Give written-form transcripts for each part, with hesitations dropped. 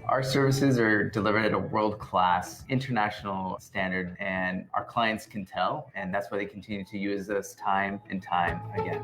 Our services are delivered at a world-class international standard, and our clients can tell, and that's why they continue to use us time and time again.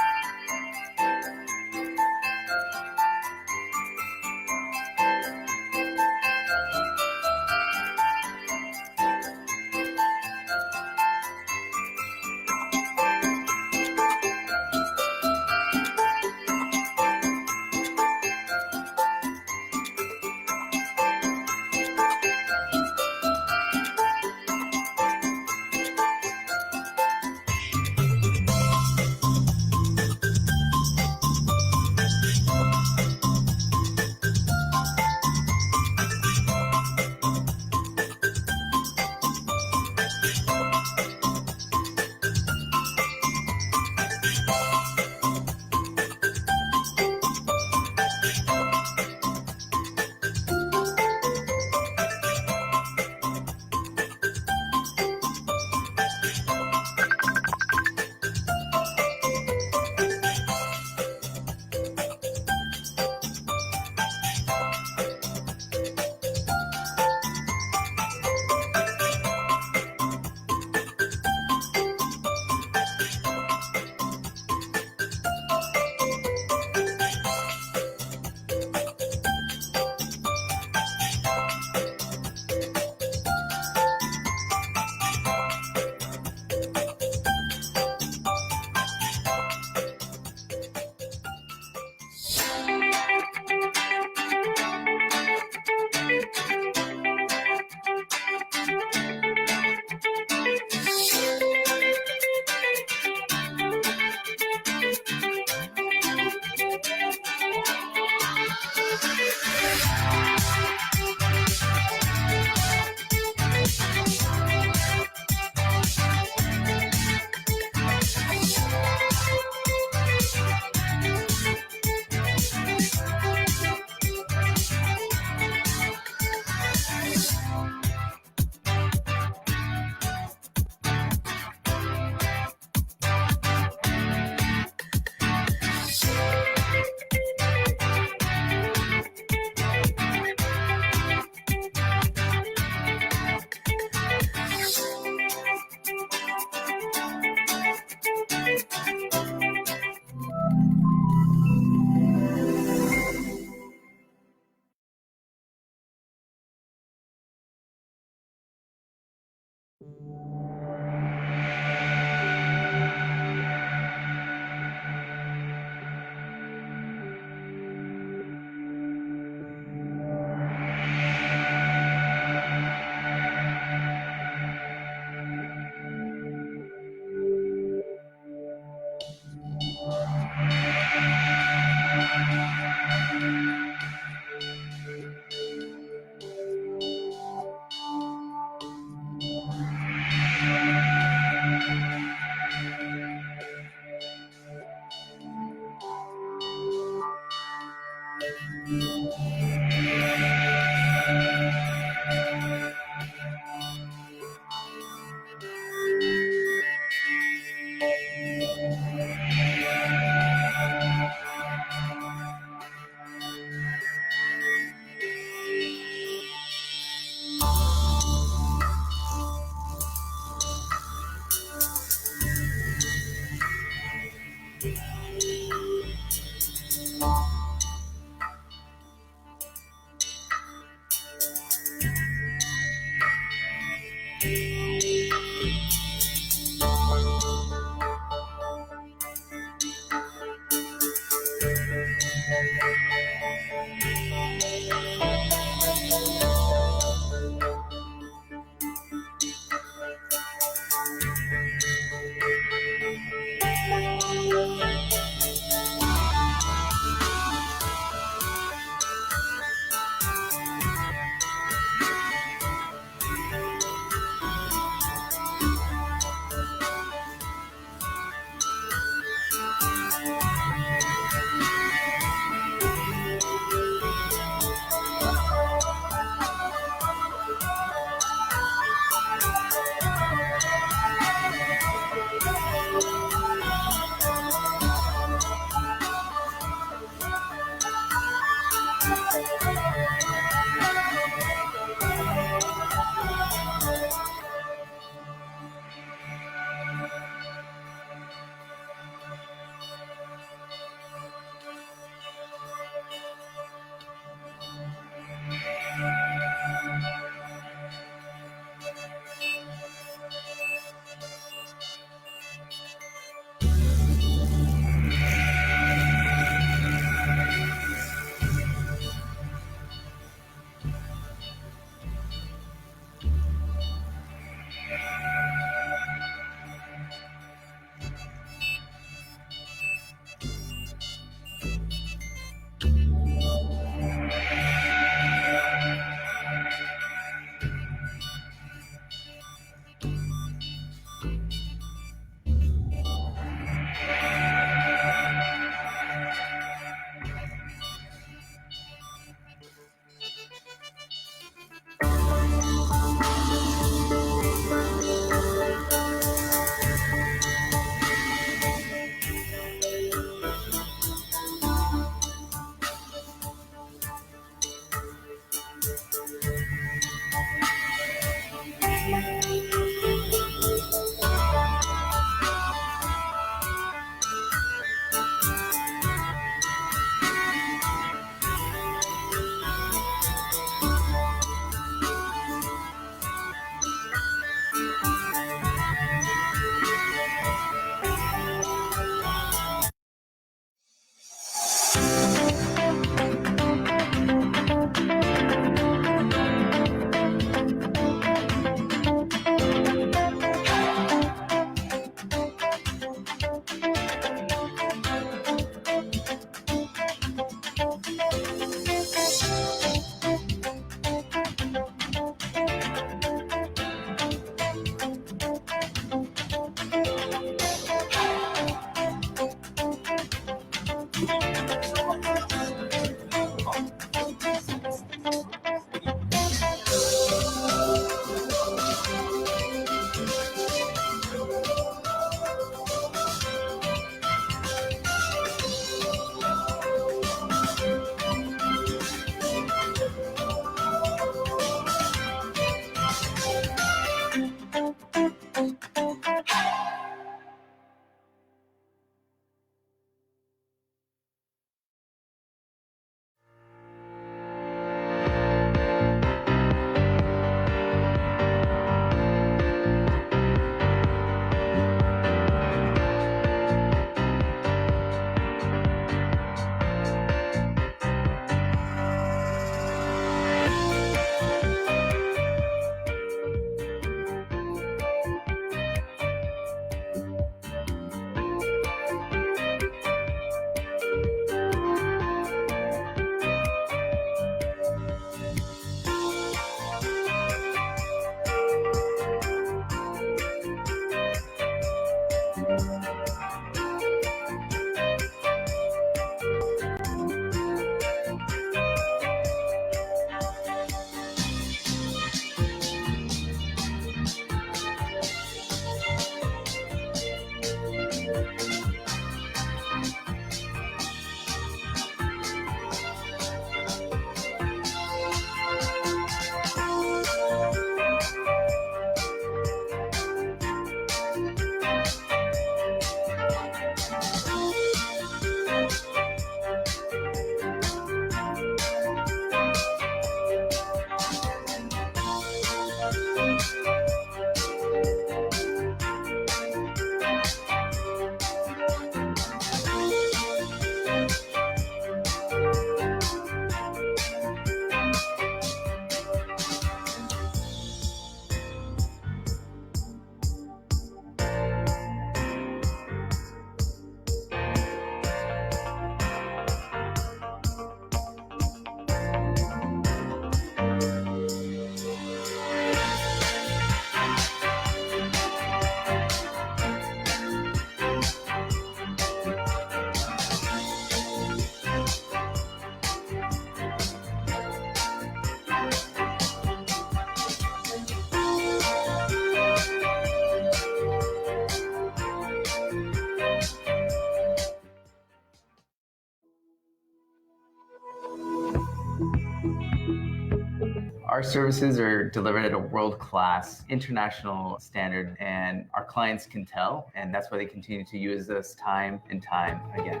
Our services are delivered at a world-class international standard, and our clients can tell, and that's why they continue to use us time and time again.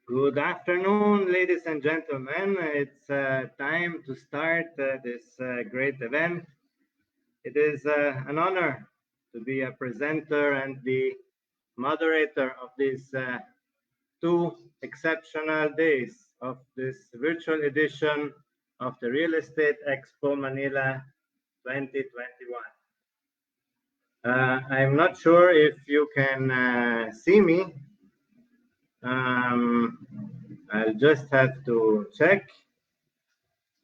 Good afternoon, ladies and gentlemen. It's time to start this great event. It is an honor to be a presenter and the moderator of these two exceptional days of this virtual edition of the Real Estate Expo Manila 2021. I'm not sure if you can see me. I'll just have to check.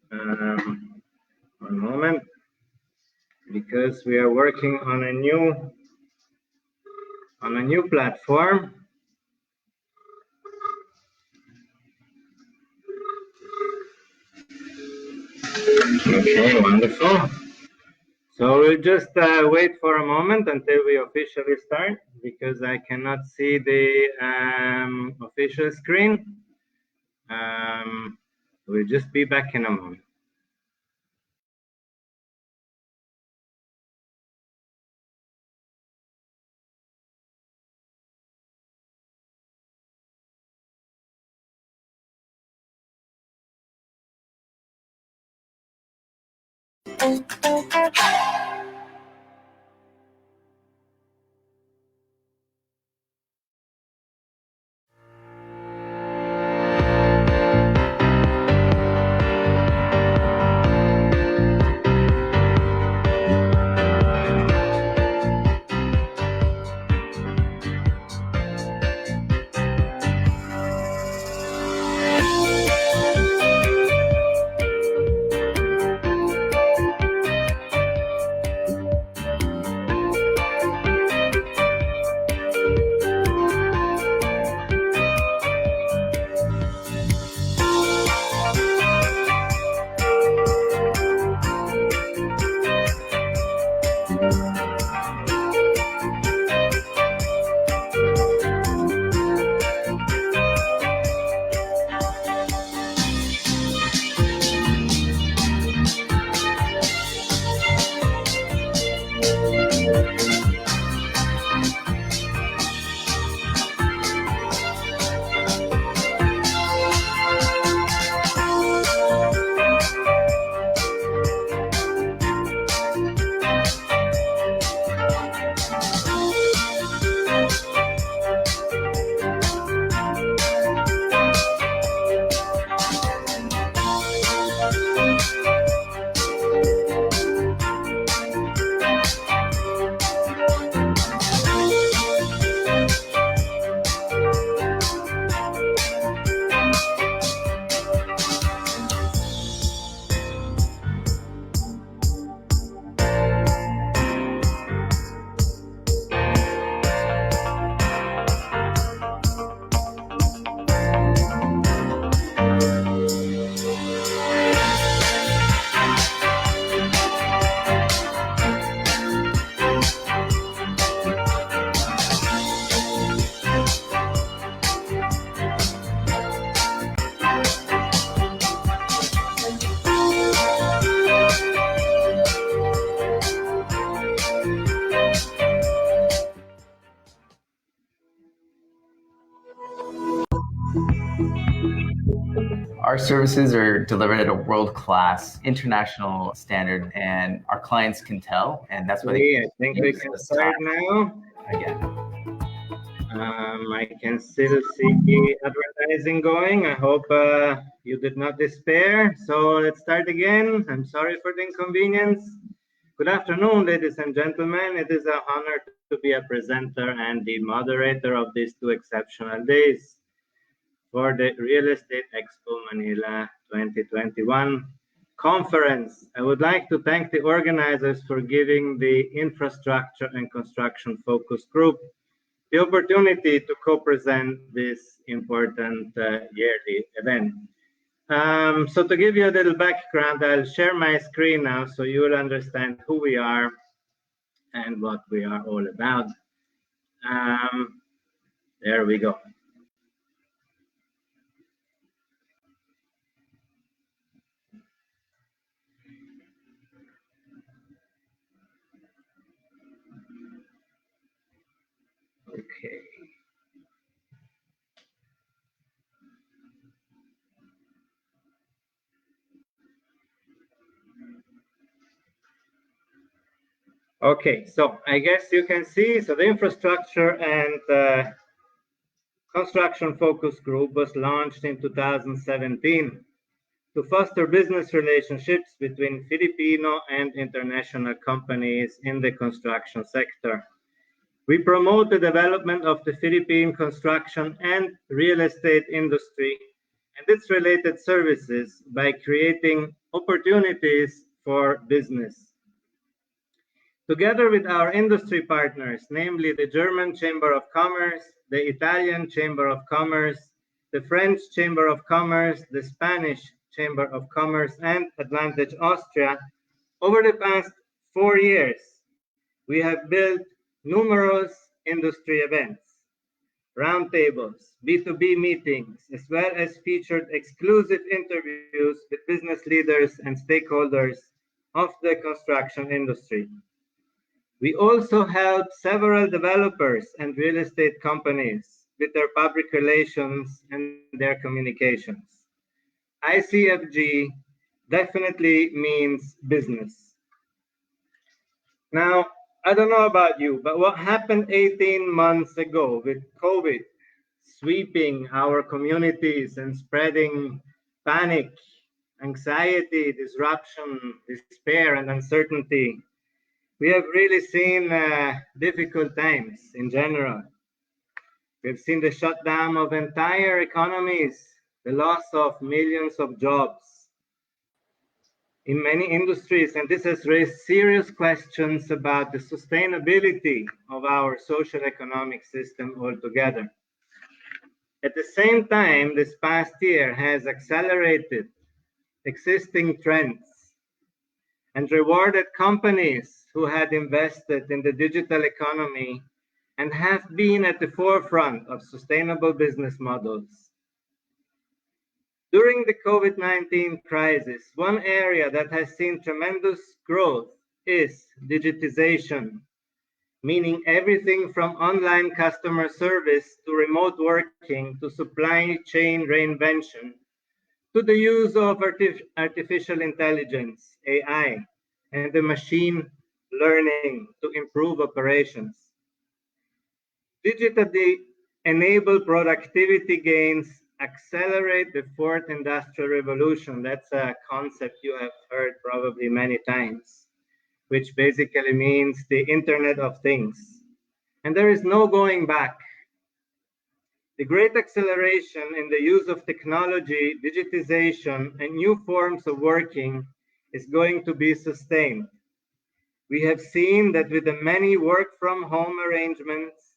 One moment, because we are working on a new platform. Okay, wonderful. So we'll just wait for a moment until we officially start, because I cannot see the official screen. We'll just be back in a moment. Our services are delivered at a world-class international standard, and our clients can tell, and that's why they I think we use can this start time now. again. I can still see advertising going. I hope you did not despair. So let's start again. I'm sorry for the inconvenience. Good afternoon, ladies and gentlemen. It is an honor to be a presenter and the moderator of these two exceptional days for the Real Estate Expo Manila 2021 conference. I would like to thank the organizers for giving the infrastructure and construction focus group the opportunity to co-present this important yearly event. So to give you a little background, I'll share my screen now so you will understand who we are and what we are all about. There we go. Okay. Okay, so I guess you can see, so the infrastructure and construction focus group was launched in 2017 to foster business relationships between Filipino and international companies in the construction sector. We promote the development of the Philippine construction and real estate industry and its related services by creating opportunities for business. Together with our industry partners, namely the German Chamber of Commerce, the Italian Chamber of Commerce, the French Chamber of Commerce, the Spanish Chamber of Commerce, and Advantage Austria, over the past 4 years, we have built numerous industry events, roundtables, B2B meetings, as well as featured exclusive interviews with business leaders and stakeholders of the construction industry. We also help several developers and real estate companies with their public relations and their communications. ICFG definitely means business. Now, I don't know about you, but what happened 18 months ago with COVID sweeping our communities and spreading panic, anxiety, disruption, despair, and uncertainty? We have really seen difficult times in general. We've seen the shutdown of entire economies, the loss of millions of jobs in many industries, and this has raised serious questions about the sustainability of our social economic system altogether. At the same time, this past year has accelerated existing trends and rewarded companies who had invested in the digital economy and have been at the forefront of sustainable business models. During the COVID-19 crisis, one area that has seen tremendous growth is digitization, meaning everything from online customer service to remote working to supply chain reinvention to the use of artificial intelligence, AI, and the machine learning to improve operations. Digitally enable productivity gains, accelerate the fourth industrial revolution. That's a concept you have heard probably many times, which basically means the Internet of Things. And there is no going back. The great acceleration in the use of technology, digitization, and new forms of working is going to be sustained. We have seen that with the many work from home arrangements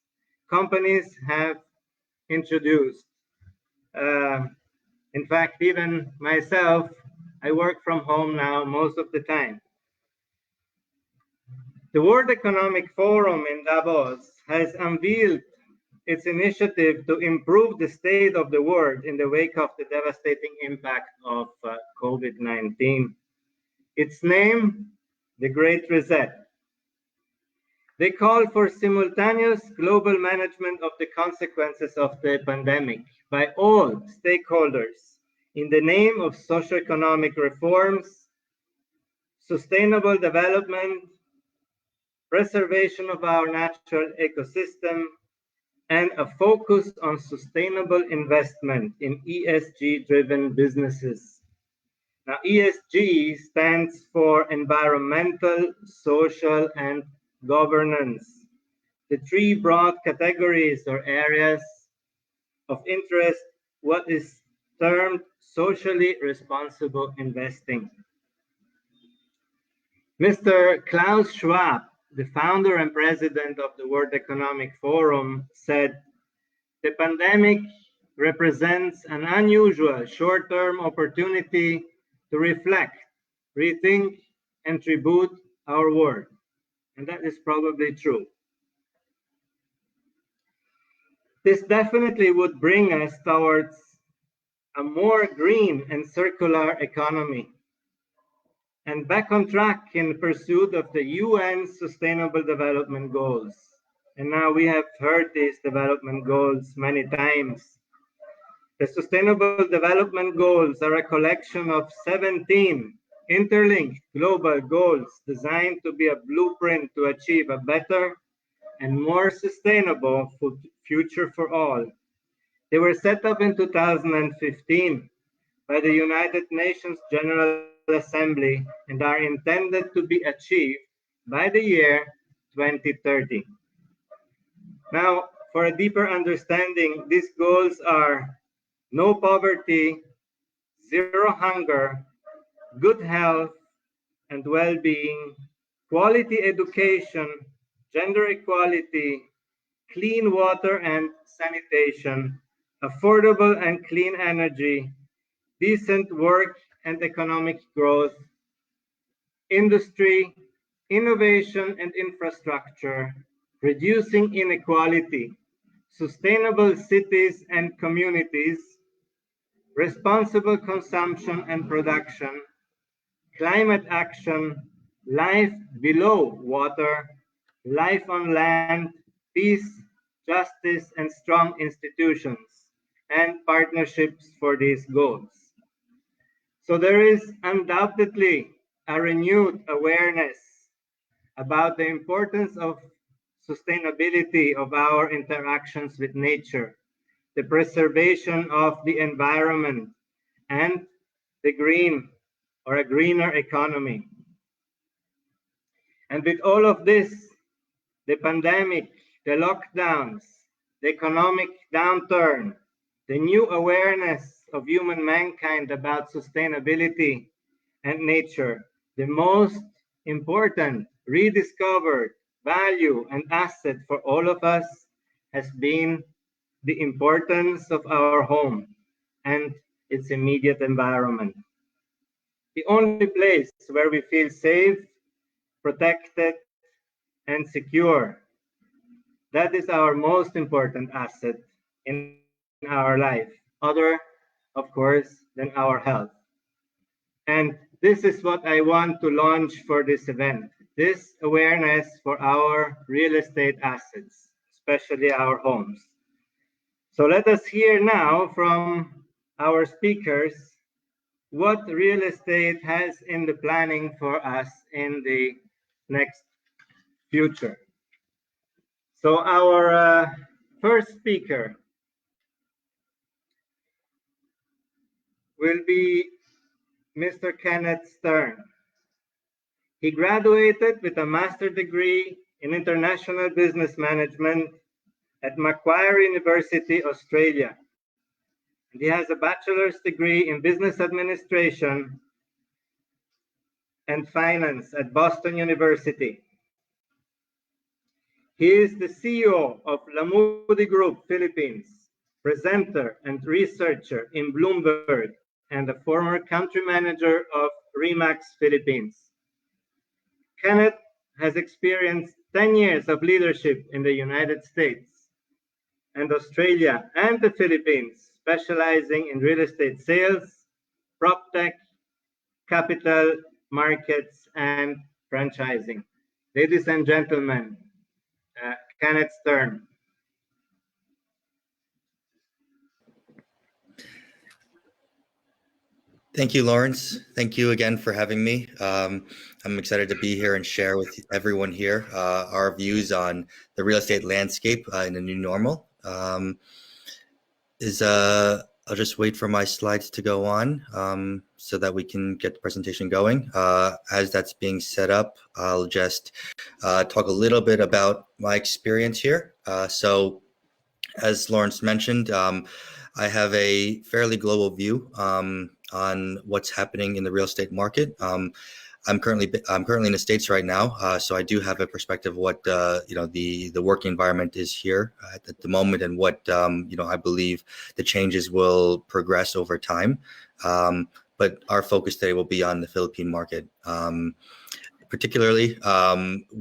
companies have introduced. In fact, even myself, I work from home now most of the time. The World Economic Forum in Davos has unveiled its initiative to improve the state of the world in the wake of the devastating impact of COVID-19. Its name, the Great Reset. They call for simultaneous global management of the consequences of the pandemic by all stakeholders, in the name of socioeconomic reforms, sustainable development, preservation of our natural ecosystem, and a focus on sustainable investment in ESG-driven businesses. Now, ESG stands for environmental, social, and governance, the three broad categories or areas of interest, what is termed socially responsible investing. Mr. Klaus Schwab, the founder and president of the World Economic Forum, said, "The pandemic represents an unusual short-term opportunity to reflect, rethink, and tribute our world." And that is probably true. This definitely would bring us towards a more green and circular economy and back on track in pursuit of the UN Sustainable Development Goals. And now we have heard these development goals many times. The Sustainable Development Goals are a collection of 17 interlinked global goals designed to be a blueprint to achieve a better and more sustainable future for all. They were set up in 2015 by the United Nations General Assembly and are intended to be achieved by the year 2030. Now, for a deeper understanding, these goals are no poverty, zero hunger, good health and well-being, quality education, gender equality, clean water and sanitation, affordable and clean energy, decent work and economic growth, industry, innovation and infrastructure, reducing inequality, sustainable cities and communities, responsible consumption and production, climate action, life below water, life on land, peace, justice, and strong institutions, and partnerships for these goals. So there is undoubtedly a renewed awareness about the importance of sustainability of our interactions with nature, the preservation of the environment, and the green or a greener economy. And with all of this, the pandemic, the lockdowns, the economic downturn, the new awareness of human mankind about sustainability and nature, the most important rediscovered value and asset for all of us has been the importance of our home and its immediate environment. The only place where we feel safe, protected, and secure. That is our most important asset in our life, other, of course, than our health. And this is what I want to launch for this event, this awareness for our real estate assets, especially our homes. So let us hear now from our speakers what real estate has in the planning for us in the next future. So our first speaker will be Mr. Kenneth Stern. He graduated with a master's degree in international business management at Macquarie University, Australia. And he has a bachelor's degree in business administration and finance at Boston University. He is the CEO of Lamudi Group Philippines, presenter and researcher in Bloomberg, and a former country manager of Remax Philippines. Kenneth has experienced 10 years of leadership in the United States and Australia and the Philippines, specializing in real estate sales, prop tech, capital markets, and franchising. Ladies and gentlemen, Kenneth Stern. Thank you, Lawrence. Thank you again for having me. I'm excited to be here and share with everyone here our views on the real estate landscape in a new normal. I'll just wait for my slides to go on so that we can get the presentation going. As that's being set up, I'll just talk a little bit about my experience here. So, as Lawrence mentioned, I have a fairly global view on what's happening in the real estate market. I'm currently in the States right now, so I do have a perspective of what the working environment is here at the moment, and what I believe the changes will progress over time. But our focus today will be on the Philippine market. Particularly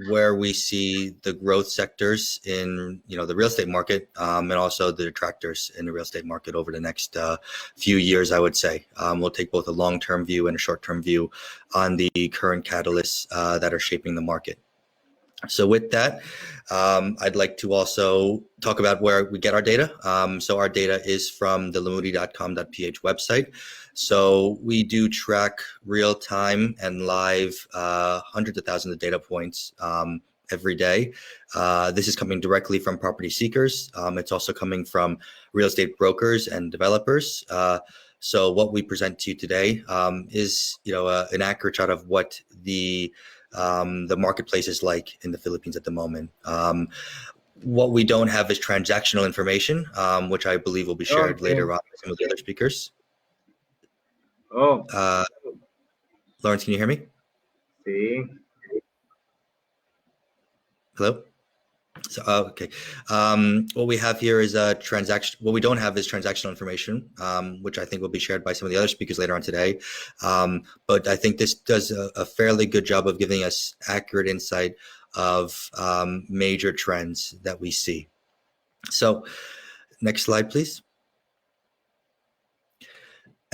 where we see the growth sectors in the real estate market, and also the detractors in the real estate market over the next few years, I would say. We'll take both a long-term view and a short-term view on the current catalysts that are shaping the market. So with that, I'd like to also talk about where we get our data. So our data is from the lamudi.com.ph website. So we do track real time and live hundreds of thousands of data points every day. This is coming directly from property seekers. It's also coming from real estate brokers and developers. So what we present to you today is an accurate shot of what the marketplace is like in the Philippines at the moment. What we don't have is transactional information, which I believe will be shared later on with some of the other speakers. Lawrence, can you hear me? See. Hello? So, okay. What we have here is a transaction. What we don't have is transactional information, which I think will be shared by some of the other speakers later on today. But I think this does a fairly good job of giving us accurate insight of major trends that we see. So, next slide, please.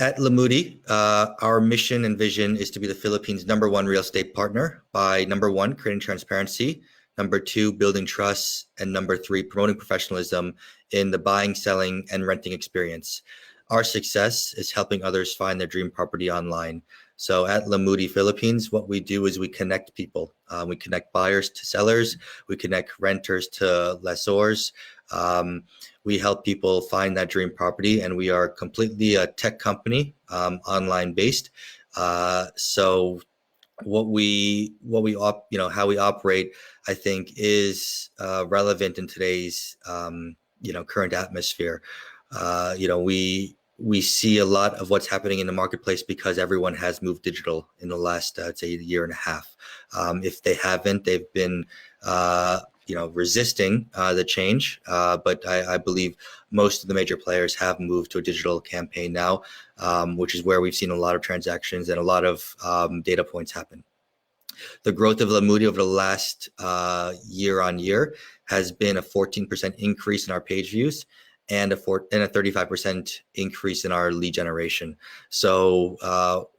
At Lamudi, our mission and vision is to be the Philippines' #1 real estate partner by #1, creating transparency, #2, building trust, and #3, promoting professionalism in the buying, selling, and renting experience. Our success is helping others find their dream property online. So at Lamudi Philippines, what we do is we connect people. We connect buyers to sellers. We connect renters to lessors. We help people find that dream property, and we are completely a tech company, online based. So how we operate, I think, is relevant in today's current atmosphere. We see a lot of what's happening in the marketplace because everyone has moved digital in the last, I'd say, year and a half. If they haven't, they've been resisting the change. But I believe most of the major players have moved to a digital campaign now, which is where we've seen a lot of transactions and a lot of data points happen. The growth of Lamudi over the last year on year has been a 14% increase in our page views and a 35% increase in our lead generation. So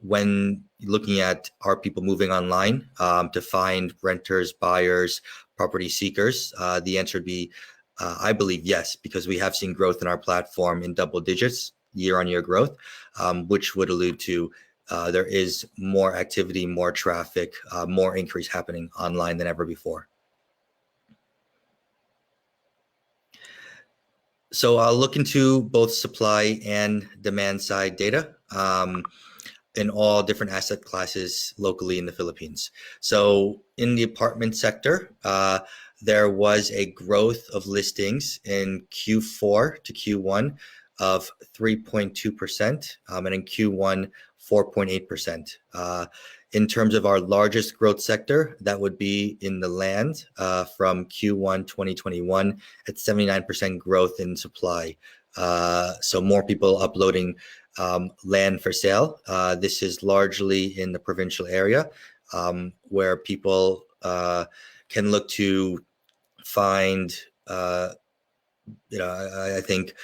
when looking at are people moving online to find renters, buyers, property seekers, the answer would be, I believe, yes, because we have seen growth in our platform in double digits, year-on-year growth, which would allude to there is more activity, more traffic, more increase happening online than ever before. So I'll look into both supply and demand side data in all different asset classes locally in the Philippines. So in the apartment sector, there was a growth of listings in Q4 to Q1 of 3.2%, and in Q1, 4.8%. In terms of our largest growth sector, that would be in the land from Q1 2021 at 79% growth in supply. So more people uploading land for sale. This is largely in the provincial area where people can look to find, I think,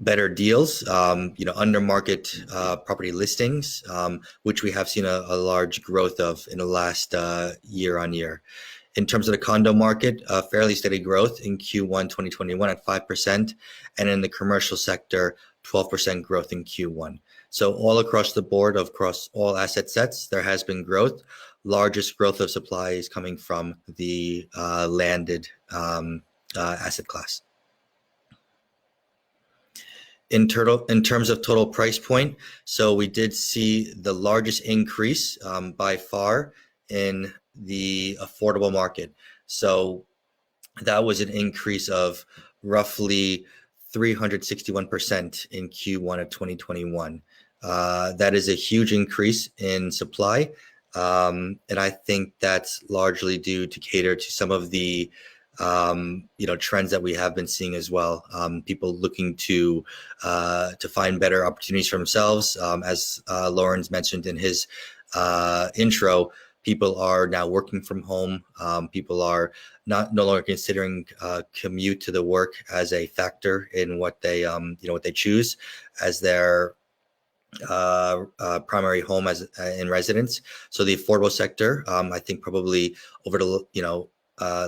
better deals, under market property listings, which we have seen a large growth of in the last year on year. In terms of the condo market, fairly steady growth in Q1 2021 at 5%, and in the commercial sector, 12% growth in Q1. So all across the board, across all asset sets, there has been growth. Largest growth of supply is coming from the landed asset class. In terms of total price point, so we did see the largest increase by far in the affordable market. So that was an increase of roughly 361% in Q1 of 2021. That is a huge increase in supply. And I think that's largely due to cater to some of the trends that we have been seeing as well. People looking to find better opportunities for themselves. As Lawrence mentioned in his intro, people are now working from home. People are no longer considering commute to the work as a factor in what they what they choose as their primary home as in residence. So the affordable sector, I think probably over the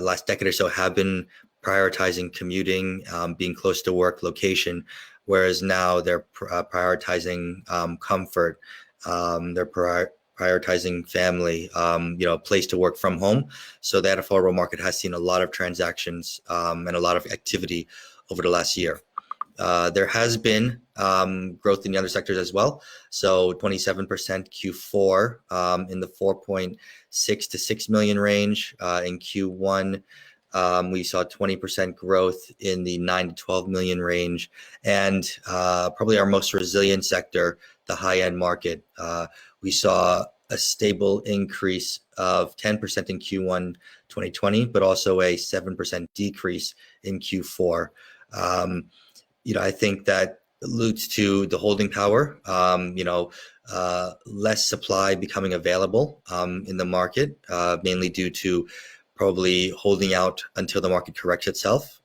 last decade or so have been prioritizing commuting, being close to work location, whereas now they're prioritizing comfort. They're prioritizing family, place to work from home. So that affordable market has seen a lot of transactions and a lot of activity over the last year. There has been growth in the other sectors as well. So 27% Q4 in the 4.6 to 6 million range. In Q1, we saw 20% growth in the 9 to 12 million range. And probably our most resilient sector, the high-end market, we saw a stable increase of 10% in Q1 2020, but also a 7% decrease in Q4. I think that alludes to the holding power, less supply becoming available in the market, mainly due to probably holding out until the market corrects itself.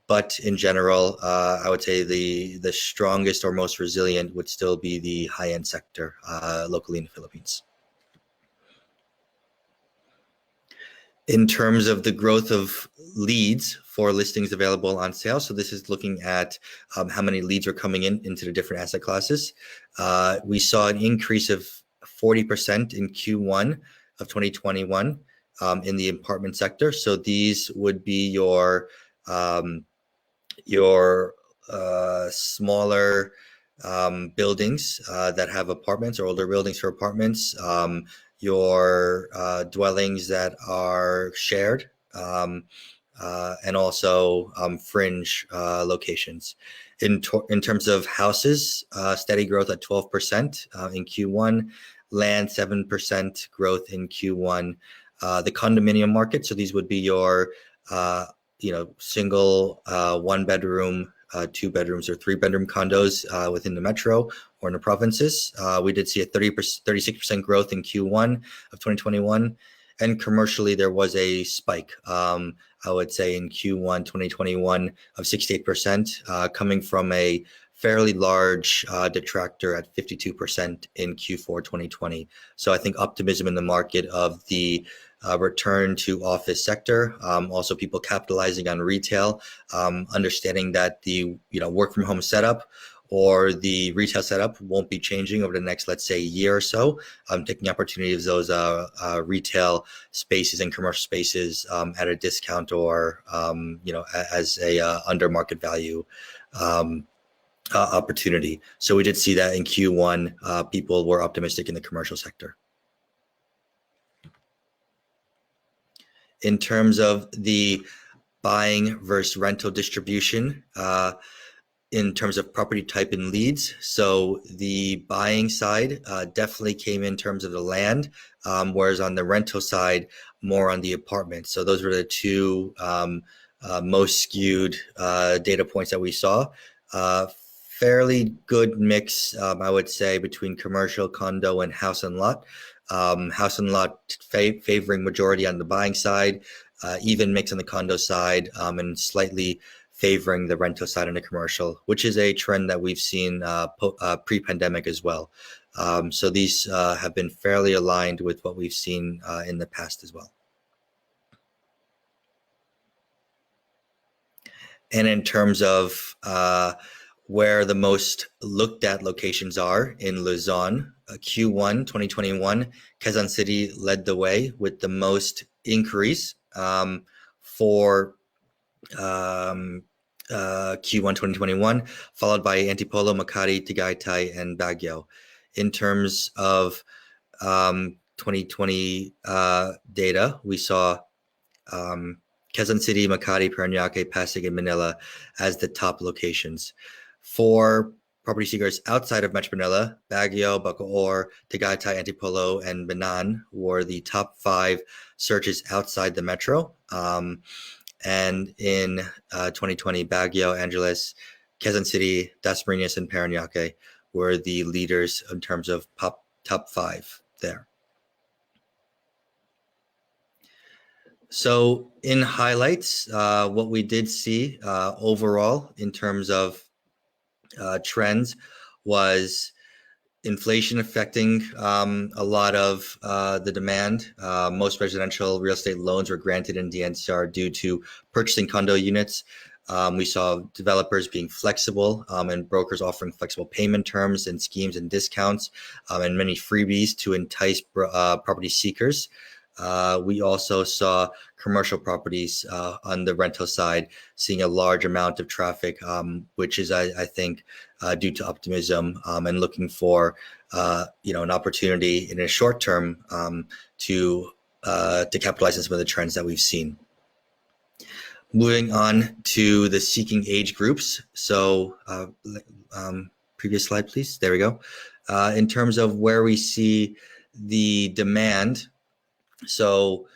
But in general, I would say the strongest or most resilient would still be the high-end sector locally in the Philippines. In terms of the growth of leads for listings available on sale, so this is looking at how many leads are coming into the different asset classes. We saw an increase of 40% in Q1 of 2021 in the apartment sector. So these would be your smaller buildings that have apartments or older buildings for apartments, your dwellings that are shared, and also fringe locations. In terms of houses, steady growth at 12% in Q1, land 7% growth in Q1. The condominium market, so these would be your single 1-bedroom, 2 bedrooms, or 3-bedroom condos within the metro or in the provinces. We did see a 36% growth in Q1 of 2021. And commercially, there was a spike, I would say, in Q1 2021 of 68%, coming from a fairly large detractor at 52% in Q4 2020. So I think optimism in the market of the return to office sector, also people capitalizing on retail, understanding that the work from home setup or the retail setup won't be changing over the next, let's say, year or so, taking opportunity of those retail spaces and commercial spaces at a discount or as a under market value opportunity. So we did see that in Q1, people were optimistic in the commercial sector. In terms of the buying versus rental distribution, in terms of property type and leads, so the buying side definitely came in terms of the land, whereas on the rental side, more on the apartments. So those were the two most skewed data points that we saw. Fairly good mix, I would say, between commercial, condo, and house and lot. House and lot favoring majority on the buying side, even mix on the condo side, and slightly favoring the rental side on the commercial, which is a trend that we've seen pre-pandemic as well. So these have been fairly aligned with what we've seen in the past as well. And in terms of where the most looked at locations are in Luzon. Q1 2021, Quezon City led the way with the most increase for Q1 2021, followed by Antipolo, Makati, Tagaytay, and Baguio. In terms of 2020 data, we saw Quezon City, Makati, Parañaque, Pasig, and Manila as the top locations. For property seekers outside of Metro Manila, Baguio, Bacoor, Tagaytay, Antipolo, and Banan were the top 5 searches outside the metro. And in 2020, Baguio, Angeles, Quezon City, Dasmariñas, and Parañaque were the leaders in terms of top 5 there. So in highlights, what we did see overall in terms of trends was inflation affecting a lot of the demand. Most residential real estate loans were granted in the NCR due to purchasing condo units. We saw developers being flexible and brokers offering flexible payment terms and schemes and discounts and many freebies to entice property seekers. We also saw commercial properties on the rental side seeing a large amount of traffic, which is, I think, due to optimism and looking for an opportunity in a short term to capitalize on some of the trends that we've seen. Moving on to the seeking age groups. So previous slide, please. There we go. In terms of where we see the demand, so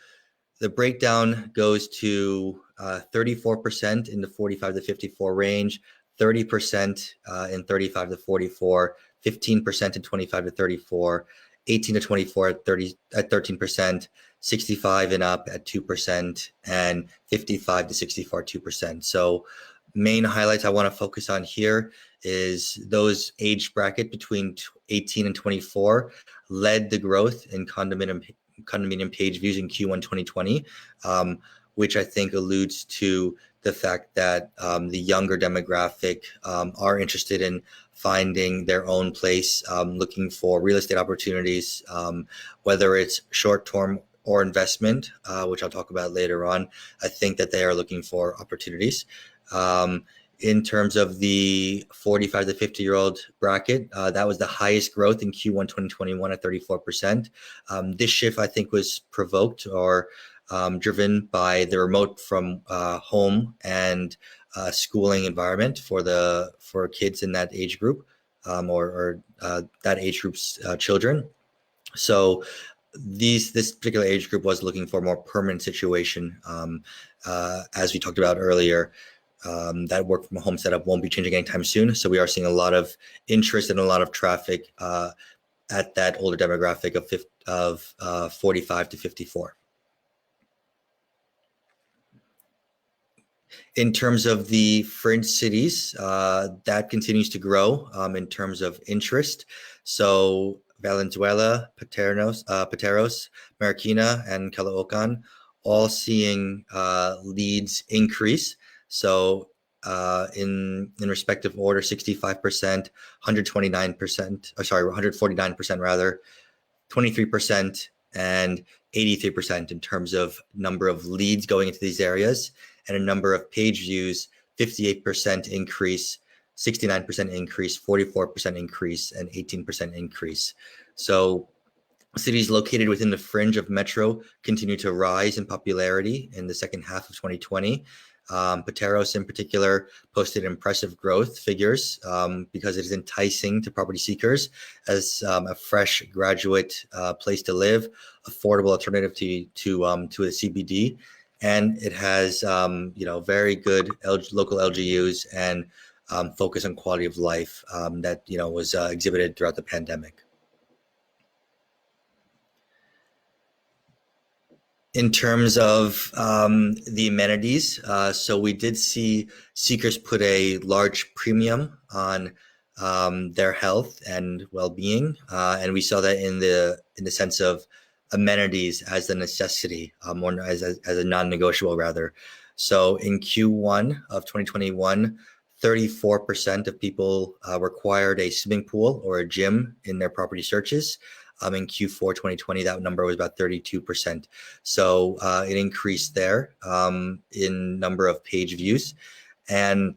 the breakdown goes to 34% in the 45 to 54 range, 30% in 35 to 44, 15% in 25 to 34, 18 to 24 at 13%, 65 and up at 2%, and 55 to 64 2%. So main highlights I want to focus on here is those age bracket between 18 and 24 led the growth in condominium page views in Q1 2020, which I think alludes to the fact that the younger demographic are interested in finding their own place, looking for real estate opportunities, whether it's short-term or investment, which I'll talk about later on. I think that they are looking for opportunities. In terms of the 45 to 50-year-old bracket, that was the highest growth in Q1 2021 at 34%. This shift, I think, was provoked or driven by the remote from home and schooling environment for kids in that age group or that age group's children. So this particular age group was looking for a more permanent situation, as we talked about earlier. That work from home setup won't be changing anytime soon. So we are seeing a lot of interest and a lot of traffic at that older demographic of 45 to 54. In terms of the fringe cities, that continues to grow in terms of interest. So Valenzuela, Pateros, Marikina, and Caloocan all seeing leads increase. So in respective order, 65%, 149% rather, 23%, and 83% in terms of number of leads going into these areas, and a number of page views, 58% increase, 69% increase, 44% increase, and 18% increase. So cities located within the fringe of metro continue to rise in popularity in the second half of 2020. Pateros in particular posted impressive growth figures because it is enticing to property seekers as a fresh graduate place to live, affordable alternative to a CBD, and it has very good local LGUs and focus on quality of life that was exhibited throughout the pandemic. In terms of the amenities, so we did see seekers put a large premium on their health and well-being, and we saw that in the sense of amenities as a necessity, as a non-negotiable rather. So in Q1 of 2021, 34% of people required a swimming pool or a gym in their property searches. In Q4 2020, that number was about 32%. So it increased there in number of page views. And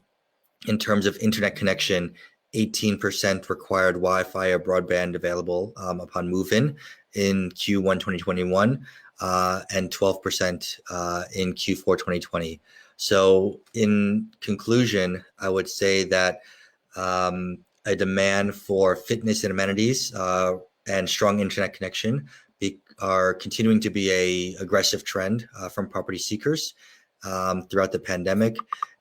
in terms of internet connection, 18% required Wi-Fi or broadband available upon move-in Q1 2021, and 12% in Q4 2020. So in conclusion, I would say that a demand for fitness and amenities and strong internet connection are continuing to be a aggressive trend from property seekers throughout the pandemic.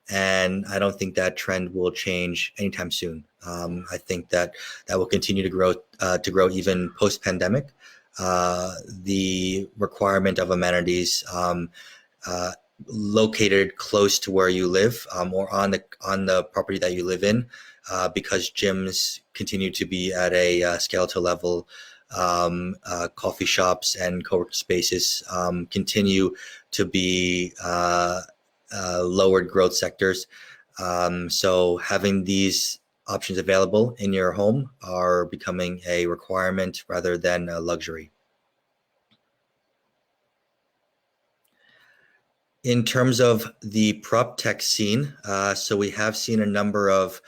And I don't think that trend will change anytime soon. I think that will continue to grow even post-pandemic. The requirement of amenities located close to where you live or on the property that you live in, because gyms continue to be at a skeletal level. Coffee shops and co-working spaces continue to be lowered growth sectors. So having these options available in your home are becoming a requirement rather than a luxury. In terms of the prop tech scene, so we have seen a number of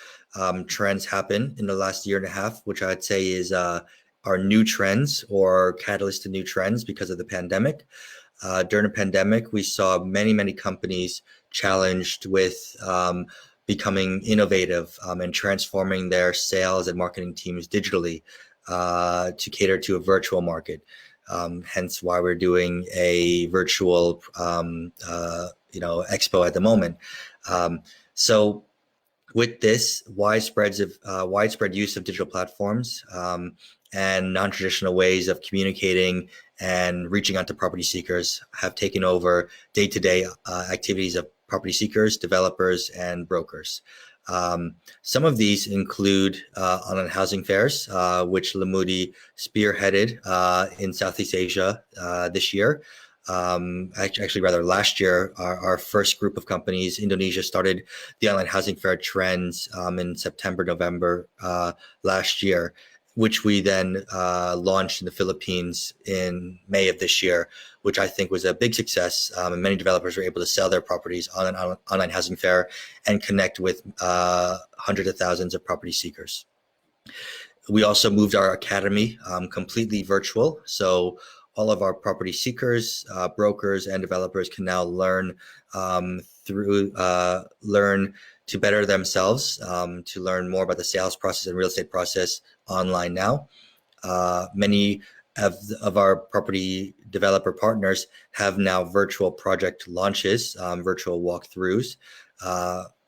trends happen in the last year and a half, which I'd say is are new trends or catalyst to new trends because of the pandemic. During the pandemic, we saw many companies challenged with becoming innovative and transforming their sales and marketing teams digitally to cater to a virtual market. Hence why we're doing a virtual expo at the moment. So with this widespread use of digital platforms and non-traditional ways of communicating and reaching out to property seekers have taken over day-to-day activities of property seekers, developers, and brokers. Some of these include online housing fairs, which Lamudi spearheaded in Southeast Asia this year. Actually, rather last year, our first group of companies, Indonesia, started the online housing fair trends in September, November last year, which we then launched in the Philippines in May of this year, which I think was a big success. And many developers were able to sell their properties on an online housing fair and connect with hundreds of thousands of property seekers. We also moved our academy completely virtual. So all of our property seekers, brokers, and developers can now learn learn to better themselves, to learn more about the sales process and real estate process online now. Many of our property developer partners have now virtual project launches, virtual walkthroughs,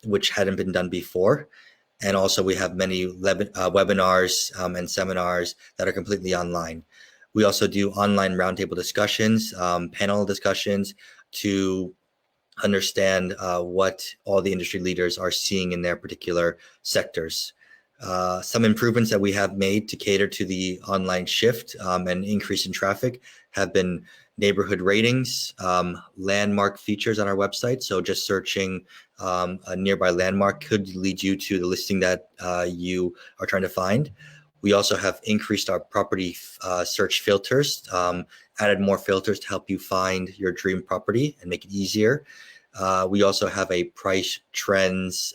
which hadn't been done before. And also we have many webinars and seminars that are completely online. We also do online roundtable discussions, panel discussions to understand what all the industry leaders are seeing in their particular sectors. Some improvements that we have made to cater to the online shift and increase in traffic have been neighborhood ratings, landmark features on our website. So just searching a nearby landmark could lead you to the listing that you are trying to find. We also have increased our property search filters, added more filters to help you find your dream property and make it easier. We also have a price trends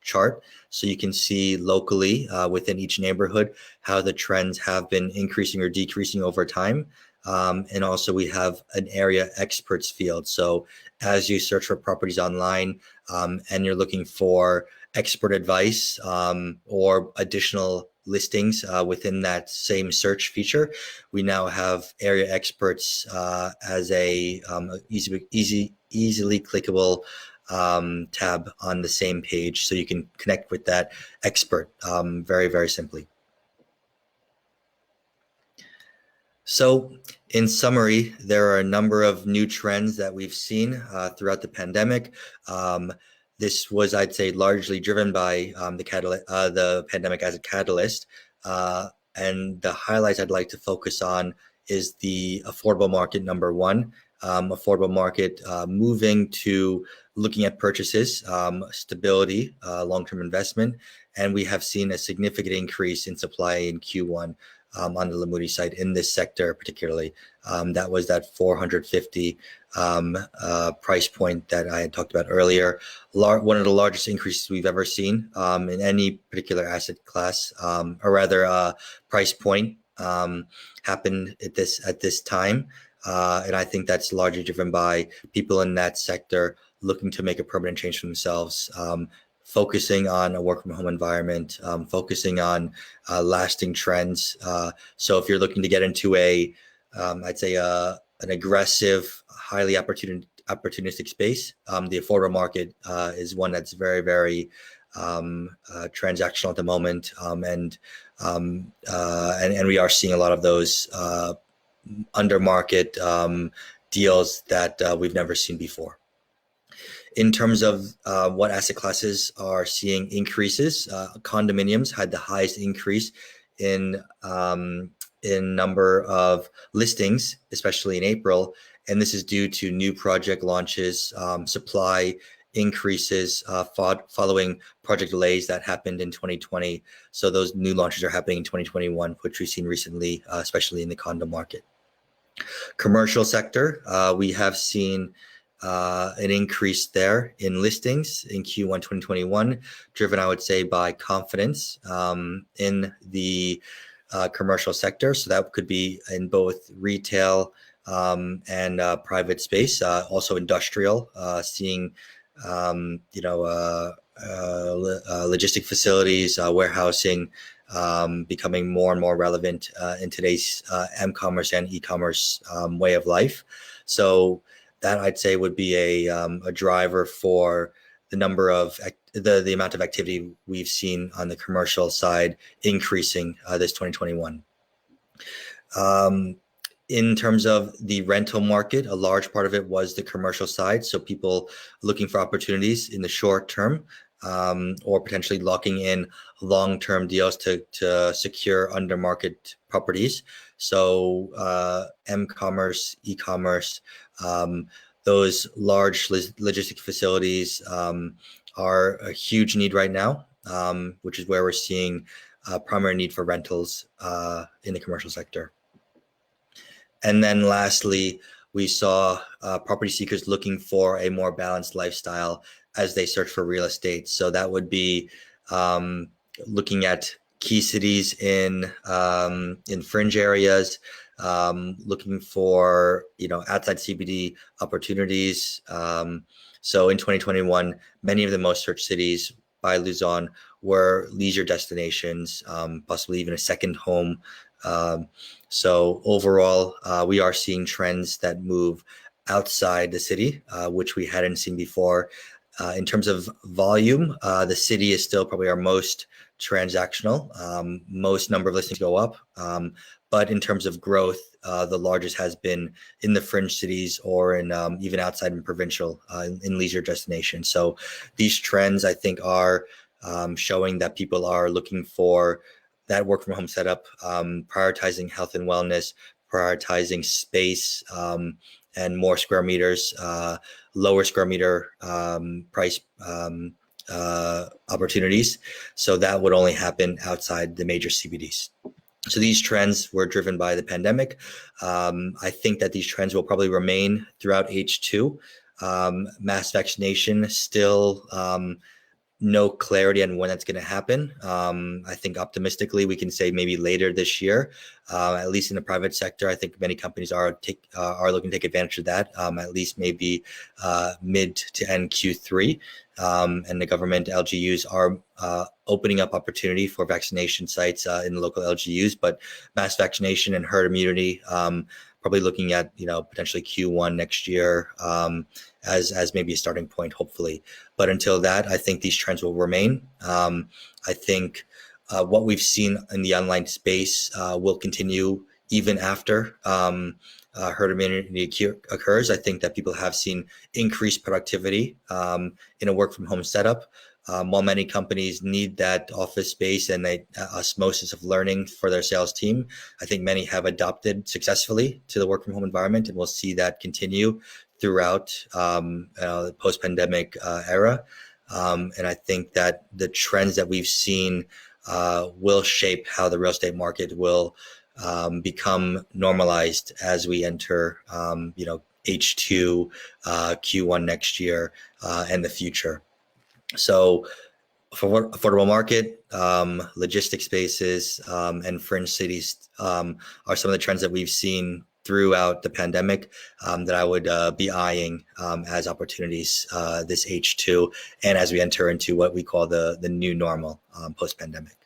chart, so you can see locally within each neighborhood how the trends have been increasing or decreasing over time. And also we have an area experts field. So as you search for properties online and you're looking for expert advice or additional listings within that same search feature, we now have area experts as a easily clickable tab on the same page, so you can connect with that expert very simply. So in summary, there are a number of new trends that we've seen throughout the pandemic. This was, I'd say, largely driven by the pandemic as a catalyst. And the highlights I'd like to focus on is the affordable market, number one. affordable market, moving to looking at purchases, stability, long-term investment, and we have seen a significant increase in supply in Q1 on the Lamudi side in this sector particularly. That was that 450 price point that I had talked about earlier. One of the largest increases we've ever seen in any particular asset class, or rather price point, happened at this time. And I think that's largely driven by people in that sector looking to make a permanent change for themselves, focusing on a work from home environment, focusing on lasting trends. So if you're looking to get into I'd say an aggressive, highly opportunistic space, the affordable market is one that's very, very transactional at the moment, and we are seeing a lot of those under market deals that we've never seen before. In terms of what asset classes are seeing increases, condominiums had the highest increase in number of listings, especially in April, and this is due to new project launches, supply increases following project delays that happened in 2020. So those new launches are happening in 2021, which we've seen recently, especially in the condo market. Commercial sector, we have seen an increase there in listings in Q1 2021, driven, I would say, by confidence in the commercial sector. So that could be in both retail and private space, also industrial, seeing logistic facilities, warehousing becoming more and more relevant in today's m-commerce and e-commerce way of life. So that, I'd say, would be a driver for the number of the amount of activity we've seen on the commercial side increasing this 2021. In terms of the rental market, a large part of it was the commercial side. So people looking for opportunities in the short term, or potentially locking in long-term deals to secure under market properties. So m-commerce, e-commerce, those large logistic facilities are a huge need right now, which is where we're seeing primary need for rentals in the commercial sector. And then lastly, we saw property seekers looking for a more balanced lifestyle as they search for real estate. So that would be looking at key cities in fringe areas, looking for outside CBD opportunities. So in 2021, many of the most searched cities by Luzon were leisure destinations, possibly even a second home. So overall, we are seeing trends that move outside the city, which we hadn't seen before. In terms of volume, the city is still probably our most transactional. Most number of listings go up. But in terms of growth, the largest has been in the fringe cities or in even outside in provincial, in leisure destinations. So these trends, I think, are showing that people are looking for that work from home setup, prioritizing health and wellness, prioritizing space, and more square meters, lower square meter price opportunities. So that would only happen outside the major CBDs. So these trends were driven by the pandemic. I think that these trends will probably remain throughout H2. Mass vaccination still no clarity on when that's going to happen. I think optimistically we can say maybe later this year, at least in the private sector. I think many companies are looking to take advantage of that, at least maybe mid to end Q3. And the government LGUs are opening up opportunity for vaccination sites in the local LGUs, but mass vaccination and herd immunity, probably looking at potentially Q1 next year as maybe a starting point, hopefully. But until that, I think these trends will remain. I think what we've seen in the online space will continue even after herd immunity occurs. I think that people have seen increased productivity in a work from home setup. While many companies need that office space and the osmosis of learning for their sales team, I think many have adopted successfully to the work from home environment, and we'll see that continue throughout the post-pandemic era. And I think that the trends that we've seen will shape how the real estate market will become normalized as we enter, H2, Q1 next year, and the future. So for affordable market, logistics spaces, and fringe cities are some of the trends that we've seen throughout the pandemic that I would be eyeing as opportunities this H2 and as we enter into what we call the new normal post-pandemic.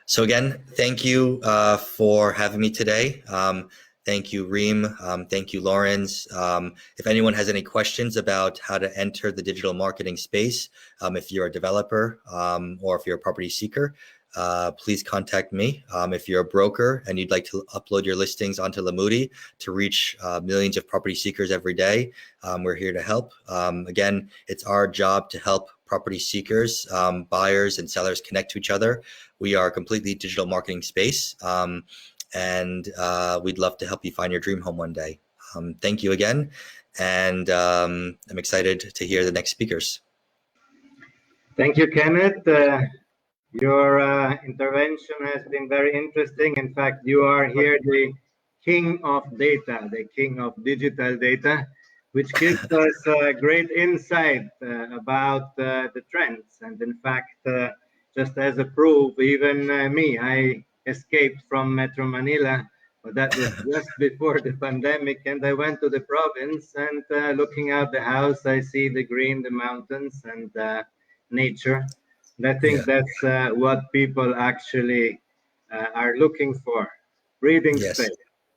So again, thank you for having me today. Thank you, Reem. Thank you, Lawrence. If anyone has any questions about how to enter the digital marketing space, if you're a developer or if you're a property seeker, please contact me. If you're a broker and you'd like to upload your listings onto Lamudi to reach millions of property seekers every day, we're here to help. Again, it's our job to help property seekers, buyers and sellers connect to each other. We are a completely digital marketing space, and we'd love to help you find your dream home one day. Thank you again, and I'm excited to hear the next speakers. Thank you, Kenneth. Your intervention has been very interesting. In fact, you are here the king of data, the king of digital data, which gives us great insight about the trends. And in fact, just as a proof, even me, I escaped from Metro Manila, but that was just before the pandemic. And I went to the province, and looking out the house, I see the green, the mountains, and nature. And I think that's what people actually are looking for. Breathing space,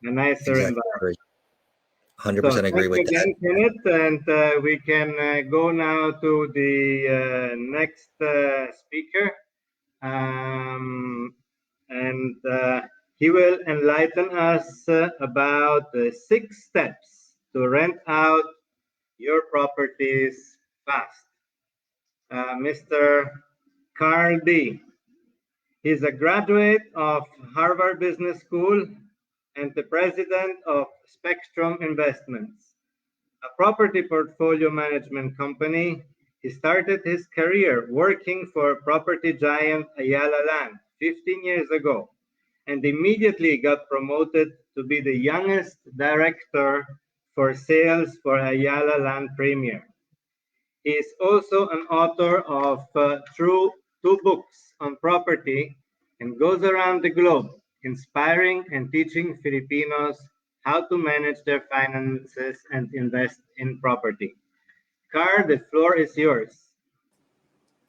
a nicer environment. 100% agree with that. Thank you again, Kenneth. And we can go now to the next speaker. And he will enlighten us about the 6 steps to rent out your properties fast. Mr. Carl D. He's a graduate of Harvard Business School and the president of Spectrum Investments, a property portfolio management company. He started his career working for property giant Ayala Land 15 years ago, and immediately got promoted to be the youngest director for sales for Ayala Land Premier. He is also an author of two books on property and goes around the globe inspiring and teaching Filipinos how to manage their finances and invest in property. Carl, the floor is yours.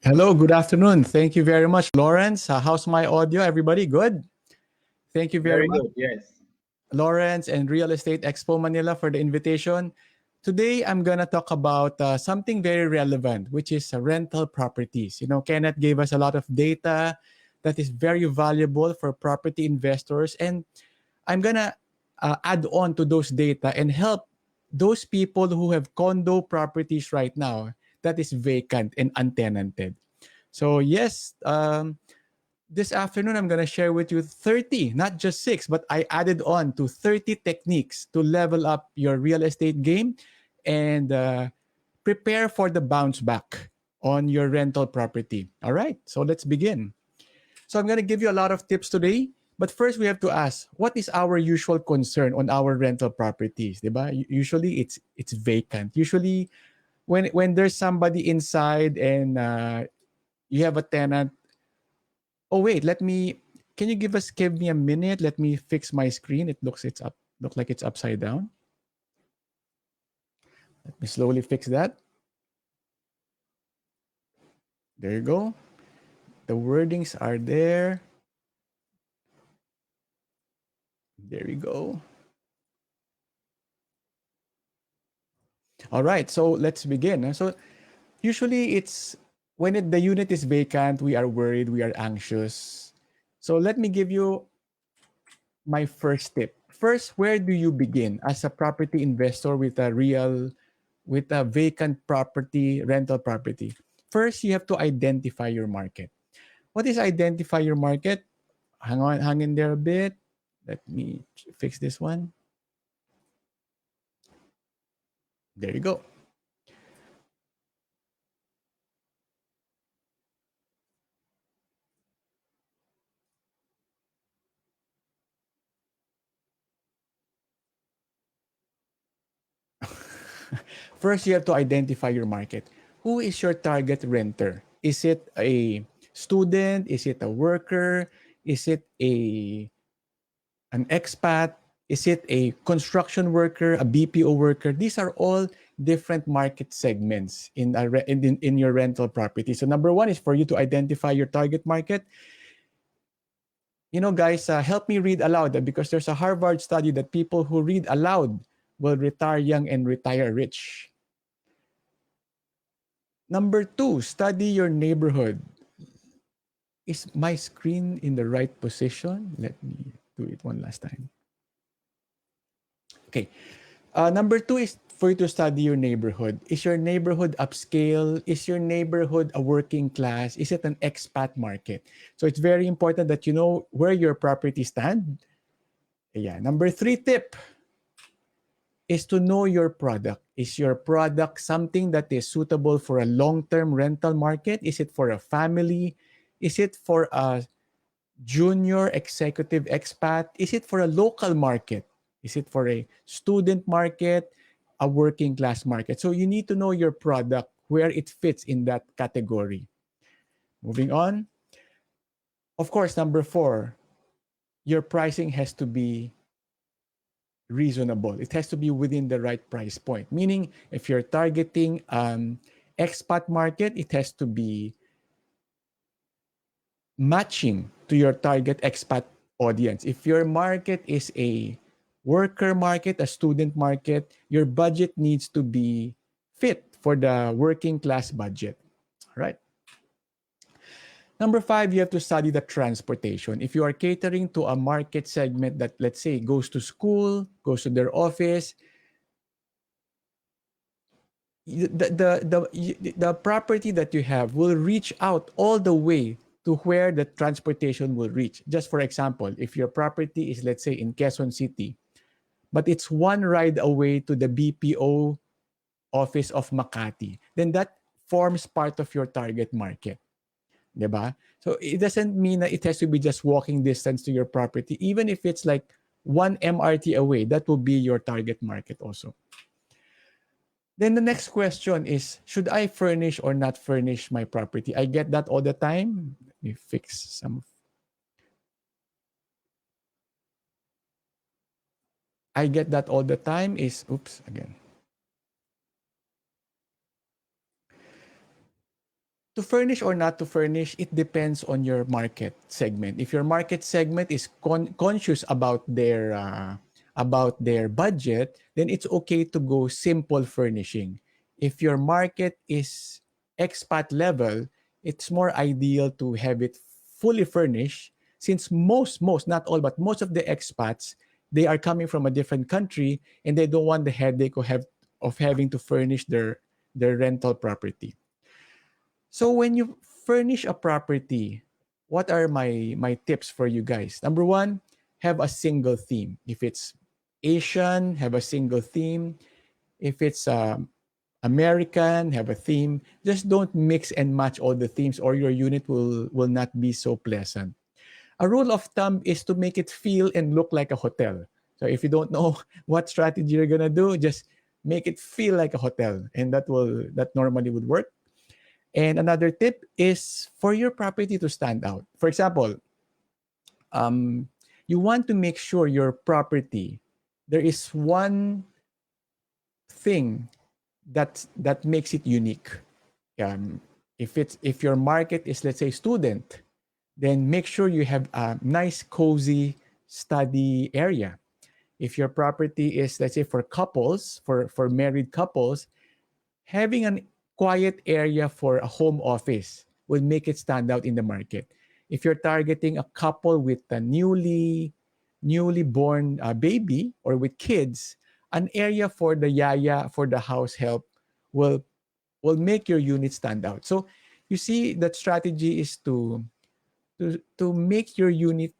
Hello, good afternoon. Thank you very much, Lawrence. How's my audio, everybody? Good? Thank you very much. Good, yes. Lawrence and Real Estate Expo Manila for the invitation. Today, I'm going to talk about something very relevant, which is rental properties. You know, Kenneth gave us a lot of data that is very valuable for property investors. And I'm going to add on to those data and help those people who have condo properties right now that is vacant and untenanted. So yes, this afternoon, I'm going to share with you 30, not just 6, but I added on to 30 techniques to level up your real estate game and prepare for the bounce back on your rental property. All right, so let's begin. So I'm going to give you a lot of tips today, but first we have to ask, what is our usual concern on our rental properties? Diba? Usually it's vacant. Usually when there's somebody inside and you have a tenant. Oh wait, can you give me a minute? Let me fix my screen. Look like it's upside down. Let me slowly fix that. There you go. The wordings are there. There we go. All right, so let's begin. So usually it's when the unit is vacant, we are worried, we are anxious. So let me give you my first tip. First, where do you begin as a property investor with a real with a vacant property, rental property. First, you have to identify your market. What is identify your market? Hang in there a bit. Let me fix this one. There you go. First, you have to identify your market. Who is your target renter? Is it a student? Is it a worker? Is it an expat? Is it a construction worker, a BPO worker? These are all different market segments in your rental property. So number one is for you to identify your target market. You know, guys, help me read aloud because there's a Harvard study that people who read aloud will retire young and retire rich. Number two, study your neighborhood. Is my screen in the right position? Let me do it one last time. Okay. Number two is for you to study your neighborhood. Is your neighborhood upscale? Is your neighborhood a working class? Is it an expat market? So it's very important that you know where your property stand. Yeah. Number three tip is to know your product. Is your product something that is suitable for a long-term rental market? Is it for a family? Is it for a junior executive expat? Is it for a local market? Is it for a student market, a working class market? So you need to know your product, where it fits in that category. Moving on. Of course, number four, your pricing has to be reasonable. It has to be within the right price point. Meaning, if you're targeting expat market, it has to be matching to your target expat audience. If your market is a worker market, a student market, your budget needs to be fit for the working class budget. All right. Number five, you have to study the transportation. If you are catering to a market segment that, let's say, goes to school, goes to their office, the property that you have will reach out all the way to where the transportation will reach. Just for example, if your property is, let's say, in Quezon City, but it's one ride away to the BPO office of Makati, then that forms part of your target market. Diba? So it doesn't mean that it has to be just walking distance to your property. Even if it's like one MRT away, that will be your target market also. Then the next question is, should I furnish or not furnish my property? I get that all the time. Let me fix some. I get that all the time is, oops, again. To furnish or not to furnish, it depends on your market segment. If your market segment is conscious about their budget, then it's okay to go simple furnishing. If your market is expat level, it's more ideal to have it fully furnished since most, not all, but most of the expats, they are coming from a different country and they don't want the headache of having to furnish their rental property. So when you furnish a property, what are my tips for you guys? Number one, have a single theme. If it's Asian, have a single theme. If it's American, have a theme. Just don't mix and match all the themes or your unit will not be so pleasant. A rule of thumb is to make it feel and look like a hotel. So if you don't know what strategy you're gonna do, just make it feel like a hotel, and that normally would work. And another tip is for your property to stand out. For example, you want to make sure your property, there is one thing that makes it unique. If your market is, let's say, student, then make sure you have a nice cozy study area. If your property is, let's say, for couples, for married couples, having a quiet area for a home office will make it stand out in the market. If you're targeting a couple with a newly born baby or with kids, an area for the yaya, for the house help will make your unit stand out. So you see that strategy is to make your unit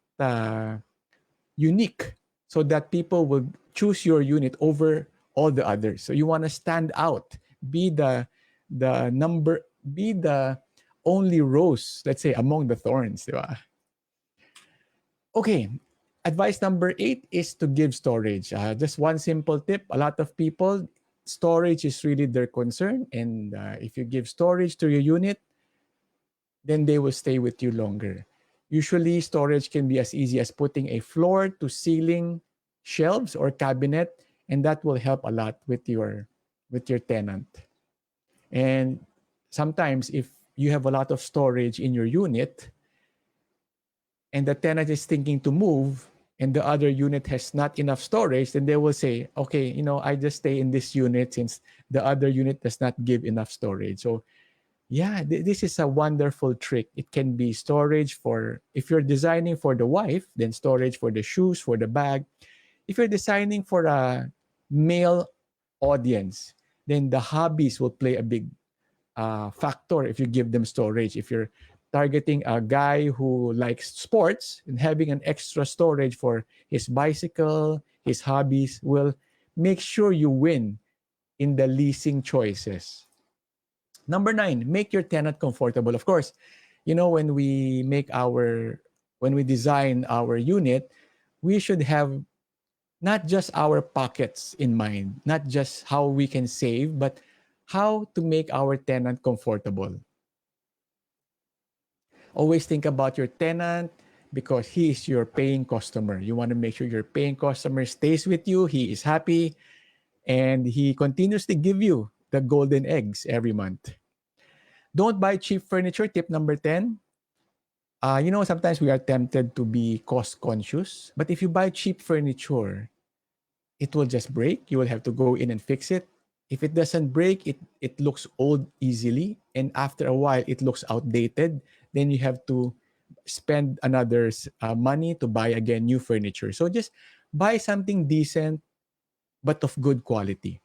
unique, so that people will choose your unit over all the others. So you want to stand out, be the number, be the only rose, let's say, among the thorns, di ba? Okay, advice number 8 is to give storage. Just one simple tip. A lot of people, storage is really their concern, and if you give storage to your unit, then they will stay with you longer. Usually, storage can be as easy as putting a floor to ceiling shelves or cabinet, and that will help a lot with your tenant. And sometimes, if you have a lot of storage in your unit, and the tenant is thinking to move, and the other unit has not enough storage, then they will say, okay, I just stay in this unit since the other unit does not give enough storage. So yeah, this is a wonderful trick. It can be storage for, if you're designing for the wife, then storage for the shoes, for the bag. If you're designing for a male audience, then the hobbies will play a big factor if you give them storage. If you're targeting a guy who likes sports, and having an extra storage for his bicycle, his hobbies will make sure you win in the leasing choices. Number 9, make your tenant comfortable. Of course, when we design our unit, we should have not just our pockets in mind, not just how we can save, but how to make our tenant comfortable. Always think about your tenant, because he is your paying customer. You want to make sure your paying customer stays with you, he is happy, and he continuously give you the golden eggs every month. Don't buy cheap furniture. Tip number 10. Sometimes we are tempted to be cost conscious, but if you buy cheap furniture, it will just break. You will have to go in and fix it. If it doesn't break, it looks old easily, and after a while, it looks outdated. Then you have to spend another money to buy again new furniture. So just buy something decent but of good quality.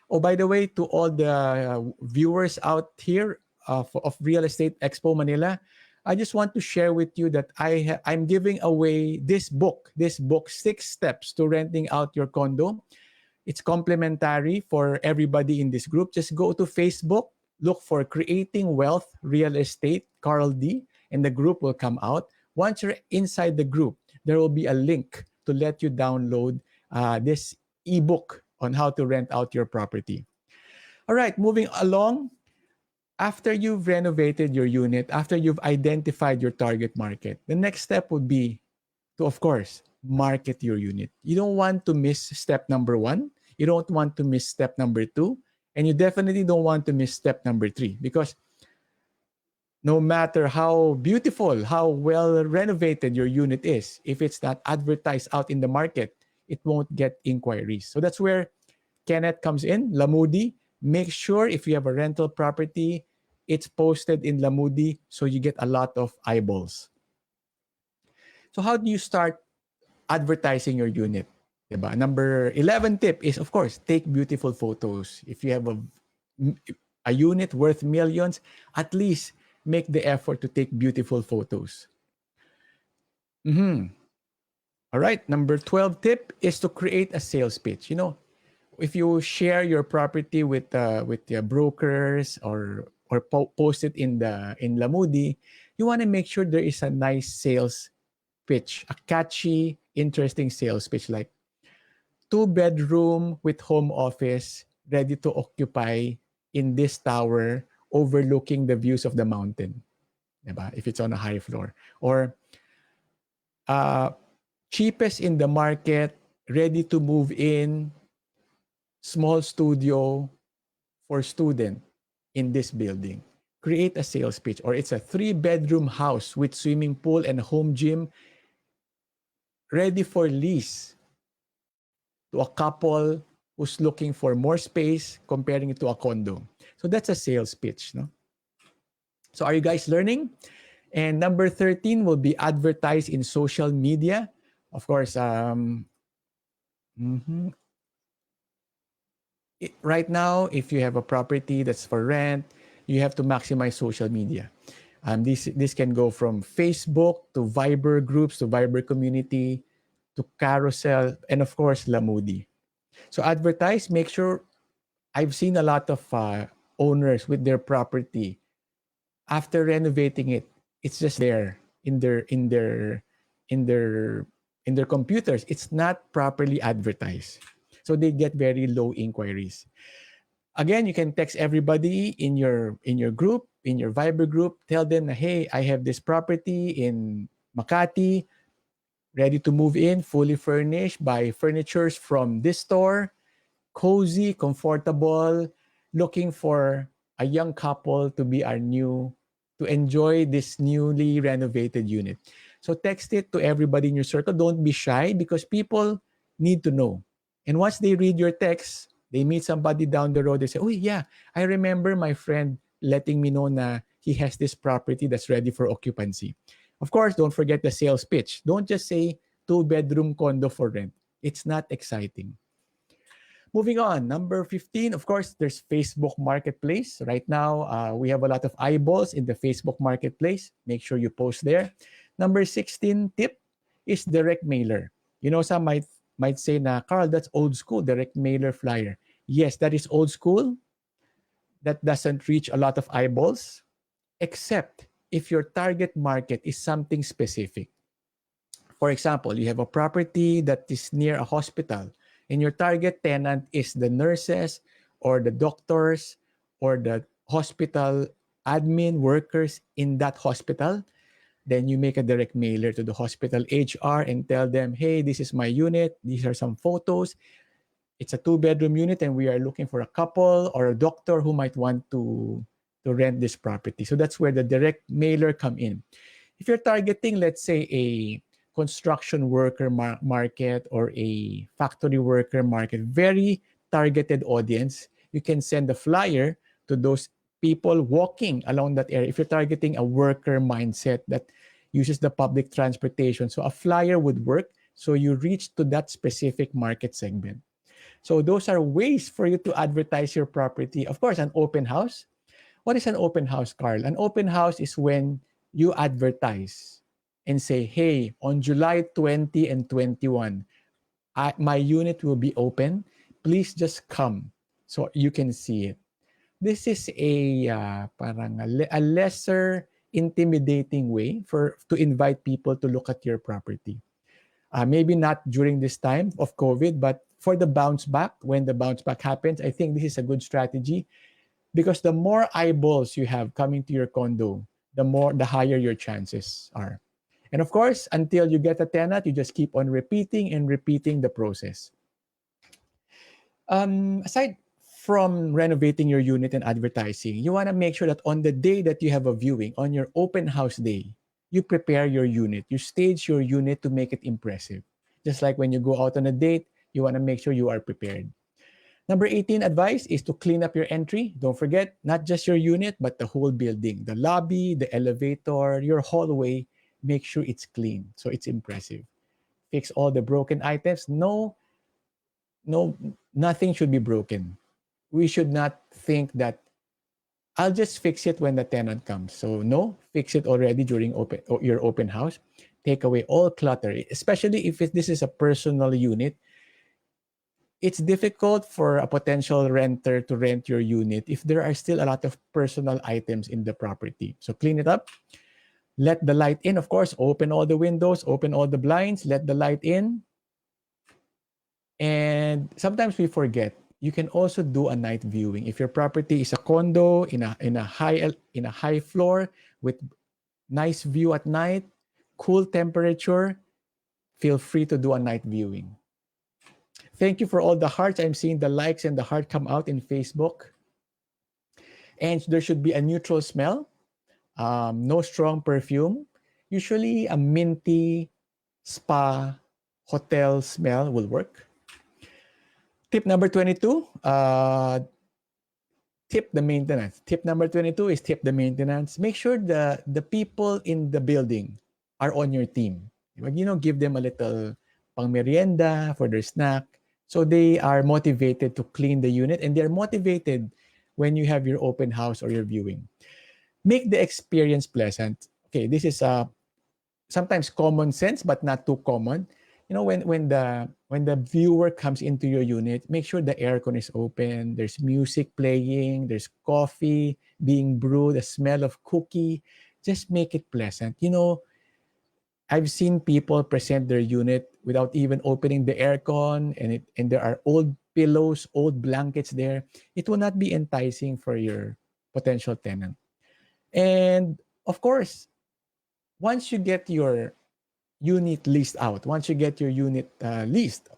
Oh, by the way, to all the viewers out here of Real Estate Expo Manila, I just want to share with you that I'm giving away this book, 6 Steps to Renting Out Your Condo. It's complimentary for everybody in this group. Just go to Facebook, look for Creating Wealth Real Estate, Carl D, and the group will come out. Once you're inside the group, there will be a link to let you download this ebook on how to rent out your property. All right, moving along. After you've renovated your unit, after you've identified your target market, the next step would be to, of course, market your unit. You don't want to miss step number 1. You don't want to miss step number 2. And you definitely don't want to miss step number 3, because no matter how beautiful, how well renovated your unit is, if it's not advertised out in the market, it won't get inquiries. So that's where Kenneth comes in, Lamudi. Make sure if you have a rental property, it's posted in Lamudi so you get a lot of eyeballs. So how do you start advertising your unit? Diba? Number 11 tip is, of course, take beautiful photos. If you have a unit worth millions, at least make the effort to take beautiful photos. All right, number 12 tip is to create a sales pitch. If you share your property with the brokers or post it in Lamudi, you want to make sure there is a nice sales pitch, a catchy, interesting sales pitch, like 2-bedroom with home office, ready to occupy in this tower overlooking the views of the mountain. Diba? If it's on a high floor. Or cheapest in the market, ready to move in, small studio for student in this building. Create a sales pitch. Or it's a 3-bedroom house with swimming pool and home gym, ready for lease to a couple who's looking for more space, comparing it to a condo. So that's a sales pitch. No? So are you guys learning? And number 13 will be advertise in social media. Of course, Right now, if you have a property that's for rent, you have to maximize social media. This can go from Facebook to Viber groups to Viber community to Carousel and of course Lamudi. So advertise. Make sure. I've seen a lot of owners with their property after renovating it. It's just there in their in their computers. It's not properly advertised, so they get very low inquiries. Again, you can text everybody in your group, in your Viber group. Tell them, hey, I have this property in Makati, ready to move in, fully furnished, buy furnitures from this store, cozy, comfortable, looking for a young couple to be our new, to enjoy this newly renovated unit. So text it to everybody in your circle. Don't be shy because people need to know. And once they read your text, they meet somebody down the road, they say, oh yeah, I remember my friend letting me know na he has this property that's ready for occupancy. Of course, don't forget the sales pitch. Don't just say two-bedroom condo for rent. It's not exciting. Moving on, number 15, of course, there's Facebook Marketplace. Right now, we have a lot of eyeballs in the Facebook Marketplace. Make sure you post there. Number 16 tip is direct mailer. You know, some might say na, Carl, that's old school, direct mailer flyer. Yes, that is old school. That doesn't reach a lot of eyeballs, except if your target market is something specific. For example, you have a property that is near a hospital and your target tenant is the nurses or the doctors or the hospital admin workers in that hospital. Then you make a direct mailer to the hospital HR and tell them, hey, this is my unit. These are some photos. It's a two-bedroom unit and we are looking for a couple or a doctor who might want to rent this property. So that's where the direct mailer come in. If you're targeting, let's say, a construction worker market or a factory worker market, very targeted audience, you can send a flyer to those people walking along that area. If you're targeting a worker mindset that uses the public transportation, so a flyer would work. So you reach to that specific market segment. So those are ways for you to advertise your property. Of course, an open house. What is an open house, Carl? An open house is when you advertise and say, hey, on July 20 and 21, my unit will be open. Please just come so you can see it. This is a parang a lesser intimidating way to invite people to look at your property. Maybe not during this time of COVID, but for the bounce back, when the bounce back happens, I think this is a good strategy because the more eyeballs you have coming to your condo, the higher your chances are. And of course, until you get a tenant, you just keep on repeating and repeating the process. Aside from renovating your unit and advertising, you want to make sure that on the day that you have a viewing, on your open house day, you prepare your unit. You stage your unit to make it impressive. Just like when you go out on a date, you want to make sure you are prepared. Number 18 advice is to clean up your entry. Don't forget, not just your unit, but the whole building. The lobby, the elevator, your hallway, make sure it's clean so it's impressive. Fix all the broken items. No, nothing should be broken. We should not think that I'll just fix it when the tenant comes. So no, fix it already during your open house. Take away all clutter, especially if this is a personal unit. It's difficult for a potential renter to rent your unit if there are still a lot of personal items in the property. So clean it up. Let the light in, of course. Open all the windows, open all the blinds, let the light in. And sometimes we forget. You can also do a night viewing. If your property is a condo in a high floor with nice view at night, cool temperature, feel free to do a night viewing. Thank you for all the hearts. I'm seeing the likes and the heart come out in Facebook. And there should be a neutral smell, no strong perfume. Usually a minty spa hotel smell will work. Tip number 22, tip the maintenance. Tip number 22 is tip the maintenance. Make sure the people in the building are on your team. Give them a little pang merienda for their snack. So they are motivated to clean the unit, and they're motivated when you have your open house or your viewing. Make the experience pleasant. Okay, this is sometimes common sense, but not too common. When the viewer comes into your unit, make sure the aircon is open. There's music playing. There's coffee being brewed. The smell of cookie. Just make it pleasant. I've seen people present their unit without even opening the aircon, and there are old pillows, old blankets there. It will not be enticing for your potential tenant. And of course, once you get your unit leased out, once you get your unit leased,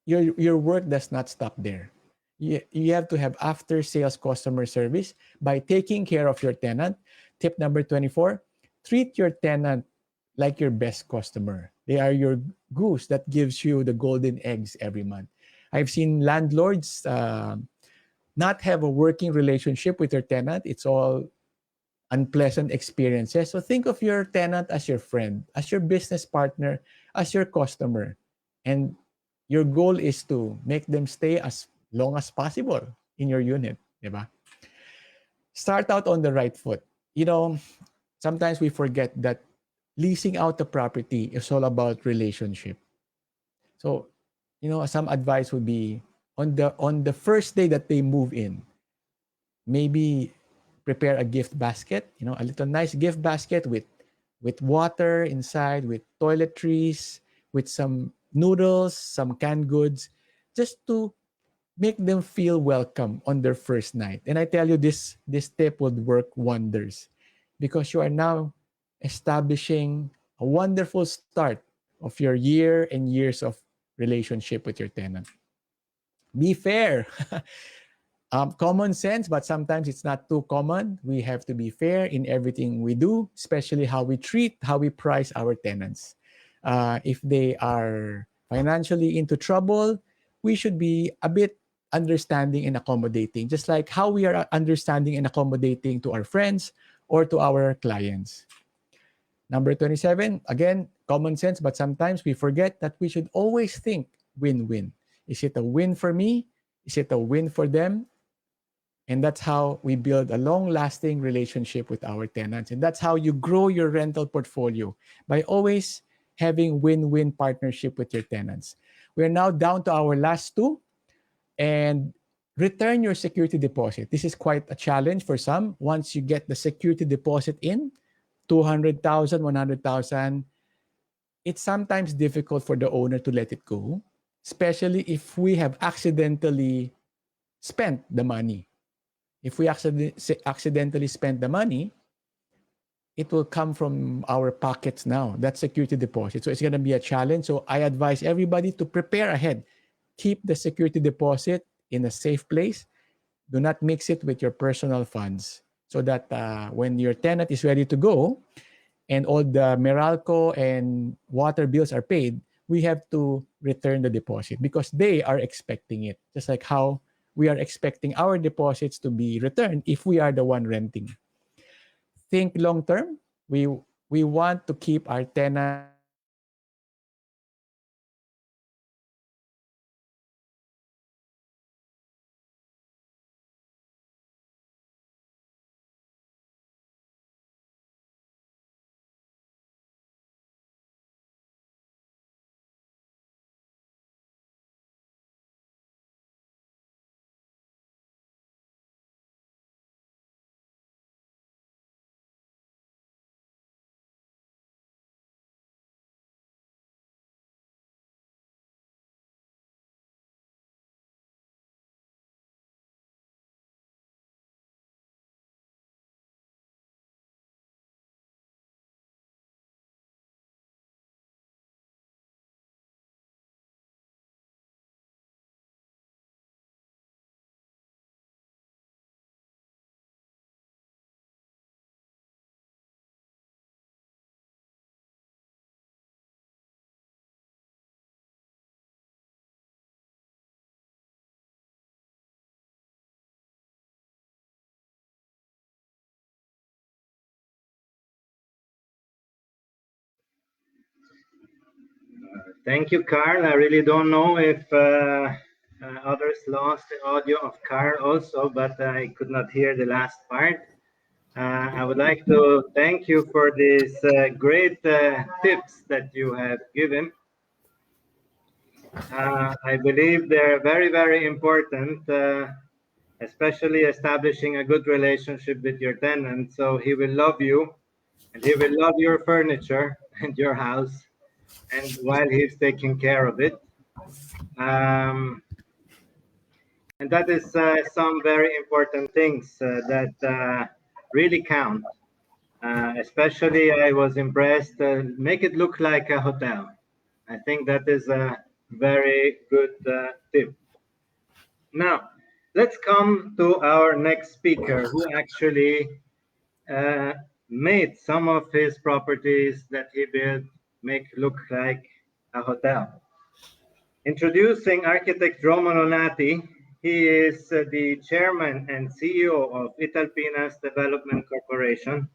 your work does not stop there. You have to have after sales customer service by taking care of your tenant. Tip number 24, treat your tenant like your best customer. They are your goose that gives you the golden eggs every month. I've seen landlords not have a working relationship with their tenant. It's all unpleasant experiences. So think of your tenant as your friend, as your business partner, as your customer. And your goal is to make them stay as long as possible in your unit, diba? Start out on the right foot. Sometimes we forget that leasing out the property is all about relationship. So, some advice would be on the first day that they move in, maybe prepare a gift basket, a little nice gift basket with water inside, with toiletries, with some noodles, some canned goods, just to make them feel welcome on their first night. And I tell you, this tip would work wonders, because you are now establishing a wonderful start of your year and years of relationship with your tenant. Be fair. Common sense, but sometimes it's not too common. We have to be fair in everything we do, especially how we treat, how we price our tenants. If they are financially into trouble, we should be a bit understanding and accommodating, just like how we are understanding and accommodating to our friends or to our clients. Number 27, again, common sense, but sometimes we forget that we should always think win-win. Is it a win for me? Is it a win for them? And that's how we build a long-lasting relationship with our tenants. And that's how you grow your rental portfolio, by always having win-win partnership with your tenants. We're now down to our last two. And return your security deposit. This is quite a challenge for some. Once you get the security deposit in, 200,000, 100,000, it's sometimes difficult for the owner to let it go, especially if we have accidentally spent the money. If we accidentally spend the money, it will come from our pockets now, that security deposit. So it's going to be a challenge. So I advise everybody to prepare ahead. Keep the security deposit in a safe place. Do not mix it with your personal funds, so that when your tenant is ready to go and all the Meralco and water bills are paid, we have to return the deposit because they are expecting it. Just like how we are expecting our deposits to be returned if we are the one renting. Think long term. We want to keep our tenants happy, and we want to keep our tenants Thank you, Carl. I really don't know if others lost the audio of Carl also, but I could not hear the last part. I would like to thank you for these great tips that you have given. I believe they're very, very important, especially establishing a good relationship with your tenant. So he will love you and he will love your furniture and your house, and while he's taking care of it. And that is some very important things that really count. Especially, I was impressed. Make it look like a hotel. I think that is a very good tip. Now, let's come to our next speaker, who actually made some of his properties that he built make look like a hotel. Introducing architect Romolo Nati. He is the chairman and CEO of Italpinas Development Corporation.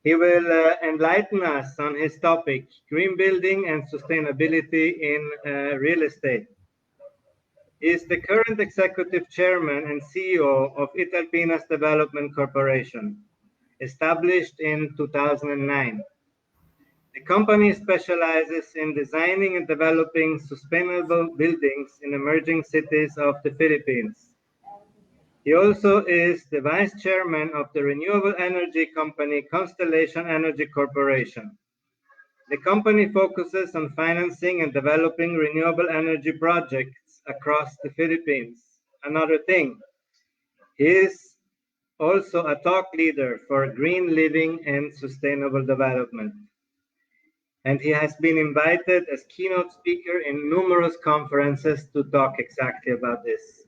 He will enlighten us on his topic, green building and sustainability in real estate. He is the current executive chairman and CEO of Italpinas Development Corporation, established in 2009. The company specializes in designing and developing sustainable buildings in emerging cities of the Philippines. He also is the vice chairman of the renewable energy company Constellation Energy Corporation. The company focuses on financing and developing renewable energy projects across the Philippines. Another thing, he is also a thought leader for green living and sustainable development. And he has been invited as keynote speaker in numerous conferences to talk exactly about this.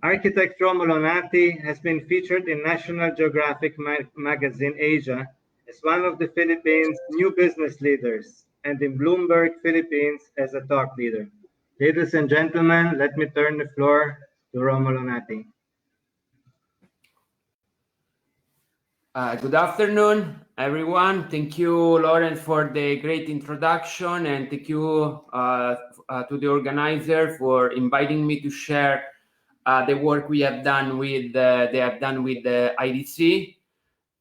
Architect Romolo Nati has been featured in National Geographic magazine Asia as one of the Philippines' new business leaders, and in Bloomberg Philippines as a thought leader. Ladies and gentlemen, let me turn the floor to Romolo Nati. Good afternoon, everyone. Thank you, Lawrence, for the great introduction, and thank you to the organizer for inviting me to share the work we have done with the IDC.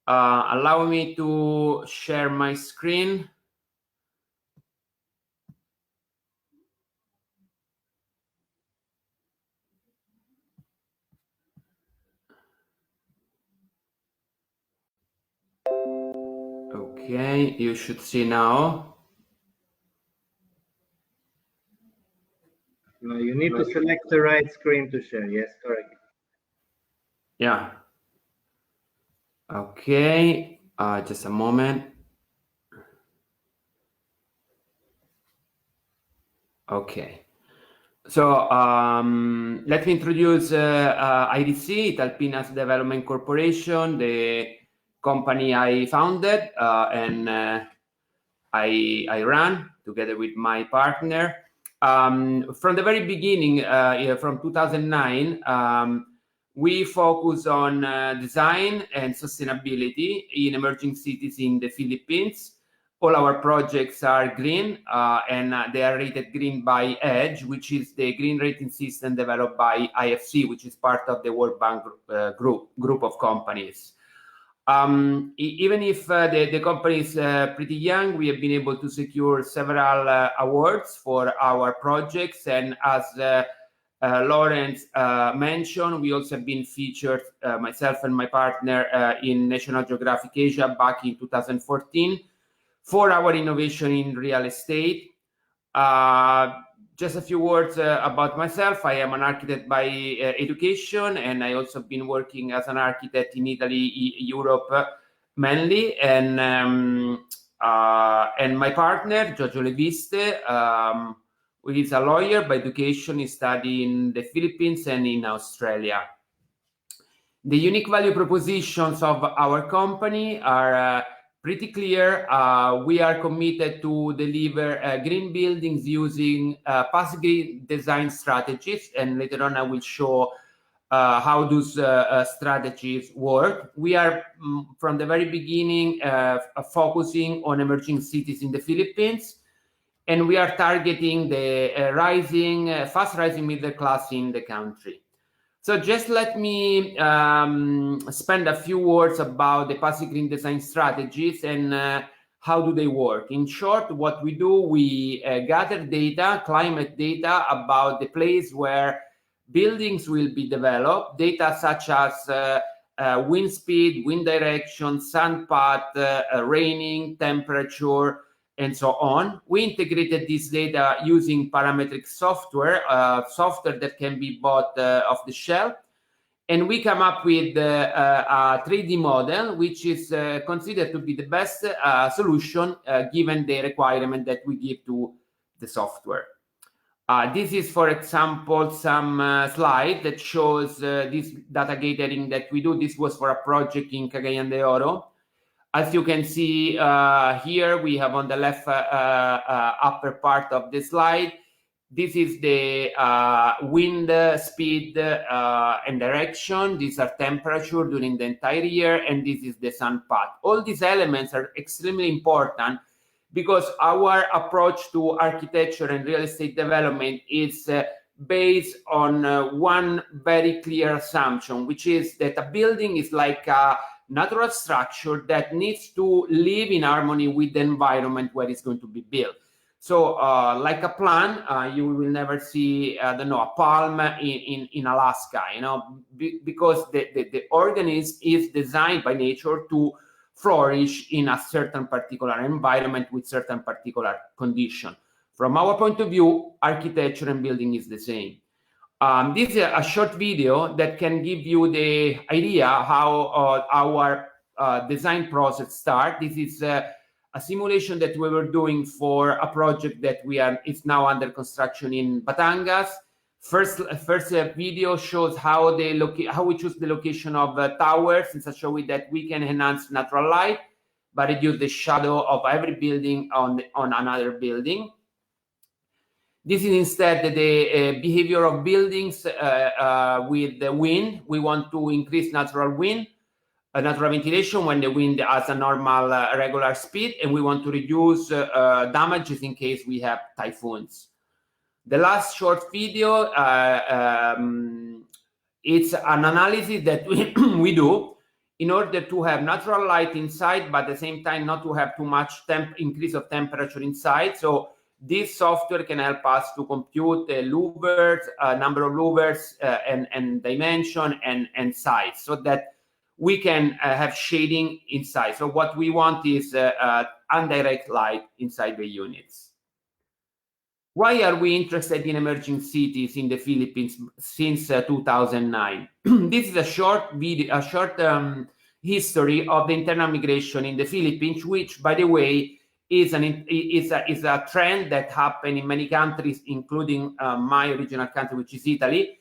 Allow me to share my screen. Okay, you should see now. No, you need to select the right screen to share. Yes, correct. Yeah. Okay, just a moment. Okay. So let me introduce IDC, Italpinas Development Corporation, the company I founded and I ran together with my partner. From the very beginning, from 2009, we focus on design and sustainability in emerging cities in the Philippines. All our projects are green and they are rated green by EDGE, which is the green rating system developed by IFC, which is part of the World Bank group of companies. Even if the company is pretty young, we have been able to secure several awards for our projects. And as Lawrence mentioned, we also have been featured, myself and my partner, in National Geographic Asia back in 2014 for our innovation in real estate. Just a few words about myself. I am an architect by education, and I also been working as an architect in Italy, Europe mainly. And my partner, Giorgio Leviste, who is a lawyer by education, he studied in the Philippines and in Australia. The unique value propositions of our company are pretty clear. We are committed to deliver green buildings using passive green design strategies, and later on I will show how those strategies work. We are from the very beginning focusing on emerging cities in the Philippines, and we are targeting the fast rising middle class in the country. So just let me spend a few words about the passive green design strategies and how do they work. In short, what we do, we gather data, climate data, about the place where buildings will be developed, data such as wind speed, wind direction, sun path, raining, temperature, and so on. We integrated this data using parametric software, software that can be bought off the shelf. And we come up with a 3D model, which is considered to be the best solution given the requirement that we give to the software. This is, for example, some slide that shows this data gathering that we do. This was for a project in Cagayan de Oro. As you can see here, we have on the left upper part of the slide, this is the wind speed and direction. These are temperature during the entire year, and this is the sun path. All these elements are extremely important because our approach to architecture and real estate development is based on one very clear assumption, which is that a building is like a natural structure that needs to live in harmony with the environment where it's going to be built. So like a plant, you will never see, I don't know, a palm in Alaska, you know, because the organism is designed by nature to flourish in a certain particular environment with certain particular condition. From our point of view, architecture and building is the same. This is a short video that can give you the idea how our design process starts. This is a simulation that we were doing for a project that is now under construction in Batangas. First video shows how we choose the location of towers in such a way that we can enhance natural light, but reduce the shadow of every building on another building. This is instead the behavior of buildings with the wind. We want to increase natural wind, natural ventilation when the wind has a normal regular speed, and we want to reduce damages in case we have typhoons. The last short video, it's an analysis that we do in order to have natural light inside, but at the same time not to have too much increase of temperature inside. So this software can help us to compute the louvers, number of louvers, and dimension and size, so that we can have shading inside. So what we want is indirect light inside the units. Why are we interested in emerging cities in the Philippines since 2009? This is a short video, a short history of the internal migration in the Philippines, which, by the way, is a trend that happened in many countries, including my original country, which is Italy,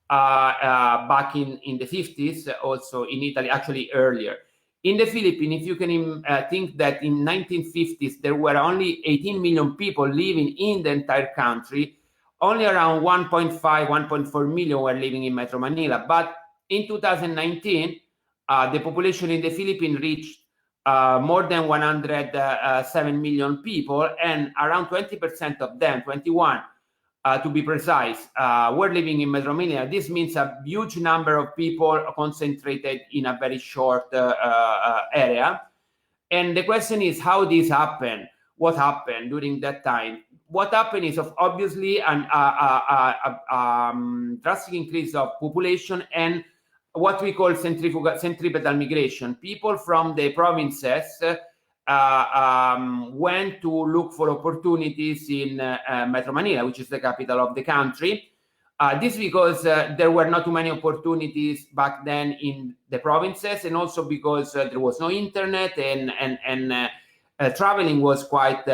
back in the 50s, also in Italy, actually earlier. In the Philippines, if you can think that in 1950s, there were only 18 million people living in the entire country, only around 1.5, 1.4 million were living in Metro Manila. But in 2019, the population in the Philippines reached more than 107 million people, and around 20% of them, 21 to be precise, were living in Metro Manila. This means a huge number of people concentrated in a very short area. And the question is how this happened. What happened during that time? What happened is obviously a drastic increase of population and what we call centripetal migration. People from the provinces went to look for opportunities in Metro Manila, which is the capital of the country. This because there were not too many opportunities back then in the provinces, and also because there was no internet and traveling was quite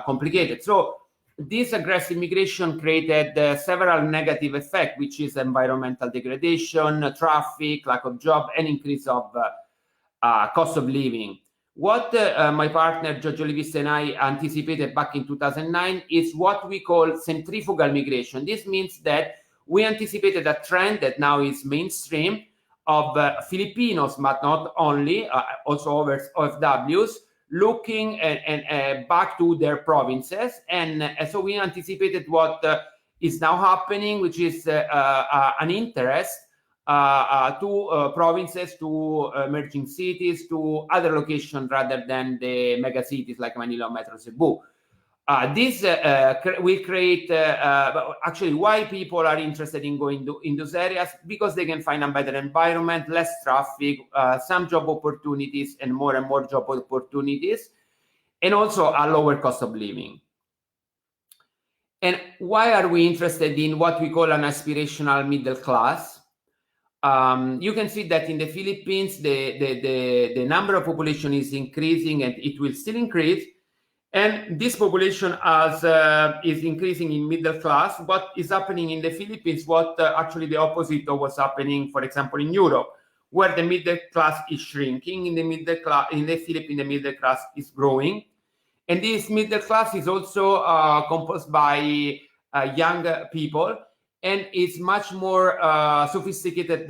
complicated. So this aggressive migration created several negative effects, which is environmental degradation, traffic, lack of job, and increase of cost of living. What my partner Giorgio Livista and I anticipated back in 2009 is what we call centrifugal migration. This means that we anticipated a trend that now is mainstream of Filipinos, but not only, also OFWs, looking and back to their provinces. And so we anticipated what is now happening, which is an interest to provinces, to emerging cities, to other locations rather than the mega cities like Manila, Metro, Cebu. This will create, actually, why people are interested in going in those areas, because they can find a better environment, less traffic, some job opportunities, and more job opportunities, and also a lower cost of living. And why are we interested in what we call an aspirational middle class? You can see that in the Philippines, the number of population is increasing, and it will still increase. And this population is increasing in middle class. What is happening in the Philippines, what actually the opposite of what's happening, for example, in Europe, where the middle class is shrinking. In the Philippines, the middle class is growing. And this middle class is also composed by young people, and it's much more sophisticated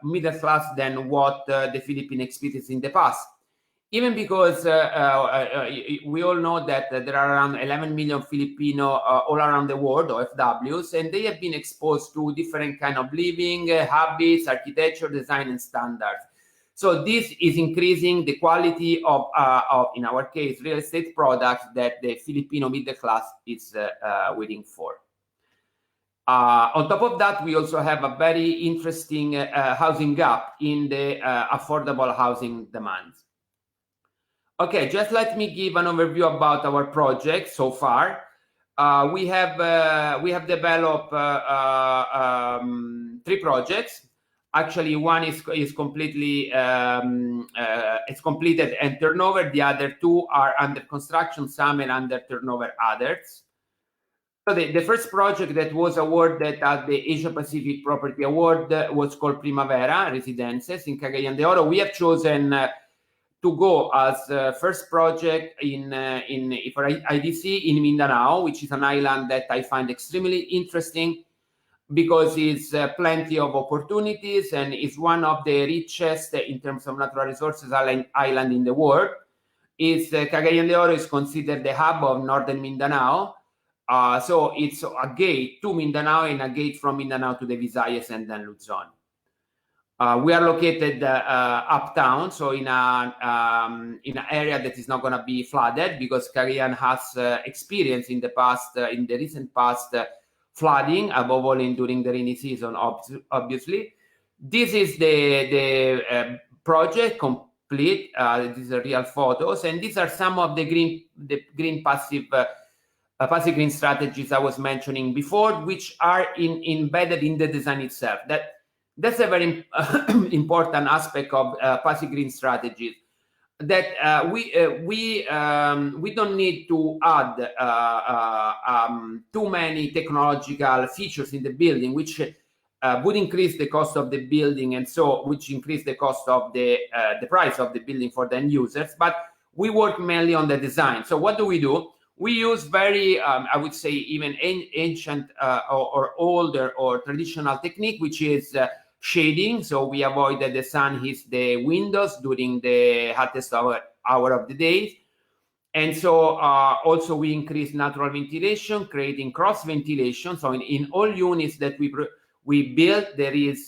middle class than what the Philippines experienced in the past. Even because we all know that there are around 11 million Filipino all around the world, OFWs, and they have been exposed to different kind of living habits, architecture, design, and standards. So this is increasing the quality of in our case, real estate products that the Filipino middle class is waiting for. On top of that, we also have a very interesting housing gap in the affordable housing demands. Okay, just let me give an overview about our project so far. We have developed 3 projects. Actually, one is completely it's completed and turnover. The other 2 are under construction, some and under turnover others. So the first project that was awarded at the Asia Pacific Property Award was called Primavera Residences in Cagayan de Oro. We have chosen to go as first project for IDC in Mindanao, which is an island that I find extremely interesting because it's plenty of opportunities and it's one of the richest in terms of natural resources island in the world. Cagayan de Oro is considered the hub of northern Mindanao. So it's a gate to Mindanao and a gate from Mindanao to the Visayas and then Luzon. We are located uptown, so in an area that is not going to be flooded because Cagayan has experience in the recent past, flooding, above all during the rainy season, obviously. This is the project complete. These are real photos, and these are some of the green passive green strategies I was mentioning before, which are embedded in the design itself. That's a very important aspect of passive green strategies. That we don't need to add too many technological features in the building, which would increase the cost of the building, and so which increase the cost of the price of the building for the end users. But we work mainly on the design. So what do? We use very, I would say, even ancient or older or traditional technique, which is shading. So we avoid that the sun hits the windows during the hottest hour of the day. And so also we increase natural ventilation, creating cross ventilation. So in all units that we build, there is,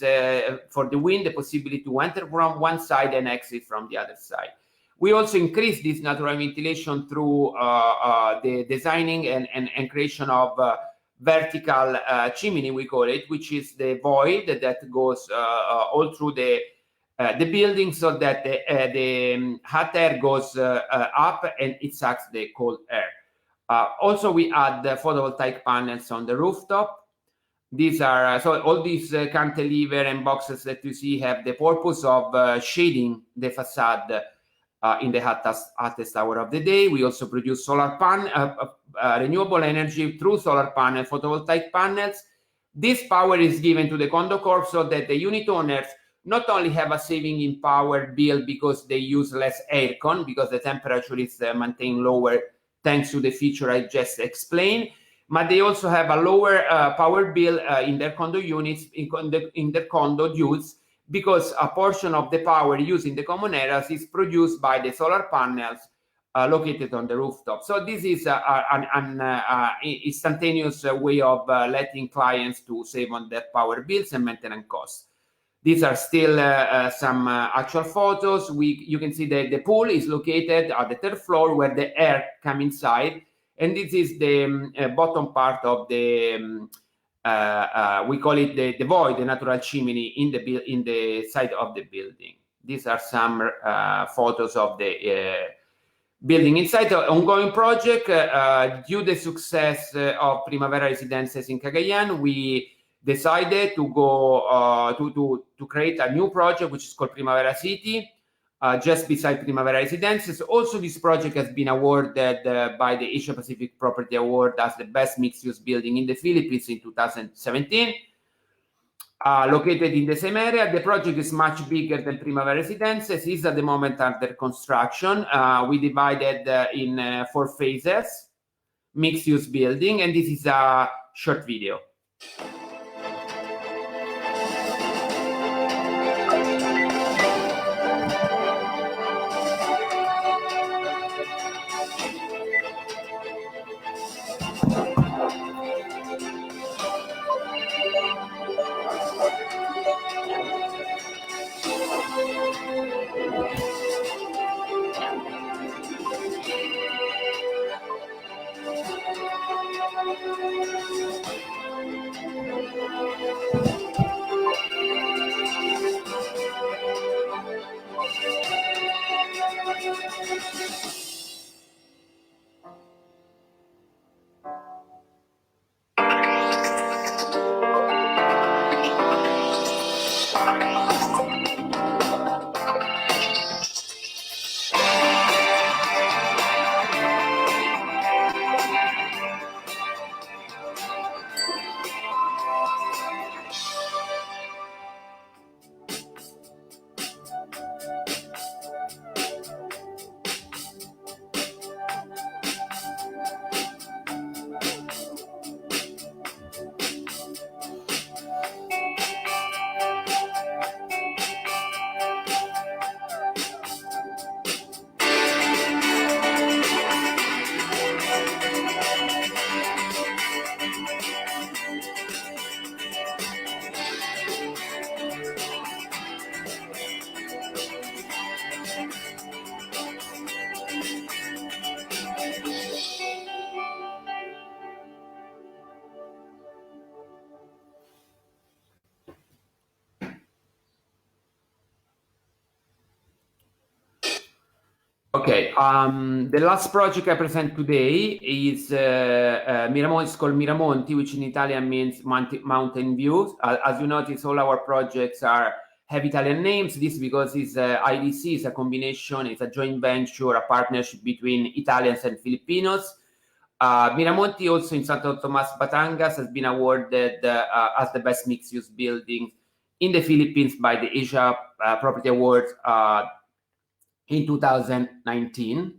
for the wind, the possibility to enter from one side and exit from the other side. We also increase this natural ventilation through the designing and creation of vertical chimney, we call it, which is the void that goes all through the building, so that the hot air goes up and it sucks the cold air. Also, we add the photovoltaic panels on the rooftop. These are so all these cantilever and boxes that you see have the purpose of shading the facade in the hottest hour of the day. We also produce solar renewable energy through solar panel, photovoltaic panels. This power is given to the condo corp so that the unit owners not only have a saving in power bill because they use less aircon, because the temperature is maintained lower thanks to the feature I just explained, but they also have a lower power bill in their condo units, in their condo use, because a portion of the power used in the common areas is produced by the solar panels located on the rooftop. So this is an instantaneous way of letting clients to save on their power bills and maintenance costs. These are still some actual photos. You can see that the pool is located at the third floor where the air comes inside. And this is the bottom part of the, we call it the void, the natural chimney in the side of the building. These are some photos of the building inside the ongoing project. Due to the success of Primavera Residences in Cagayan, we decided to go to create a new project which is called Primavera City, just beside Primavera Residences. Also, this project has been awarded by the Asia Pacific Property Award as the best mixed-use building in the Philippines in 2017. Located in the same area, the project is much bigger than Primavera Residences. Is at the moment under construction. We divided in 4 phases, mixed-use building, and this is a short video. Okay, the last project I present today is It's called Miramonti, which in Italian means mountain views. As you notice, all our projects have Italian names. This because it's IDC, is a combination, it's a joint venture, a partnership between Italians and Filipinos. Miramonti, also in Santo Tomas, Batangas, has been awarded as the best mixed-use building in the Philippines by the Asia Property Awards in 2019.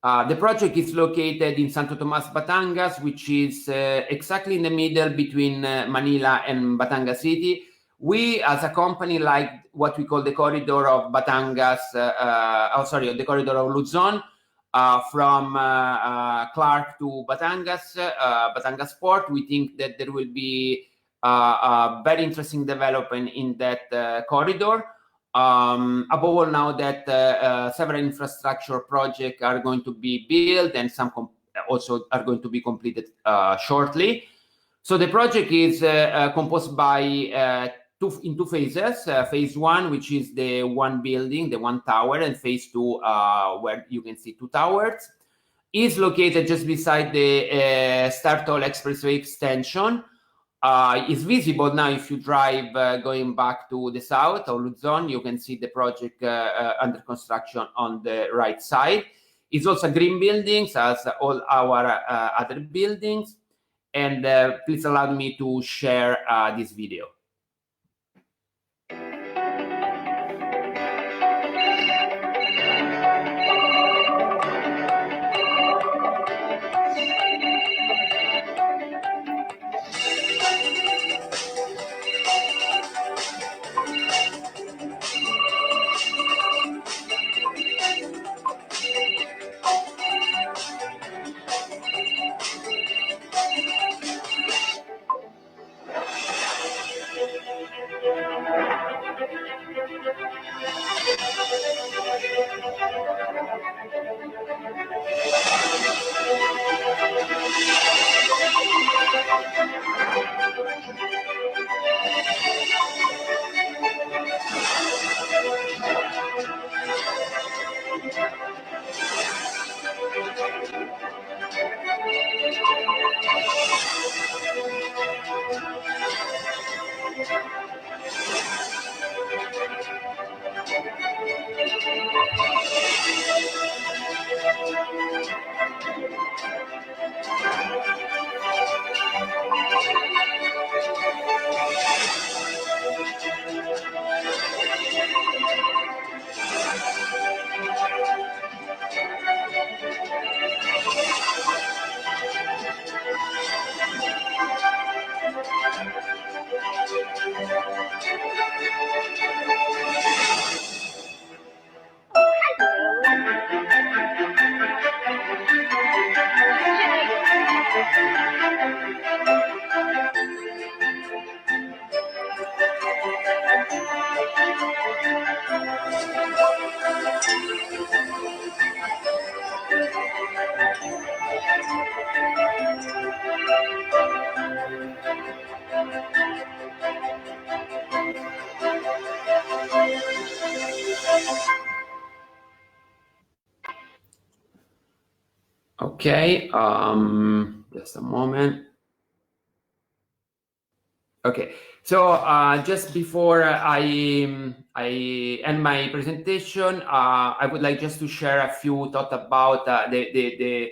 The project is located in Santo Tomas, Batangas, which is exactly in the middle between Manila and Batangas City. We, as a company, like what we call the corridor of Batangas, the corridor of Luzon, from Clark to Batangas, Batangas Port. We think that there will be a very interesting development in that corridor. Above all, now that several infrastructure projects are going to be built and some also are going to be completed shortly. So the project is composed by two phases. Phase 1, which is the one building, the one tower, and phase 2, where you can see 2 towers, is located just beside the Startol Expressway extension. It's visible now if you drive going back to the south or Luzon. You can see the project under construction on the right side. It's also green buildings as all our other buildings. And please allow me to share this video. Okay, just a moment. Okay, so just before I end my presentation, I would like just to share a few thoughts about the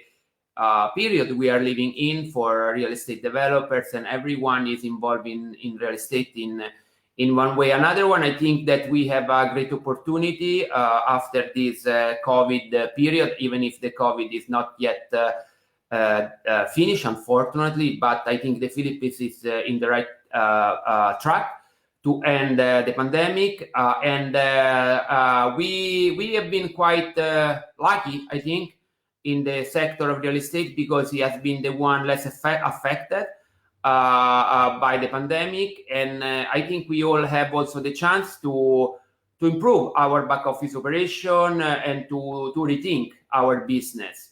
period we are living in for real estate developers, and everyone is involved in real estate in one way or another one. I think that we have a great opportunity after this COVID period, even if the COVID is not yet finished, unfortunately, but I think the Philippines is in the right track to end the pandemic, and we have been quite lucky, I think, in the sector of real estate, because it has been the one less affected by the pandemic, and I think we all have also the chance to improve our back office operation and to rethink our business.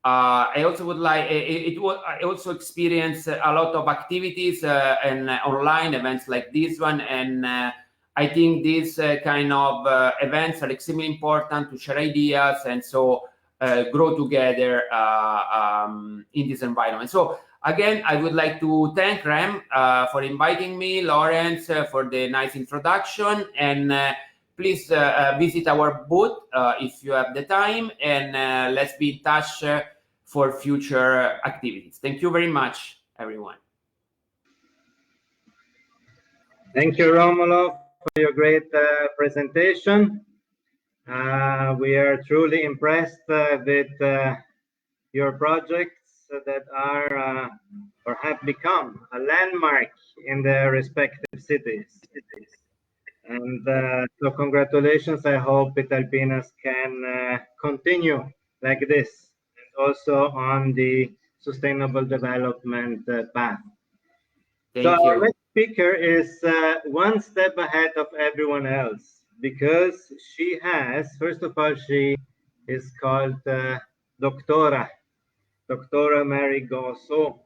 I also would like I also experienced a lot of activities and online events like this one, and I think these kind of events are extremely important to share ideas and so grow together in this environment. So again, I would like to thank Rem for inviting me, Lawrence for the nice introduction, and please visit our booth if you have the time, and let's be in touch for future activities. Thank you very much, everyone. Thank you, Romulo, for your great presentation. We are truly impressed with your projects that are or have become a landmark in their respective cities. And so congratulations. I hope Italpinas can continue like this, and also on the sustainable development path. Thank so you. Our next speaker is one step ahead of everyone else, because she has, first of all, she is called Doctora Mary Gosso.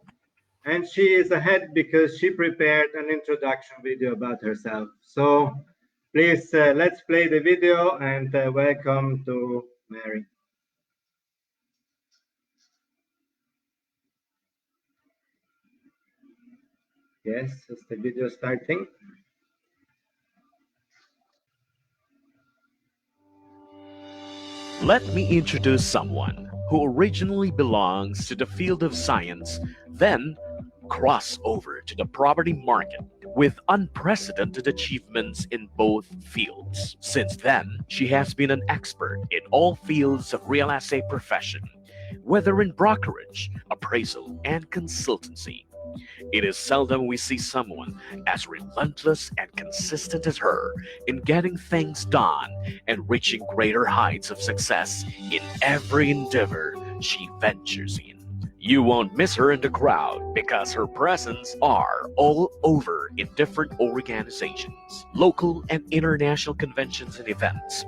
And she is ahead because she prepared an introduction video about herself. So please, let's play the video, and welcome to Mary. Yes, is the video starting? Let me introduce someone who originally belongs to the field of science, then cross over to the property market with unprecedented achievements in both fields. Since then, she has been an expert in all fields of real estate profession, whether in brokerage, appraisal, and consultancy. It is seldom we see someone as relentless and consistent as her in getting things done and reaching greater heights of success in every endeavor she ventures in. You won't miss her in the crowd because her presence are all over in different organizations, local and international conventions and events,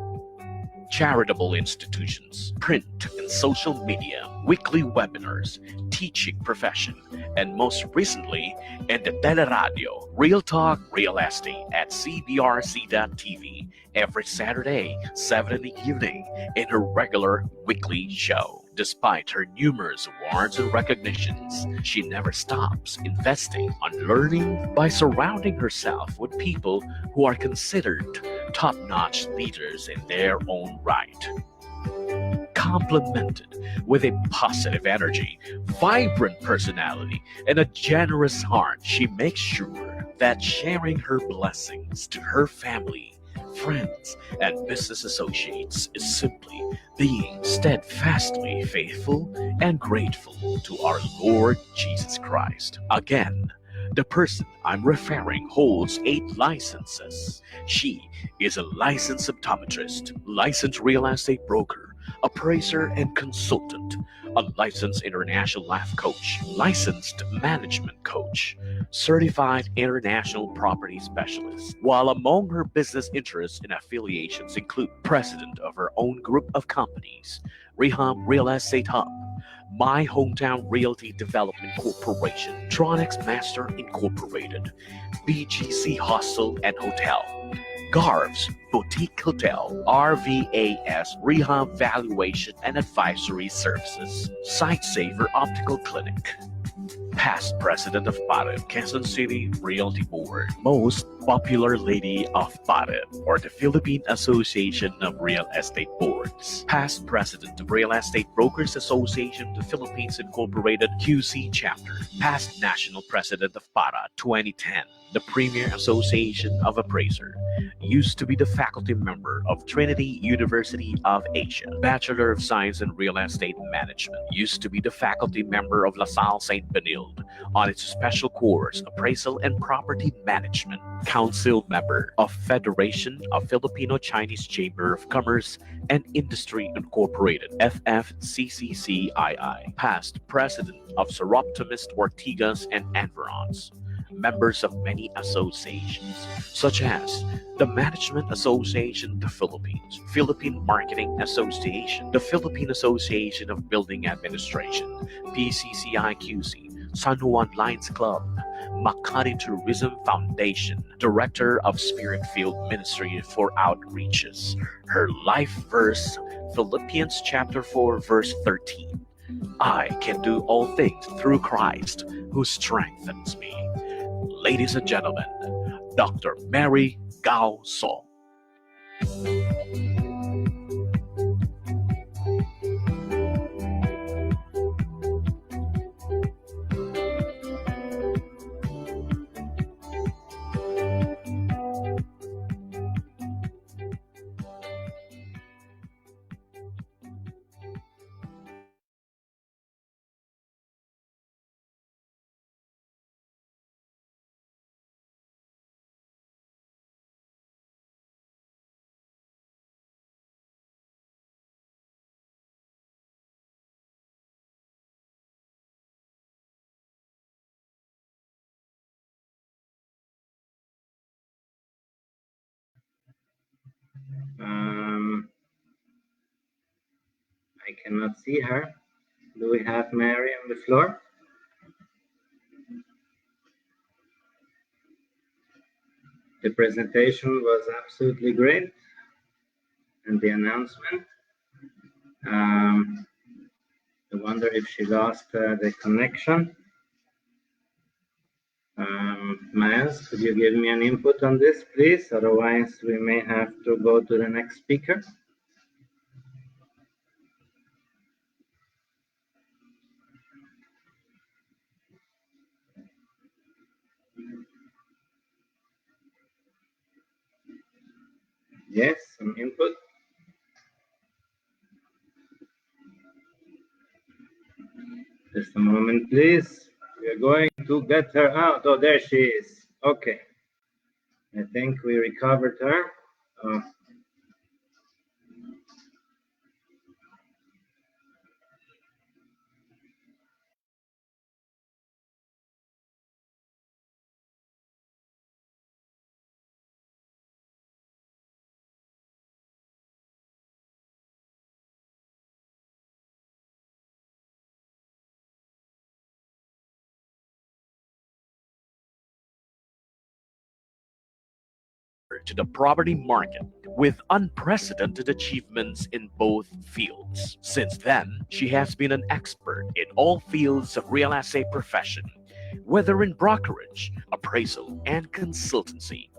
charitable institutions, print and social media, weekly webinars, teaching profession, and most recently in the Teleradio, Real Talk Real Estate at cbrc.tv every Saturday, 7 in the evening in her regular weekly show. Despite her numerous awards and recognitions, she never stops investing on learning by surrounding herself with people who are considered top-notch leaders in their own right. Complemented with a positive energy, vibrant personality, and a generous heart, she makes sure that sharing her blessings to her family, friends, and business associates is simply being steadfastly faithful and grateful to our Lord Jesus Christ. Again, the person I'm referring holds 8 licenses. She is a licensed optometrist, licensed real estate broker, appraiser and consultant, a licensed international life coach, licensed management coach, certified international property specialist. While among her business interests and affiliations include president of her own group of companies, Rehab Real Estate Hub, My Hometown Realty Development Corporation, Tronics Master Incorporated, BGC Hostel and Hotel, Garv's Boutique Hotel, RVAS Rehab Valuation and Advisory Services, Sightsaver Optical Clinic, past president of PAREB, Quezon City Realty Board, most popular lady of PAREB, or the Philippine Association of Real Estate Boards, past president of Real Estate Brokers Association of the Philippines Incorporated QC Chapter, past national president of PARA 2010, the Premier Association of Appraiser, used to be the faculty member of Trinity University of Asia, Bachelor of Science in Real Estate Management, used to be the faculty member of La Salle St. Benilde on its special course Appraisal and Property Management, council member of Federation of Filipino-Chinese Chamber of Commerce and Industry Incorporated, FFCCCII, past president of Seroptimist Ortigas and Environs, members of many associations, such as the Management Association of the Philippines, Philippine Marketing Association, the Philippine Association of Building Administration, PCCIQC, San Juan Lions Club, Makati Tourism Foundation, Director of Spirit-Filled Ministry for Outreaches. Her life verse, Philippians chapter 4, verse 13. I can do all things through Christ who strengthens me. Ladies and gentlemen, Dr. Mary Gao So. I cannot see her. Do we have Mary on the floor? The presentation was absolutely great, and the announcement. I wonder if she lost the connection. Miles, could you give me an input on this, please? Otherwise, we may have to go to the next speaker. Yes, some input. Just a moment, please. We are going to get her out. Oh, there she is. Okay. I think we recovered her. to the property market with unprecedented achievements in both fields. Since then, she has been an expert in all fields of real estate profession, whether in brokerage, appraisal, and consultancy.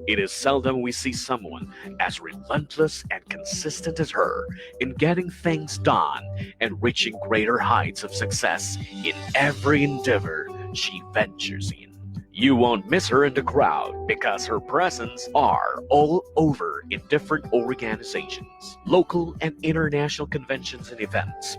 It is seldom we see someone as relentless and consistent as her in getting things done and reaching greater heights of success in every endeavor she ventures in. You won't miss her in the crowd because her presence are all over in different organizations, local and international conventions and events,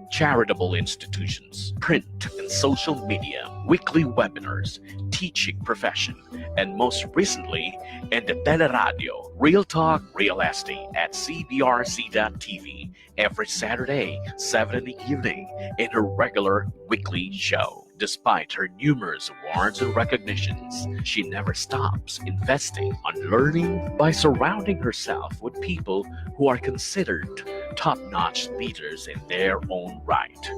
charitable institutions, print and social media, weekly webinars, teaching profession, and most recently in the teleradio, Real Talk Real Estate at cbrc.tv every Saturday, 7 in the evening in her regular weekly show. Despite her numerous awards and recognitions, she never stops investing on learning by surrounding herself with people who are considered top-notch leaders in their own right.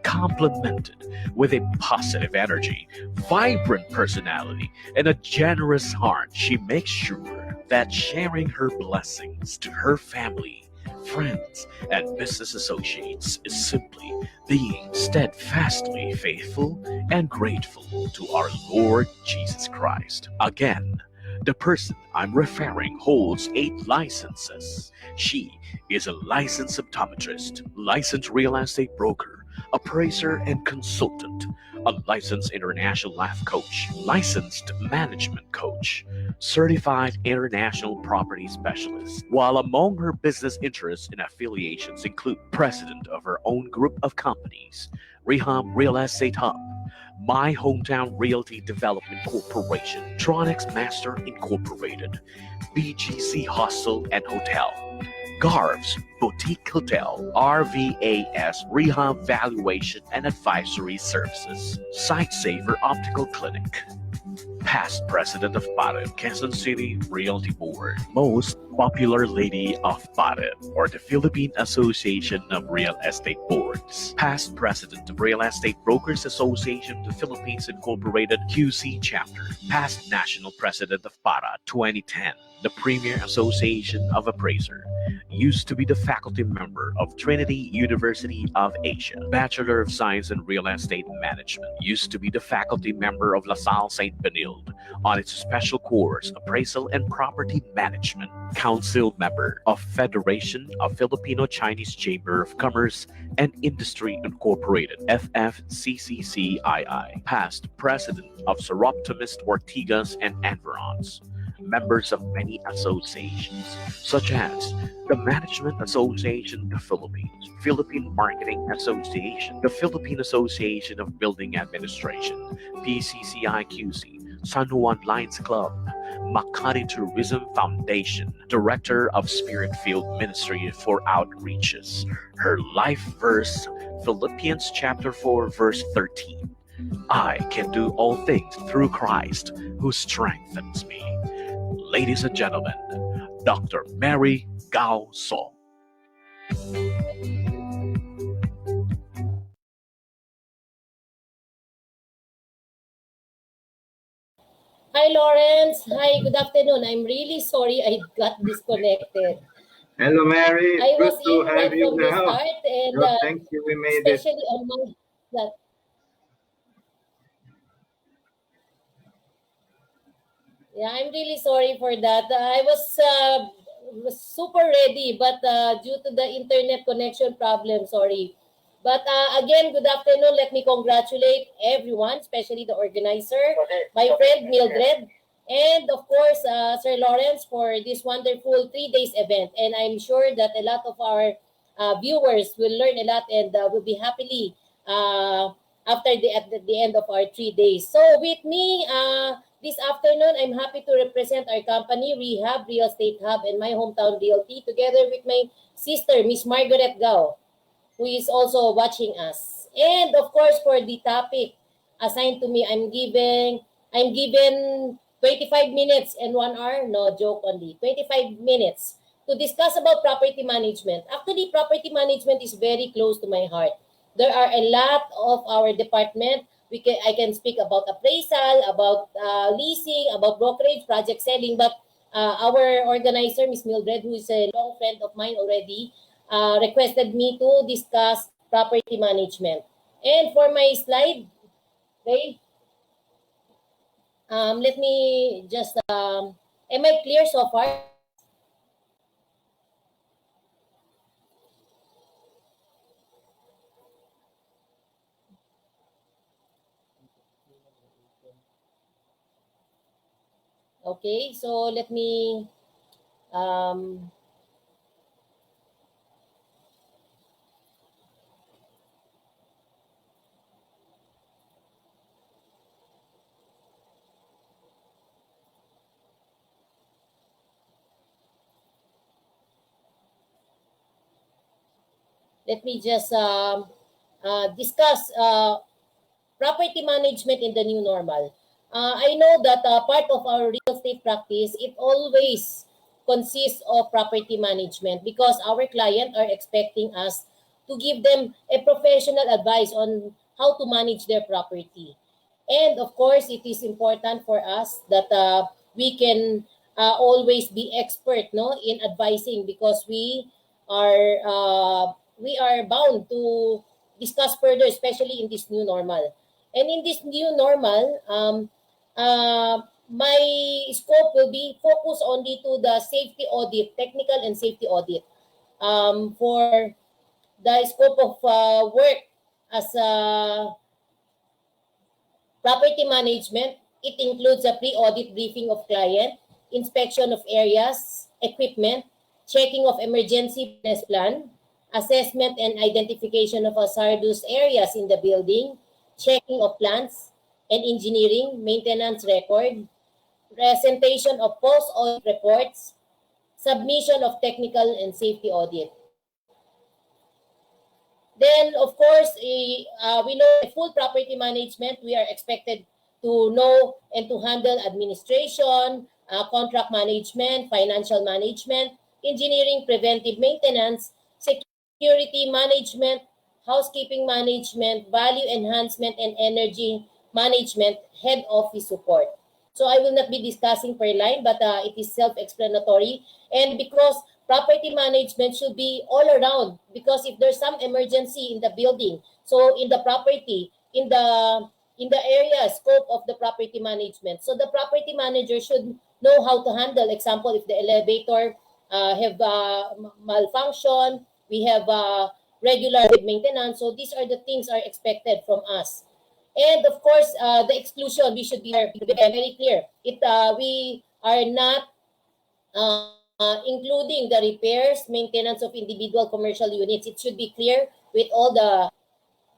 Complemented with a positive energy, vibrant personality, and a generous heart, she makes sure that sharing her blessings to her family, friends, and business associates is simply being steadfastly faithful and grateful to our Lord Jesus Christ. Again, the person I'm referring holds 8 licenses. She is a licensed optometrist, licensed real estate broker, appraiser and consultant, a licensed international life coach, licensed management coach, certified international property specialist, while among her business interests and affiliations include president of her own group of companies, Rehab Real Estate Hub, My Hometown Realty Development Corporation, Tronics Master Incorporated, BGC Hostel and Hotel, Garv's Boutique Hotel, RVAS Rehab Valuation and Advisory Services, Sightsaver Optical Clinic, past president of PAREB, Quezon City Realty Board, most popular lady of PAREB, or the Philippine Association of Real Estate Boards, past president of Real Estate Brokers Association of the Philippines Incorporated QC Chapter, past national president of PARA 2010, the Premier Association of Appraiser, used to be the faculty member of Trinity University of Asia, Bachelor of Science in Real Estate Management, used to be the faculty member of LaSalle St. Benilde on its special course Appraisal and Property Management, council member of Federation of Filipino-Chinese Chamber of Commerce and Industry Incorporated, FFCCCII, past president of Seroptimist Ortigas and Environs, members of many associations, such as the Management Association of the Philippines, Philippine Marketing Association, the Philippine Association of Building Administration, PCCIQC, San Juan Lions Club, Makati Tourism Foundation, Director of Spirit-Filled Ministry for Outreaches. Her life verse, Philippians chapter 4, verse 13. I can do all things through Christ who strengthens me. Ladies and gentlemen, Dr. Mary Gao So. Hi, Lawrence. Hi, good afternoon. I'm really sorry I got disconnected. Hello, Mary. I Good was to in have right you from the now. start, and God, thank you. We made it. especially on my that. Yeah, I'm really sorry for that. I was super ready, but due to the internet connection problem, sorry. But again, good afternoon. Let me congratulate everyone, especially the organizer, my friend Mildred, and of course, Sir Lawrence for this wonderful 3 days event. And I'm sure that a lot of our viewers will learn a lot and will be happily after the end of our 3 days. So with me, this afternoon, I'm happy to represent our company, Rehab Real Estate Hub, and My Hometown Realty, together with my sister, Miss Margaret Gao, who is also watching us. And of course, for the topic assigned to me, I'm given 25 minutes and 1 hour. No joke only. 25 minutes to discuss about property management. Actually, property management is very close to my heart. There are a lot of our department I can speak about appraisal, about leasing, about brokerage, project selling. But our organizer, Ms. Mildred, who is a long friend of mine already, requested me to discuss property management. And for my slide, okay, let me just, am I clear so far? Okay, so let me, um, let me just discuss property management in the new normal. I know that part of our real estate practice, it always consists of property management because our client are expecting us to give them a professional advice on how to manage their property. And of course, it is important for us that we can always be expert, no, in advising because we are bound to discuss further, especially in this new normal. And in this new normal, my scope will be focused only to the safety audit, technical and safety audit. For the scope of work as a property management, it includes a pre-audit briefing of client, inspection of areas, equipment, checking of emergency business plan, assessment and identification of hazardous areas in the building, checking of plans and engineering, maintenance record, presentation of post-audit reports, submission of technical and safety audit. Then, of course, we know a full property management, we are expected to know and to handle administration, contract management, financial management, engineering, preventive maintenance, security management, housekeeping management, value enhancement, and energy management, head office support. So I will not be discussing per line, but it is self-explanatory. And because property management should be all around, because if there's some emergency in the building, so in the property, in the area scope of the property management, so the property manager should know how to handle. Example, if the elevator have malfunction, we have regular maintenance. So these are the things are expected from us. And of course, the exclusion, we should be very clear. We are not including the repairs, maintenance of individual commercial units. It should be clear with all the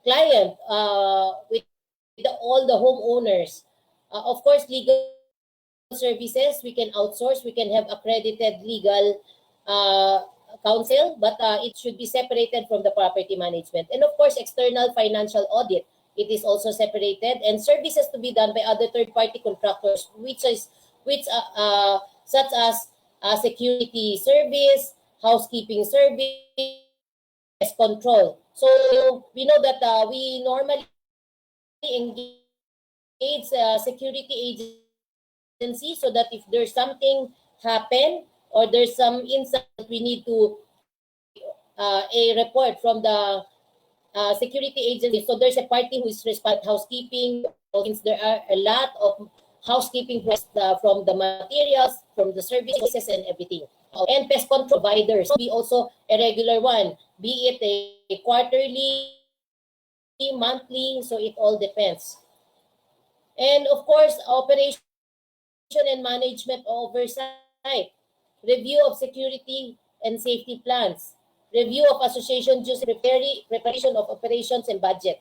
client, all the homeowners. Of course, legal services, we can outsource, we can have accredited legal counsel, but it should be separated from the property management. And of course, external financial audit, it is also separated, and services to be done by other third-party contractors, which such as security service, housekeeping service, pest control. So we know that we normally engage security agency so that if there's something happen or there's some insight, we need to a report from the security agency. So there's a party who is responsible housekeeping. Since there are a lot of housekeeping from the materials, from the services and everything. And pest control providers be also a regular one, be it a quarterly, monthly, so it all depends. And of course, operation and management oversight, review of security and safety plans, review of association dues, preparation of operations and budget,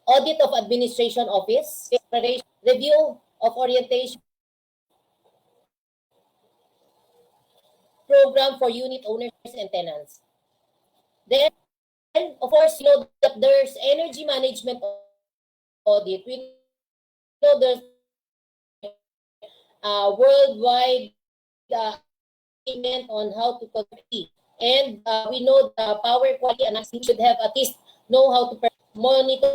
audit of administration office, review of orientation program for unit owners and tenants. Then, of course, you know that there's energy management audit. We know there's worldwide agreement on how to control, and we know the power quality analysis should have at least know how to monitor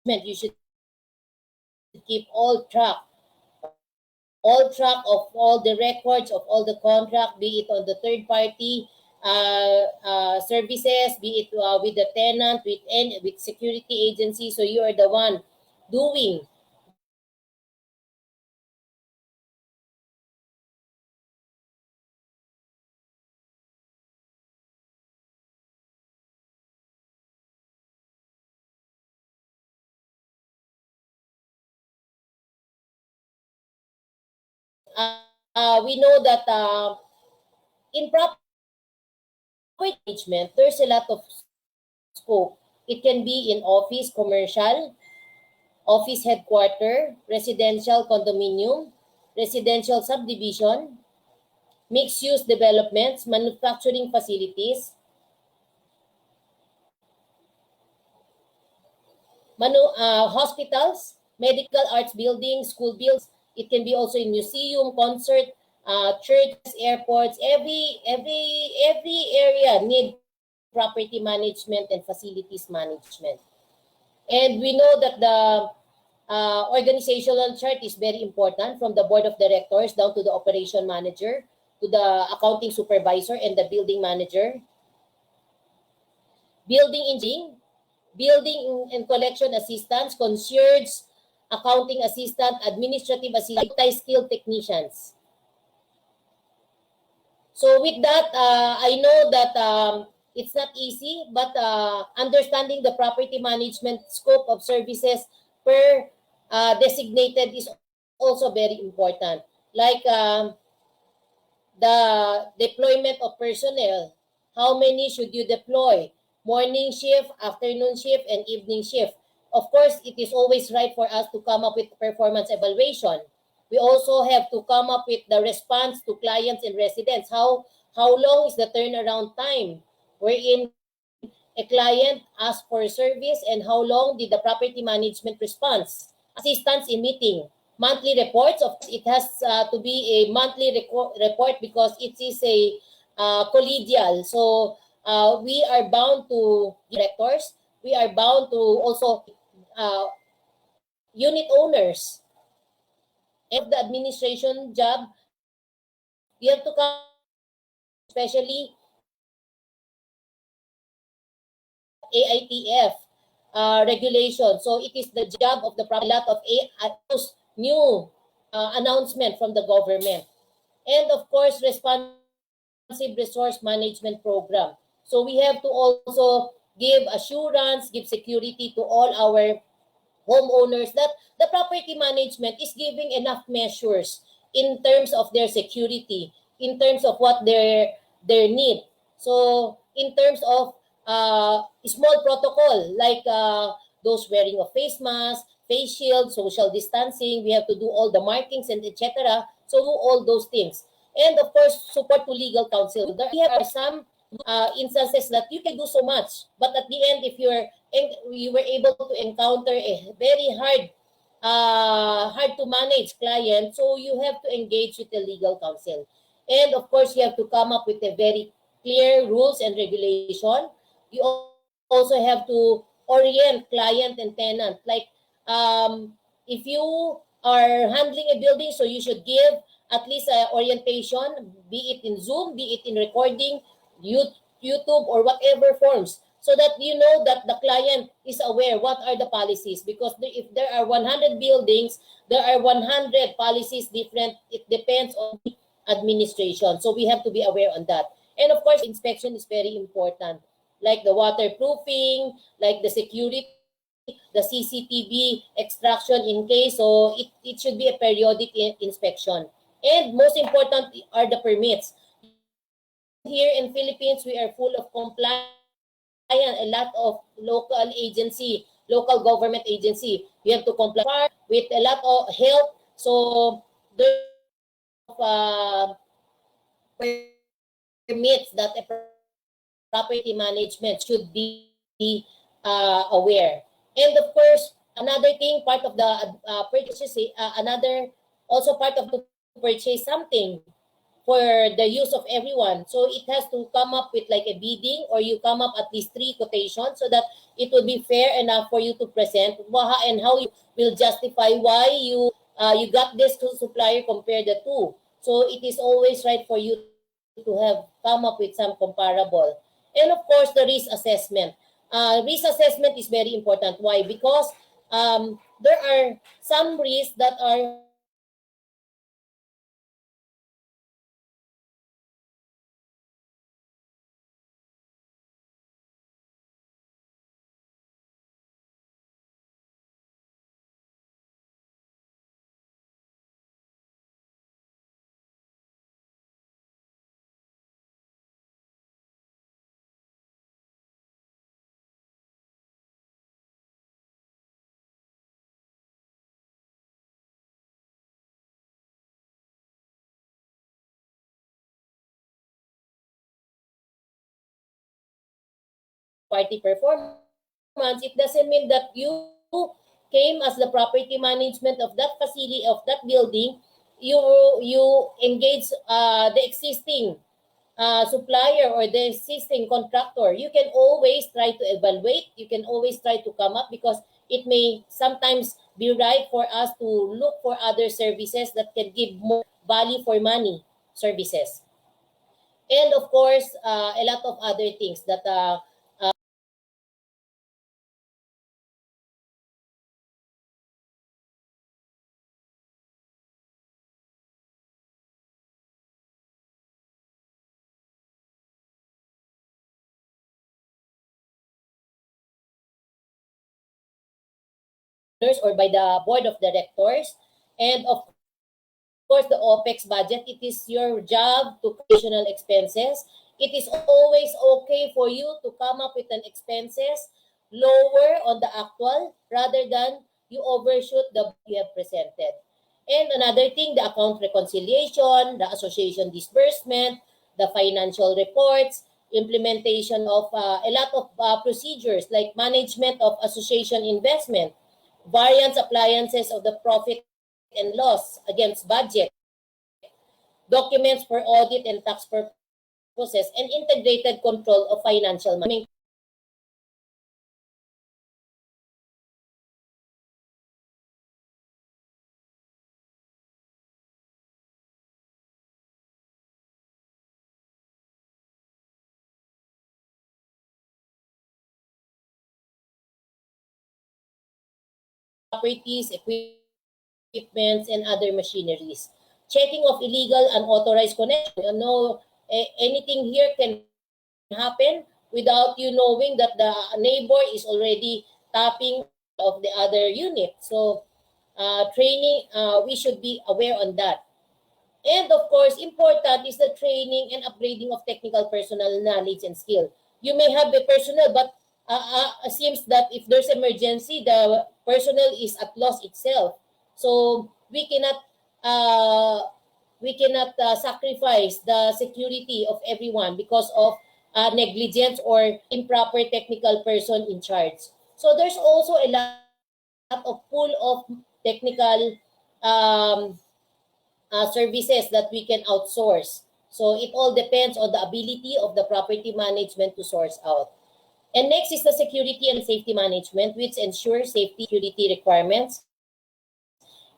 you should keep all track of all the records of all the contract, be it on the third party services, be it with the tenant, with security agency. So you are the one doing the we know that in property management, there's a lot of scope. It can be in office, commercial, office headquarter, residential condominium, residential subdivision, mixed-use developments, manufacturing facilities, hospitals, medical arts buildings, school buildings. It can be also in museum, concert, churches, airports. Every area need property management and facilities management. And we know that the organizational chart is very important, from the board of directors down to the operation manager, to the accounting supervisor and the building manager. Building engineering, building and collection assistants, concierge, accounting assistant, administrative assistant, multi-skilled technicians. So with that, I know that it's not easy, but understanding the property management scope of services per designated is also very important. Like the deployment of personnel, how many should you deploy? Morning shift, afternoon shift, and evening shift. Of course, it is always right for us to come up with performance evaluation. We also have to come up with the response to clients and residents. How long is the turnaround time wherein a client asks for service, and how long did the property management response? Assistance in meeting. Monthly reports, of course, it has to be a monthly report because it is a collegial. So we are bound to directors. We are bound to also unit owners. And the administration job, we have to come, especially AITF regulation. So it is the job of the a lot of new announcement from the government. And of course, responsive resource management program. So we have to also give assurance, give security to all our homeowners that the property management is giving enough measures in terms of their security, in terms of what their need. So in terms of small protocol like those wearing of face mask, face shield, social distancing, we have to do all the markings and etc. So do all those things. And of course, support to legal counsel. There are some instances that you can do so much, but at the end, if you were able to encounter a very hard to manage client, so you have to engage with the legal counsel. And of course, you have to come up with a very clear rules and regulation. You also have to orient client and tenant. Like if you are handling a building, so you should give at least orientation, be it in Zoom, be it in recording, YouTube, or whatever forms, so that you know that the client is aware what are the policies. Because if there are 100 buildings, there are 100 policies different. It depends on the administration. So we have to be aware on that. And of course, inspection is very important, like the waterproofing, like the security, the CCTV extraction in case. So it should be a periodic inspection. And most important are the permits. Here in Philippines, we are full of compliance. A lot of local government agency. We have to comply with a lot of health. So there's permits that a property management should be aware. And of course, another thing, part of the purchase, another also part of to purchase something, for the use of everyone. So it has to come up with like a bidding, or you come up at least 3 quotations so that it will be fair enough for you to present and how you will justify why you got this to supplier compared the two. So it is always right for you to have come up with some comparable. And of course, the risk assessment. Risk assessment is very important. Why? Because there are some risks that are party performance, it doesn't mean that you came as the property management of that facility, of that building. You engage the existing supplier or the existing contractor. You can always try to evaluate. You can always try to come up, because it may sometimes be right for us to look for other services that can give more value for money services. And of course, a lot of other things that or by the board of directors. And of course, the OPEX budget, it is your job to additional expenses. It is always okay for you to come up with an expenses lower on the actual, rather than you overshoot the you have presented. And another thing, the account reconciliation, the association disbursement, the financial reports, implementation of a lot of procedures like management of association investment, variance appliances of the profit and loss against budget, documents for audit and tax purposes, and integrated control of financial management. Properties, equipments, and other machineries. Checking of illegal unauthorized connection. Anything here can happen without you knowing that the neighbor is already tapping of the other unit. So training, we should be aware on that. And of course, important is the training and upgrading of technical personnel knowledge and skill. You may have the personnel, but seems that if there's emergency, the personnel is at loss itself. So uh, we cannot sacrifice the security of everyone because of negligence or improper technical person in charge. So there's also a lot of pool of technical um, services that we can outsource. So it all depends on the ability of the property management to source out. And next is the security and safety management, which ensures safety security requirements,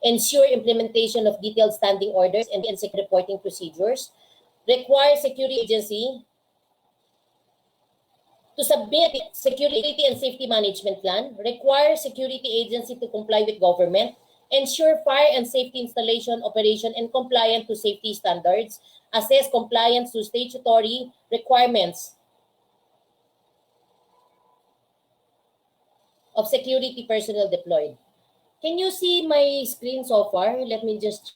ensure implementation of detailed standing orders and security reporting procedures, require security agency to submit security and safety management plan, require security agency to comply with government, ensure fire and safety installation, operation, and compliant to safety standards, assess compliance to statutory requirements of security personnel deployed. Can you see my screen so far? Let me just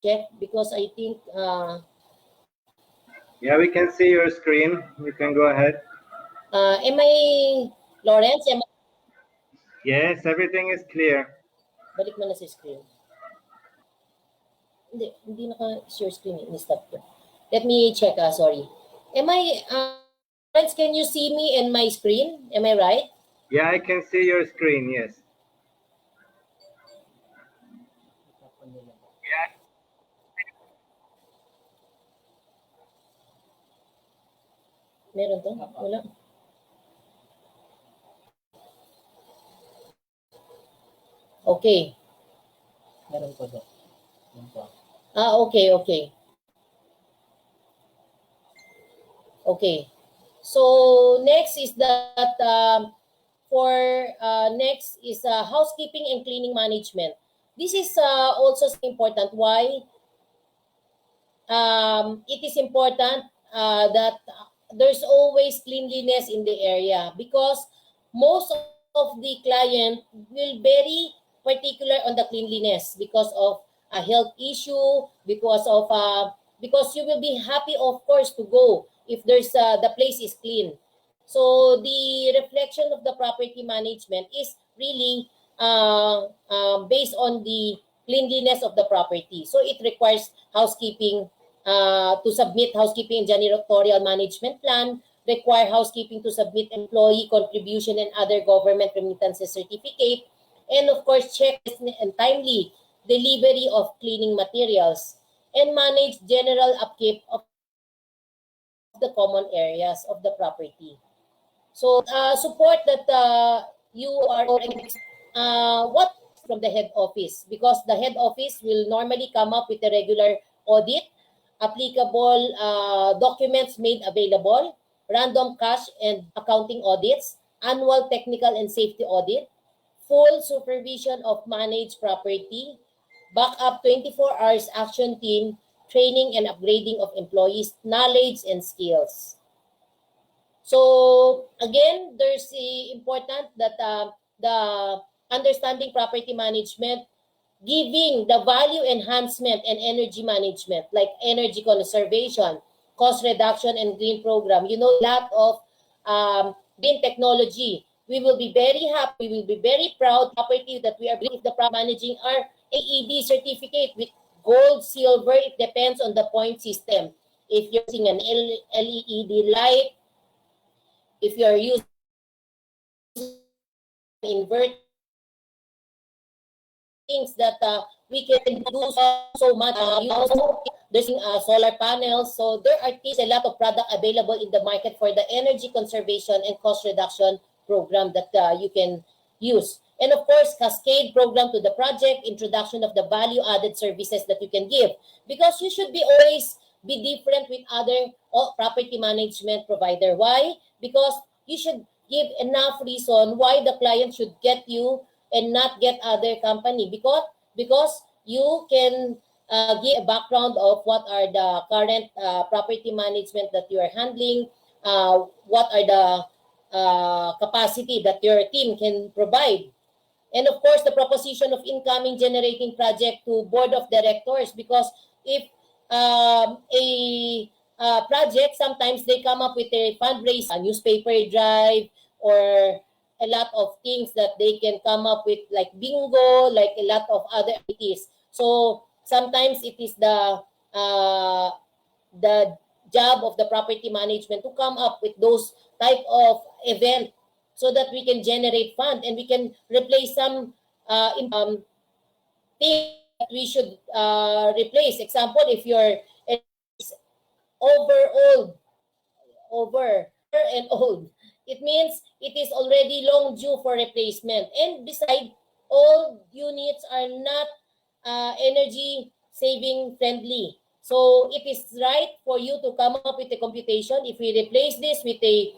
check, because I think Yeah, we can see your screen. You can go ahead. Am I, Lawrence? Yes, everything is clear. Balik mo na sa screen. Hindi naka-share screen. Ni-stop ko. Let me check, sorry. Am I, Lawrence, can you see me in my screen? Am I right? Yeah, I can see your screen, yes. Meron to? Wala. Okay. Meron po doon. Okay. Okay. So next is that next is housekeeping and cleaning management. This is also important. Why? It is important that there's always cleanliness in the area, because most of the client will very particular on the cleanliness because of a health issue, because you will be happy, of course, to go if there's the place is clean. So the reflection of the property management is really based on the cleanliness of the property. So it requires housekeeping to submit housekeeping and janitorial management plan, require housekeeping to submit employee contribution and other government remittances certificate, and of course check and timely delivery of cleaning materials, and manage general upkeep of the common areas of the property. So support that you are what from the head office, because the head office will normally come up with a regular audit, applicable documents made available, random cash and accounting audits, annual technical and safety audit, full supervision of managed property, backup 24 hours action team, training and upgrading of employees' knowledge and skills. So again, there's important that the understanding property management, giving the value enhancement and energy management, like energy conservation, cost reduction, and green program. You know, a lot of green technology. We will be very happy, we will be very proud property that we are if the managing our AED certificate with gold, silver. It depends on the point system. If you're using an LED light, if you're using inverter, things that we can do so much. There's solar panels. So there are a lot of product available in the market for the energy conservation and cost reduction program that you can use. And of course, cascade program to the project, introduction of the value-added services that you can give. Because you should be always be different with other property management provider. Why? Because you should give enough reason why the client should get you and not get other company, because you can give a background of what are the current property management that you are handling, what are the capacity that your team can provide. And of course, the proposition of incoming generating project to board of directors, because if a project, sometimes they come up with a fundraiser, a newspaper drive, or a lot of things that they can come up with, like bingo, like a lot of other activities. So sometimes it is the job of the property management to come up with those type of event, so that we can generate fund and we can replace some things that we should replace. Example, if you're over and old, it means it is already long due for replacement. And besides, all units are not energy saving friendly. So it is right for you to come up with a computation. If we replace this with a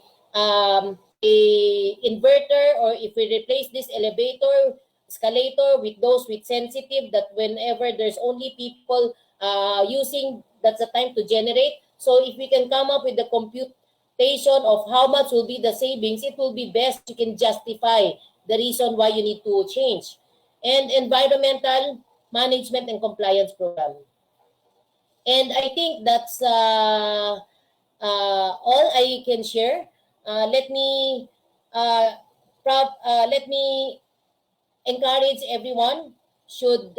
inverter, or if we replace this elevator, escalator with those with sensitive, that whenever there's only people using, that's the time to generate. So if we can come up with the computation of how much will be the savings, it will be best. You can justify the reason why you need to change. And environmental management and compliance program. And I think that's all I can share. Let me encourage everyone should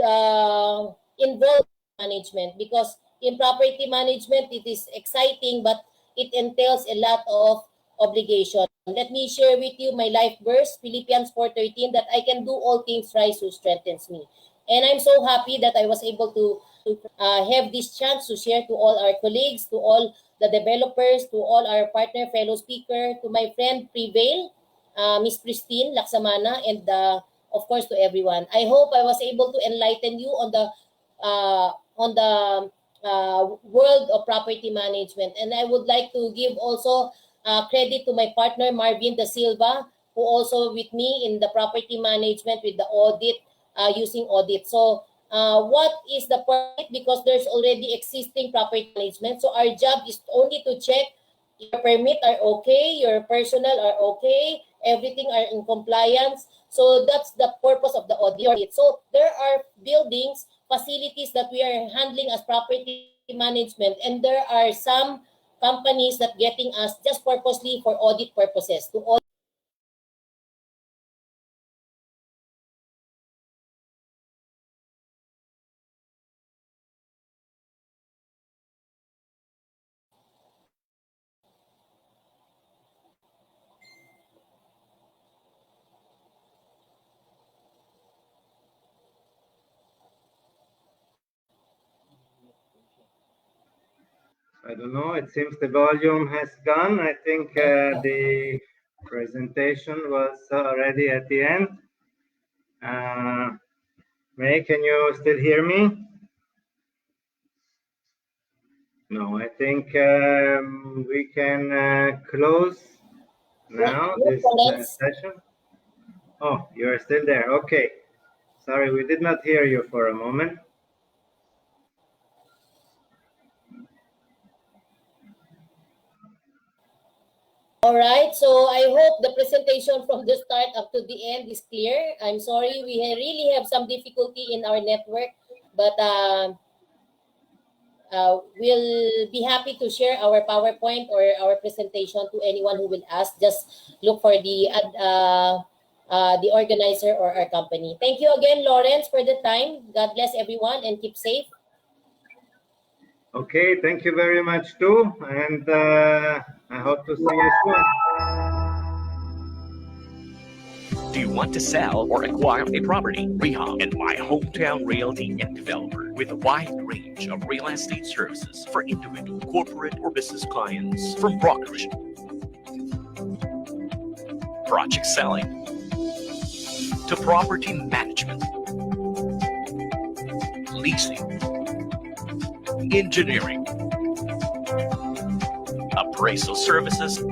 involve management, because in property management it is exciting, but it entails a lot of obligation. Let me share with you my life verse, Philippians 4:13, that I can do all things Christ who strengthens me. And I'm so happy that I was able to have this chance to share to all our colleagues, to all the developers, to all our partner fellow speaker, to my friend Prevail, Miss Christine Laksamana, and of course to everyone. I hope I was able to enlighten you on the world of property management. And I would like to give also credit to my partner Marvin Da Silva, who also with me in the property management with the audit, using audit. So what is the permit? Because there's already existing property management. So our job is only to check your permit are okay, your personnel are okay, everything are in compliance. So that's the purpose of the audit. So there are buildings, facilities that we are handling as property management, and there are some companies that getting us just purposely for audit purposes to audit. I don't know. It seems the volume has gone. I think the presentation was already at the end. May, can you still hear me? No, I think we can close now this session. Oh, you're still there. Okay. Sorry, we did not hear you for a moment. All right, so I hope the presentation from the start up to the end is clear. I'm sorry, we really have some difficulty in our network, but we'll be happy to share our PowerPoint or our presentation to anyone who will ask. Just look for the organizer or our company. Thank you again, Lawrence, for the time. God bless everyone and keep safe. Okay, thank you very much too, and I hope to see you soon. Do you want to sell or acquire a property? Rehab and My Hometown Realty and Developer with a wide range of real estate services for individual, corporate, or business clients, from brokerage, project selling, to property management, leasing, engineering, appraisal services,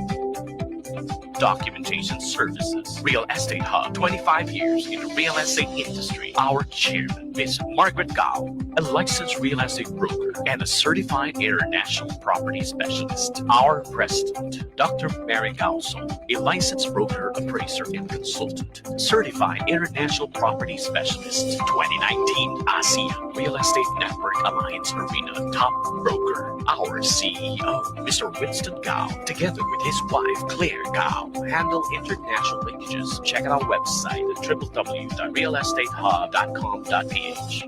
documentation services. Real Estate Hub, 25 years in the real estate industry. Our chairman, Ms. Margaret Gao, a licensed real estate broker and a certified international property specialist. Our president, Dr. Mary Gauso, a licensed broker, appraiser, and consultant, certified international property specialist. 2019 ASEAN Real Estate Network Alliance Arena Top Broker. Our CEO, Mr. Winston Gao, together with his wife, Claire Gao, handle international linkages. Check out our website at www.realestatehub.com.ph.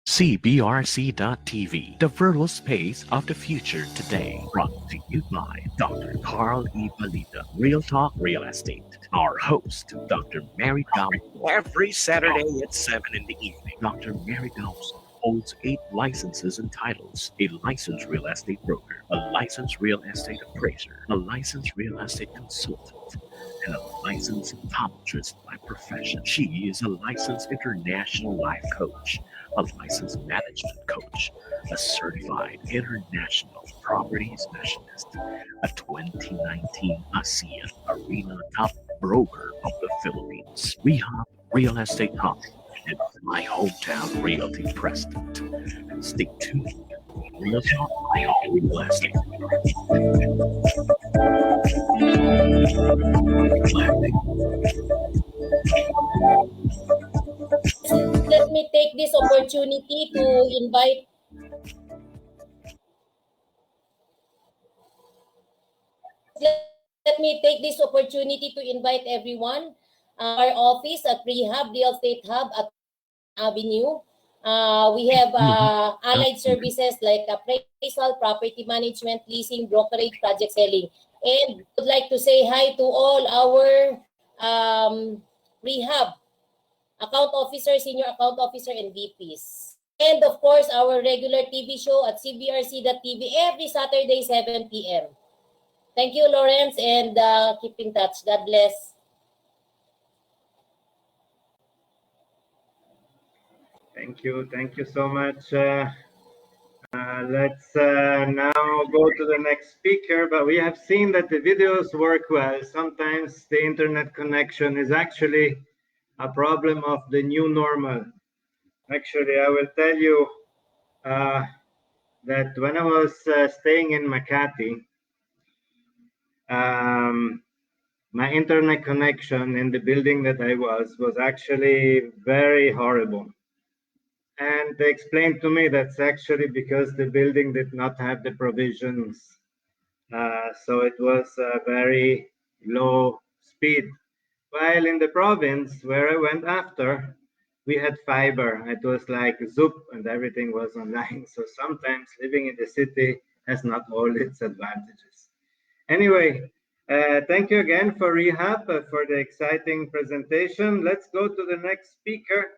CBRC.TV, the virtual space of the future today. Brought to you by Dr. Carl E. Balita, Real Talk Real Estate. Our host, Dr. Mary Gao. Every Saturday at 7 in the evening, Dr. Mary Gao holds 8 licenses and titles: a licensed real estate broker, a licensed real estate appraiser, a licensed real estate consultant, and a licensed optometrist by profession. She is a licensed international life coach, a licensed management coach, a certified international property specialist, a 2019 ASEAN Arena Top Broker of the Philippines, Rehab Real Estate Hub, and My Hometown Realty President. Stay tuned. Real Talk Real Estate. Let me take this opportunity to invite everyone our office at Rehab Real Estate Hub at Avenue. We have allied services like appraisal, property management, leasing, brokerage, project selling. And would like to say hi to all our rehab account officer, senior account officer, and VPs. And of course, our regular TV show at cbrc.tv every Saturday, 7 p.m. Thank you, Lawrence, and keep in touch. God bless. Thank you. Thank you so much. Let's now go to the next speaker, but we have seen that the videos work well. Sometimes the internet connection is actually a problem of the new normal. Actually, I will tell you that when I was staying in Makati, my internet connection in the building that I was actually very horrible. And they explained to me that's actually because the building did not have the provisions. So it was a very low speed. While in the province where I went after, we had fiber. It was like Zoop and everything was online. So sometimes living in the city has not all its advantages. Anyway, thank you again for Rehab for the exciting presentation. Let's go to the next speaker,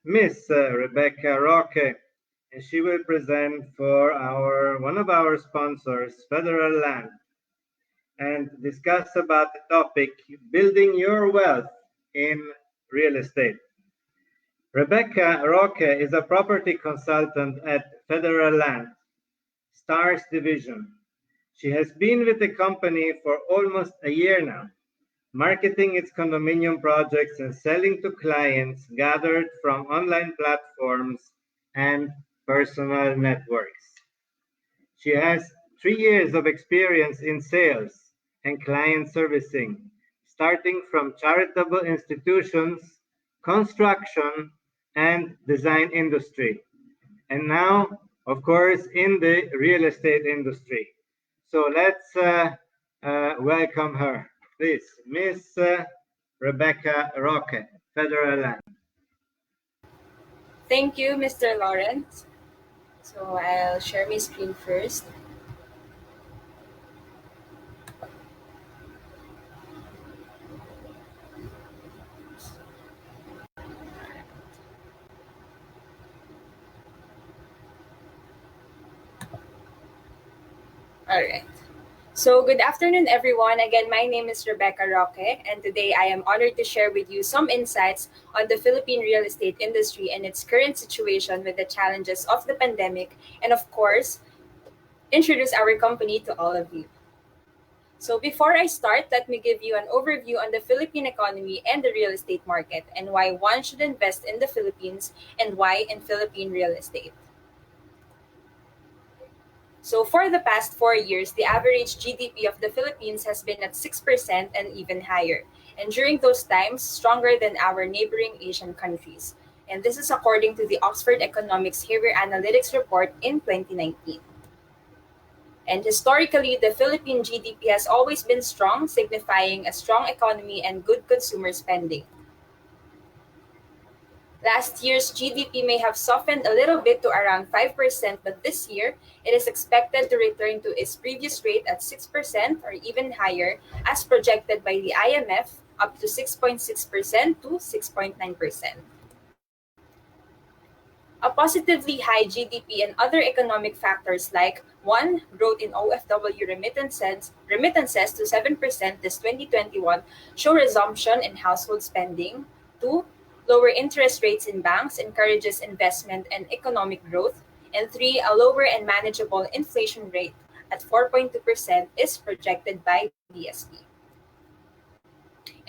Miss Rebecca Roque, and she will present for one of our sponsors, Federal Land, and discuss about the topic, building your wealth in real estate. Rebecca Roque is a property consultant at Federal Land, Stars Division. She has been with the company for almost a year now, marketing its condominium projects and selling to clients gathered from online platforms and personal networks. She has 3 years of experience in sales and client servicing, starting from charitable institutions, construction, and design industry, and now, of course, in the real estate industry. So let's welcome her. Please, Miss Rebecca Roque, Federal Land. Thank you, Mr. Lawrence. So I'll share my screen first. All right. So good afternoon, everyone. Again, my name is Rebecca Roque, and today I am honored to share with you some insights on the Philippine real estate industry and its current situation with the challenges of the pandemic, and of course, introduce our company to all of you. So before I start, let me give you an overview on the Philippine economy and the real estate market, and why one should invest in the Philippines and why in Philippine real estate. So for the past 4 years, the average GDP of the Philippines has been at 6% and even higher. And during those times, stronger than our neighboring Asian countries. And this is according to the Oxford Economics Hayward Analytics report in 2019. And historically, the Philippine GDP has always been strong, signifying a strong economy and good consumer spending. Last year's GDP may have softened a little bit to around 5%, but this year, it is expected to return to its previous rate at 6% or even higher, as projected by the IMF, up to 6.6% to 6.9%. A positively high GDP and other economic factors like 1. Growth in OFW remittances to 7% this 2021 show resumption in household spending. 2. Lower interest rates in banks encourages investment and economic growth. And 3. A lower and manageable inflation rate at 4.2% is projected by BSP.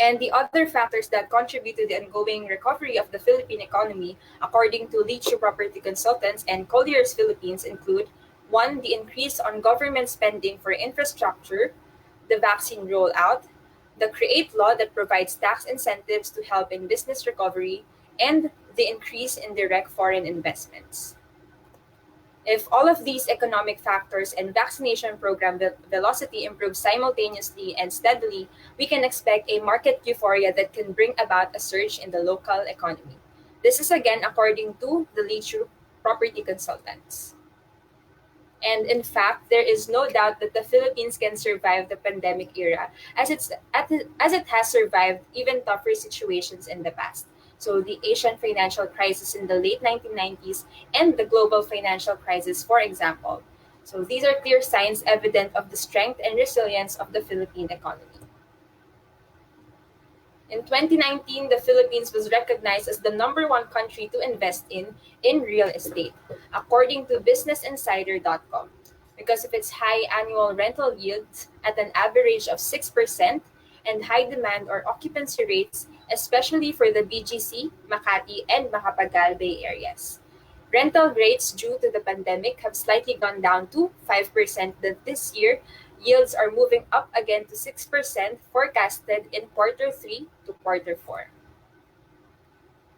And the other factors that contribute to the ongoing recovery of the Philippine economy, according to Leach Property Consultants and Colliers Philippines, include 1. The increase on government spending for infrastructure, the vaccine rollout, the CREATE law that provides tax incentives to help in business recovery, and the increase in direct foreign investments. If all of these economic factors and vaccination program velocity improve simultaneously and steadily, we can expect a market euphoria that can bring about a surge in the local economy. This is again according to the Leach Property Consultants. And in fact, there is no doubt that the Philippines can survive the pandemic era as it has survived even tougher situations in the past. So the Asian financial crisis in the late 1990s and the global financial crisis, for example. So these are clear signs evident of the strength and resilience of the Philippine economy. In 2019, the Philippines was recognized as the #1 country to invest in real estate, according to BusinessInsider.com, because of its high annual rental yields at an average of 6% and high demand or occupancy rates, especially for the BGC, Makati, and Macapagal Bay areas. Rental rates due to the pandemic have slightly gone down to 5% this year. Yields are moving up again to 6% forecasted in Q3 to Q4.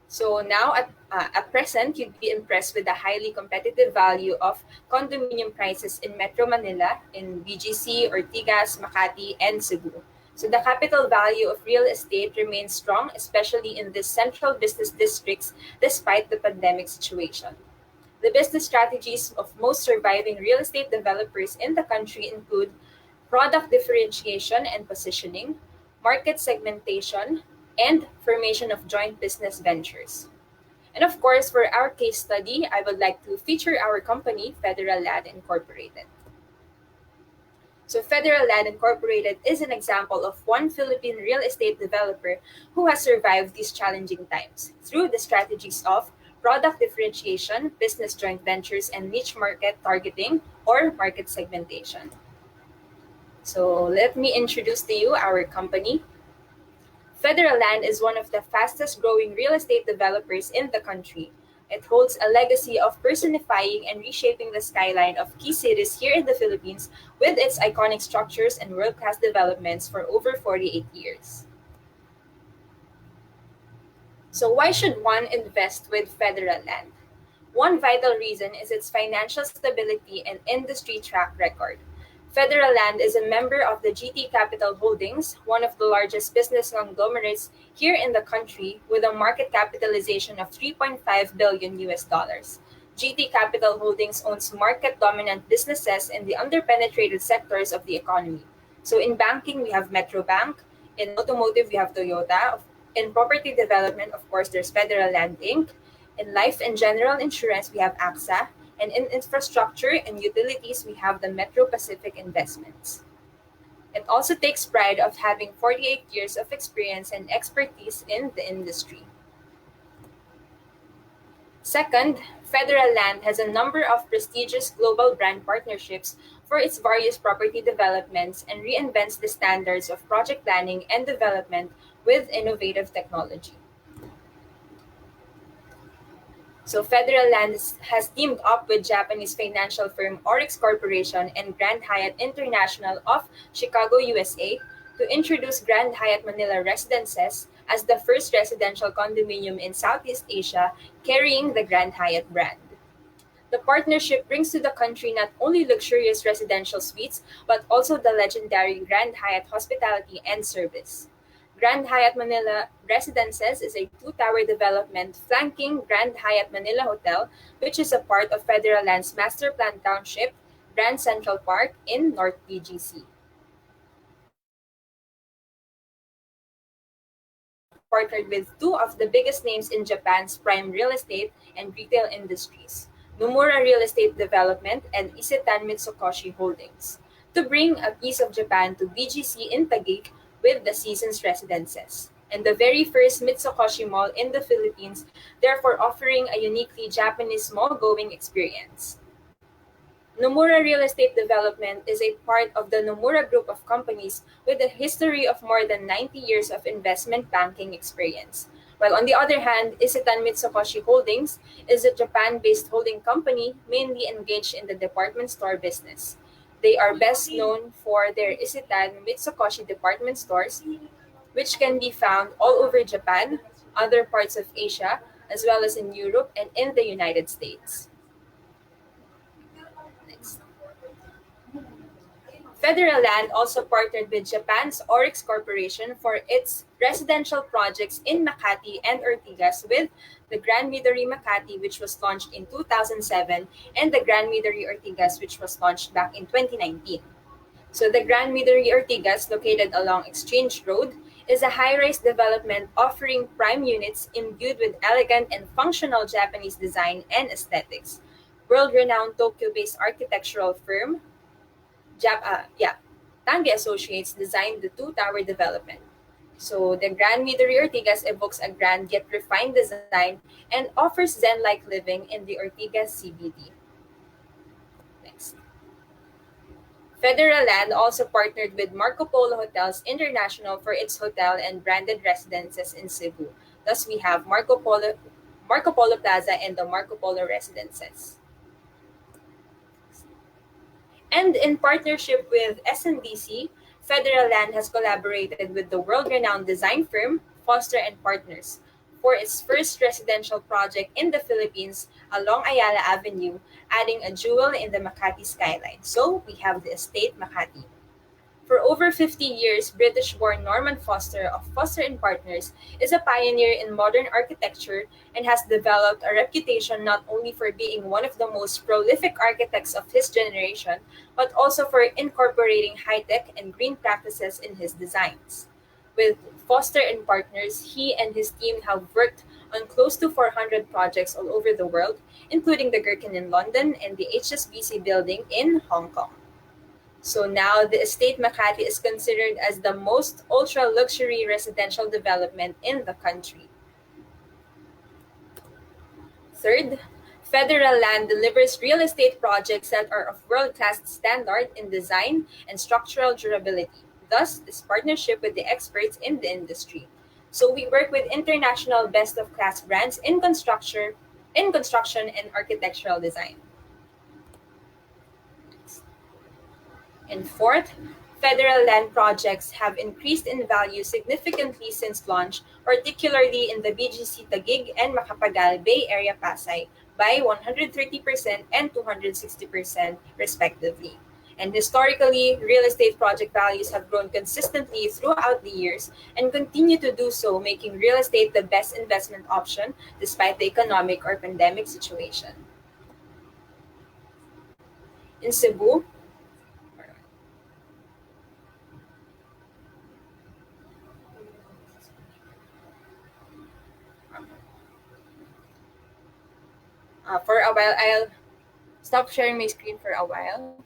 So now at present, you'd be impressed with the highly competitive value of condominium prices in Metro Manila, in BGC, Ortigas, Makati, and Cebu. So the capital value of real estate remains strong, especially in these central business districts, despite the pandemic situation. The business strategies of most surviving real estate developers in the country include product differentiation and positioning, market segmentation, and formation of joint business ventures. And of course, for our case study, I would like to feature our company, Federal Land Incorporated. So Federal Land Incorporated is an example of one Philippine real estate developer who has survived these challenging times through the strategies of product differentiation, business joint ventures, and niche market targeting or market segmentation. So let me introduce to you our company. Federal Land is one of the fastest growing real estate developers in the country. It holds a legacy of personifying and reshaping the skyline of key cities here in the Philippines with its iconic structures and world-class developments for over 48 years. So why should one invest with Federal Land? One vital reason is its financial stability and industry track record. Federal Land is a member of the GT Capital Holdings, one of the largest business conglomerates here in the country with a market capitalization of $3.5 billion US. GT Capital Holdings owns market-dominant businesses in the underpenetrated sectors of the economy. So in banking, we have Metro Bank. In automotive, we have Toyota. In property development, of course, there's Federal Land Inc. In life and general insurance, we have AXA. And in infrastructure and utilities, we have the Metro Pacific Investments. It also takes pride of having 48 years of experience and expertise in the industry. Second, Federal Land has a number of prestigious global brand partnerships for its various property developments and reinvents the standards of project planning and development with innovative technology. So Federal Land has teamed up with Japanese financial firm Oryx Corporation and Grand Hyatt International of Chicago, USA, to introduce Grand Hyatt Manila Residences as the first residential condominium in Southeast Asia carrying the Grand Hyatt brand. The partnership brings to the country not only luxurious residential suites, but also the legendary Grand Hyatt hospitality and service. Grand Hyatt Manila Residences is a two-tower development flanking Grand Hyatt Manila Hotel, which is a part of Federal Land's master plan township, Grand Central Park in North BGC. Partnered with two of the biggest names in Japan's prime real estate and retail industries, Nomura Real Estate Development and Isetan Mitsukoshi Holdings, to bring a piece of Japan to BGC in Taguig with the Seasons Residences, and the very first Mitsukoshi Mall in the Philippines, therefore offering a uniquely Japanese mall-going experience. Nomura Real Estate Development is a part of the Nomura Group of companies with a history of more than 90 years of investment banking experience. While on the other hand, Isetan Mitsukoshi Holdings is a Japan-based holding company mainly engaged in the department store business. They are best known for their Isetan Mitsukoshi department stores, which can be found all over Japan, other parts of Asia, as well as in Europe and in the United States. Next. Federal Land also partnered with Japan's Oryx Corporation for its residential projects in Makati and Ortigas with the Grand Midori Makati, which was launched in 2007, and the Grand Midori Ortigas, which was launched back in 2019. So the Grand Midori Ortigas, located along Exchange Road, is a high-rise development offering prime units imbued with elegant and functional Japanese design and aesthetics. World-renowned Tokyo-based architectural firm Tange Associates designed the two-tower development. So the Grand Midori Ortigas evokes a grand yet refined design and offers zen-like living in the Ortigas CBD. Next. Federal Land also partnered with Marco Polo Hotels International for its hotel and branded residences in Cebu. Thus, we have Marco Polo Plaza and the Marco Polo Residences. And in partnership with SNDC, Federal Land has collaborated with the world-renowned design firm Foster and Partners for its first residential project in the Philippines along Ayala Avenue, adding a jewel in the Makati skyline. So we have the Estate Makati. For over 50 years, British-born Norman Foster of Foster and Partners is a pioneer in modern architecture and has developed a reputation not only for being one of the most prolific architects of his generation, but also for incorporating high-tech and green practices in his designs. With Foster and Partners, he and his team have worked on close to 400 projects all over the world, including the Gherkin in London and the HSBC building in Hong Kong. So now the Estate Makati is considered as the most ultra-luxury residential development in the country. Third, Federal Land delivers real estate projects that are of world-class standard in design and structural durability. Thus, this partnership with the experts in the industry. So we work with international best-of-class brands in construction and architectural design. And fourth, federal land projects have increased in value significantly since launch, particularly in the BGC Taguig and Macapagal Bay Area Pasay by 130% and 260% respectively. And historically, real estate project values have grown consistently throughout the years and continue to do so, making real estate the best investment option despite the economic or pandemic situation. In Cebu, for a while, I'll stop sharing my screen for a while.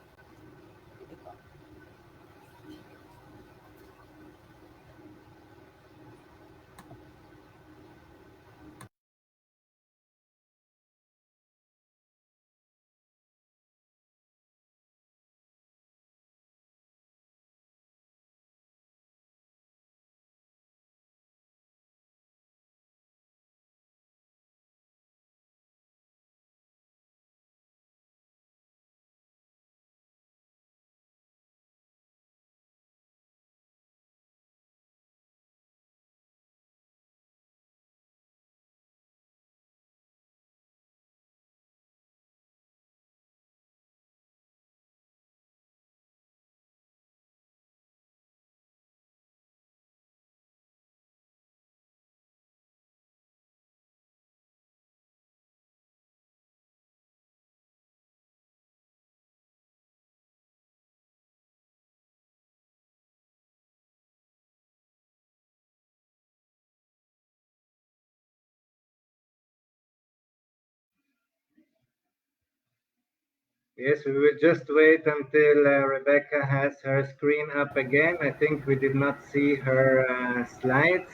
Yes, we will just wait until Rebecca has her screen up again. I think we did not see her slides,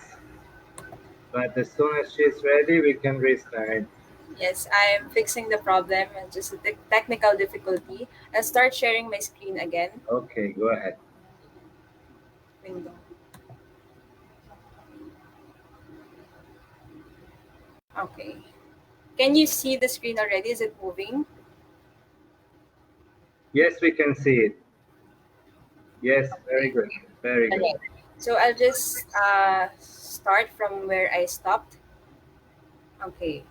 but as soon as she's ready, we can restart. Yes, I'm fixing the problem and just a technical difficulty. I'll start sharing my screen again. Okay, go ahead. Window. Okay. Can you see the screen already? Is it moving? Yes, we can see it. Yes, very good. Very good. Okay. So I'll just start from where I stopped. Okay.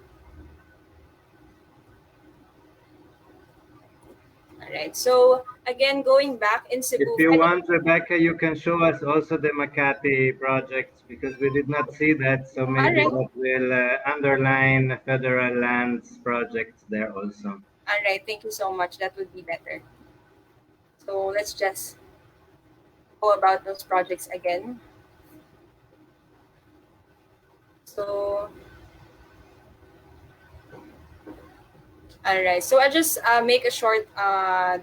All right. So again, going back in Cebu. If you want, Rebecca, you can show us also the Makati projects because we did not see that. So maybe Alright. that will underline federal lands projects there also. All right. Thank you so much. That would be better. So let's just go about those projects again. So, all right. So I just make a short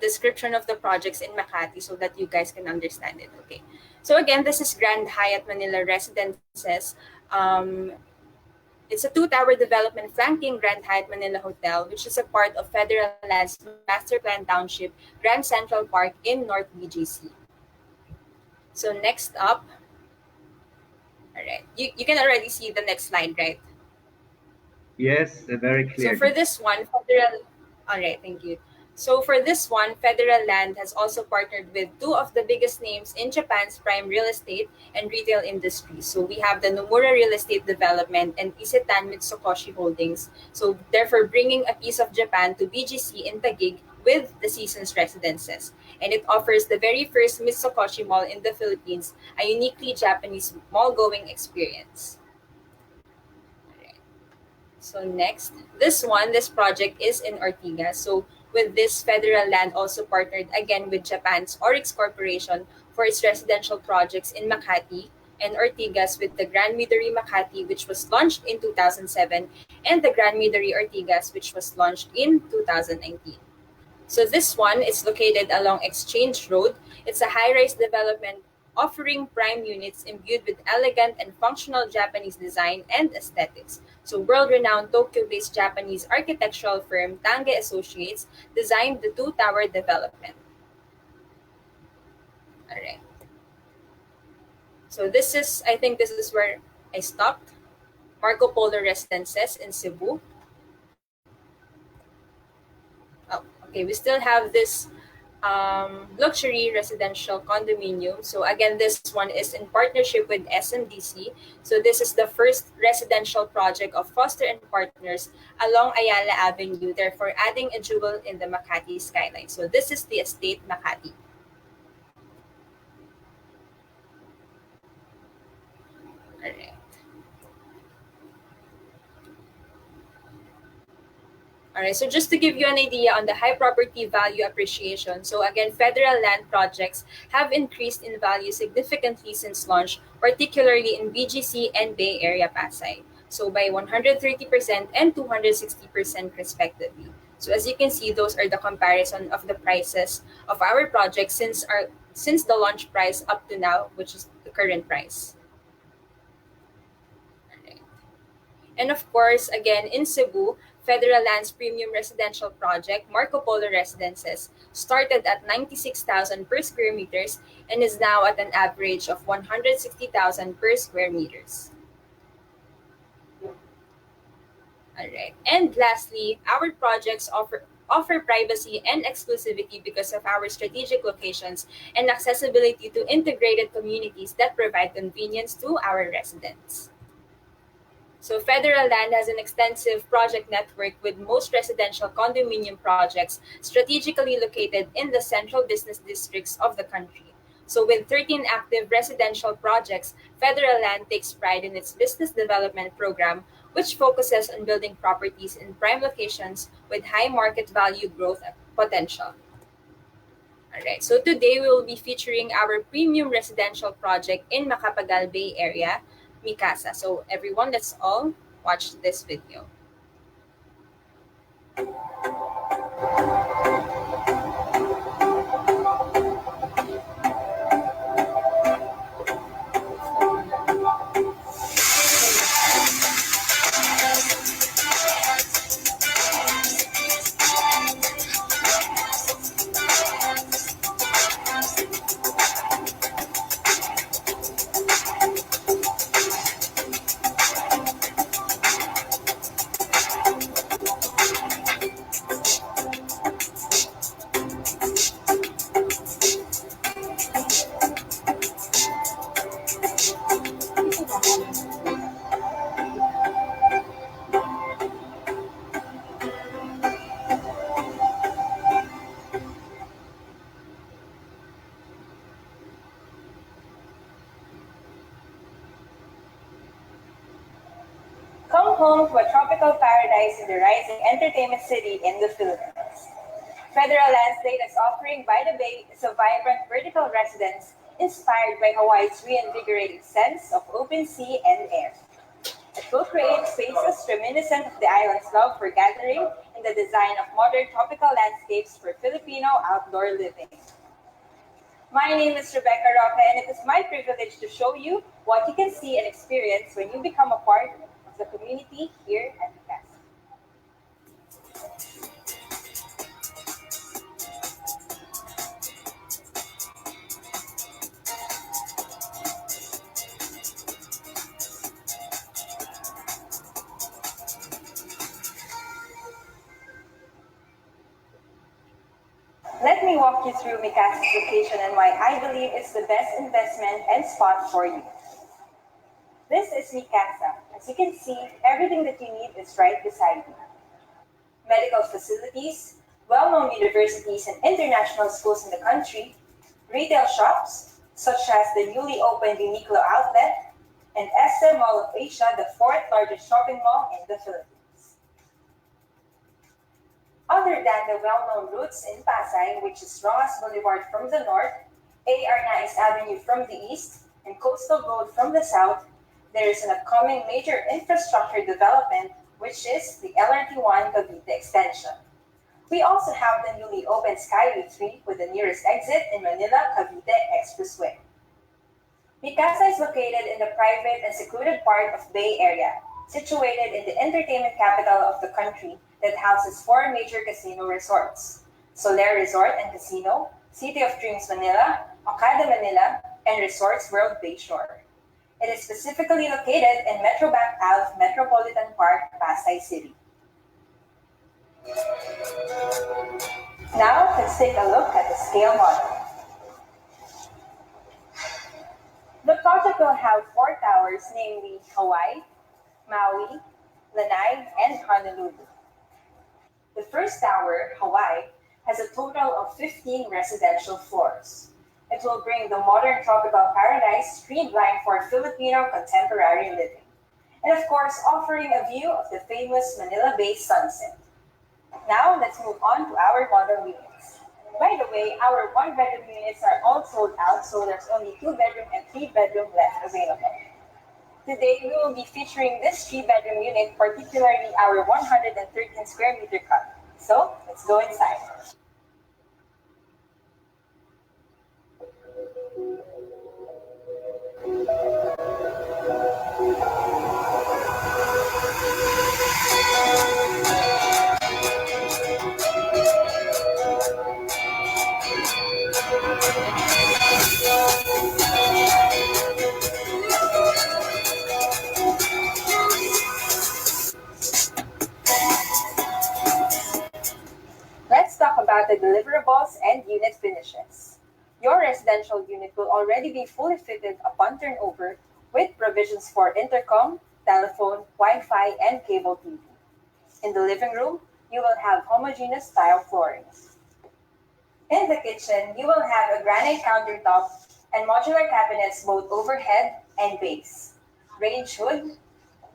description of the projects in Makati so that you guys can understand it. Okay. So again, this is Grand Hyatt Manila Residences. It's a two-tower development flanking Grand Hyatt Manila Hotel, which is a part of Federal Land's Master Plan Township, Grand Central Park in North BGC. So next up, all right, you can already see the next slide, right? Yes, very So clear. for this one, Federal, all right, thank you. So for this one, Federal Land has also partnered with two of the biggest names in Japan's prime real estate and retail industry. So we have the Nomura Real Estate Development and Isetan Mitsukoshi Holdings. So therefore bringing a piece of Japan to BGC in Taguig with the Seasons Residences. And it offers the very first Mitsukoshi Mall in the Philippines, a uniquely Japanese mall-going experience. So next, this project is in Ortigas. So with this, Federal Land also partnered again with Japan's Oryx Corporation for its residential projects in Makati and Ortigas with the Grand Midori Makati, which was launched in 2007, and the Grand Midori Ortigas, which was launched in 2019. So this one is located along Exchange Road. It's a high-rise development offering prime units imbued with elegant and functional Japanese design and aesthetics. So world-renowned Tokyo-based Japanese architectural firm Tange Associates designed the two-tower development. All right. So I think this is where I stopped. Marco Polo Residences in Cebu. Oh, okay. We still have this luxury residential condominium. So again, this one is in partnership with SMDC. So this is the first residential project of Foster and Partners along Ayala Avenue, therefore adding a jewel in the Makati skyline. So this is the estate Makati. All right. All right, so just to give you an idea on the high property value appreciation, so again, federal land projects have increased in value significantly since launch, particularly in BGC and Bay Area Pasay, so by 130% and 260% respectively. So as you can see, those are the comparison of the prices of our projects since the launch price up to now, which is the current price. And of course, again, in Cebu, Federal Land's premium residential project, Marco Polo Residences, started at 96,000 per square meters and is now at an average of 160,000 per square meters. All right. And lastly, our projects offer privacy and exclusivity because of our strategic locations and accessibility to integrated communities that provide convenience to our residents. So Federal Land has an extensive project network with most residential condominium projects strategically located in the central business districts of the country. So with 13 active residential projects, Federal Land takes pride in its business development program, which focuses on building properties in prime locations with high market value growth potential. All right, so today we will be featuring our premium residential project in Macapagal Bay Area, Mikasa. So everyone, let's all watch this video. Come home to a tropical paradise in the rising entertainment city in the Philippines. Federal Land's latest offering by the Bay is a vibrant vertical residence inspired by Hawaii's reinvigorating sense of open sea and air. It will create spaces reminiscent of the island's love for gathering and the design of modern tropical landscapes for Filipino outdoor living. My name is Rebecca Roca, and it is my privilege to show you what you can see and experience when you become a part of the community here at the castle. Let me walk you through Micasa's location and why I believe it's the best investment and spot for you. This is Micasa. As you can see, everything that you need is right beside you. Medical facilities, well-known universities and international schools in the country, retail shops, such as the newly opened Uniqlo outlet, and SM Mall of Asia, the fourth largest shopping mall in the Philippines. Other than the well-known routes in Pasay, which is Rojas Boulevard from the north, A. Arnaiz Avenue from the east, and Coastal Road from the south, there is an upcoming major infrastructure development, which is the LRT1 Cavite extension. We also have the newly opened Skyway 3 with the nearest exit in Manila-Cavite Expressway. Micasa is located in the private and secluded part of Bay Area, situated in the entertainment capital of the country that houses four major casino resorts: Soler Resort and Casino, City of Dreams Manila, Okada Manila, and Resorts World Bayshore. It is specifically located in Metrobank Alf Metropolitan Park, Pasay City. Now, let's take a look at the scale model. The project will have four towers, namely Hawaii, Maui, Lanai, and Honolulu. The first tower, Hawaii, has a total of 15 residential floors. It will bring the modern tropical paradise streamlined for Filipino contemporary living, and of course offering a view of the famous Manila Bay sunset. Now let's move on to our model units. By the way, our one-bedroom units are all sold out, so there's only two-bedroom and three-bedroom left available. Today, we will be featuring this three-bedroom unit, particularly our 113 square meter cut. So, let's go inside. Let's talk about the deliverables and unit finishes. Your residential unit will already be fully fitted upon turnover with provisions for intercom, telephone, Wi-Fi, and cable TV. In the living room, you will have homogeneous tile flooring. In the kitchen, you will have a granite countertop and modular cabinets both overhead and base, range hood,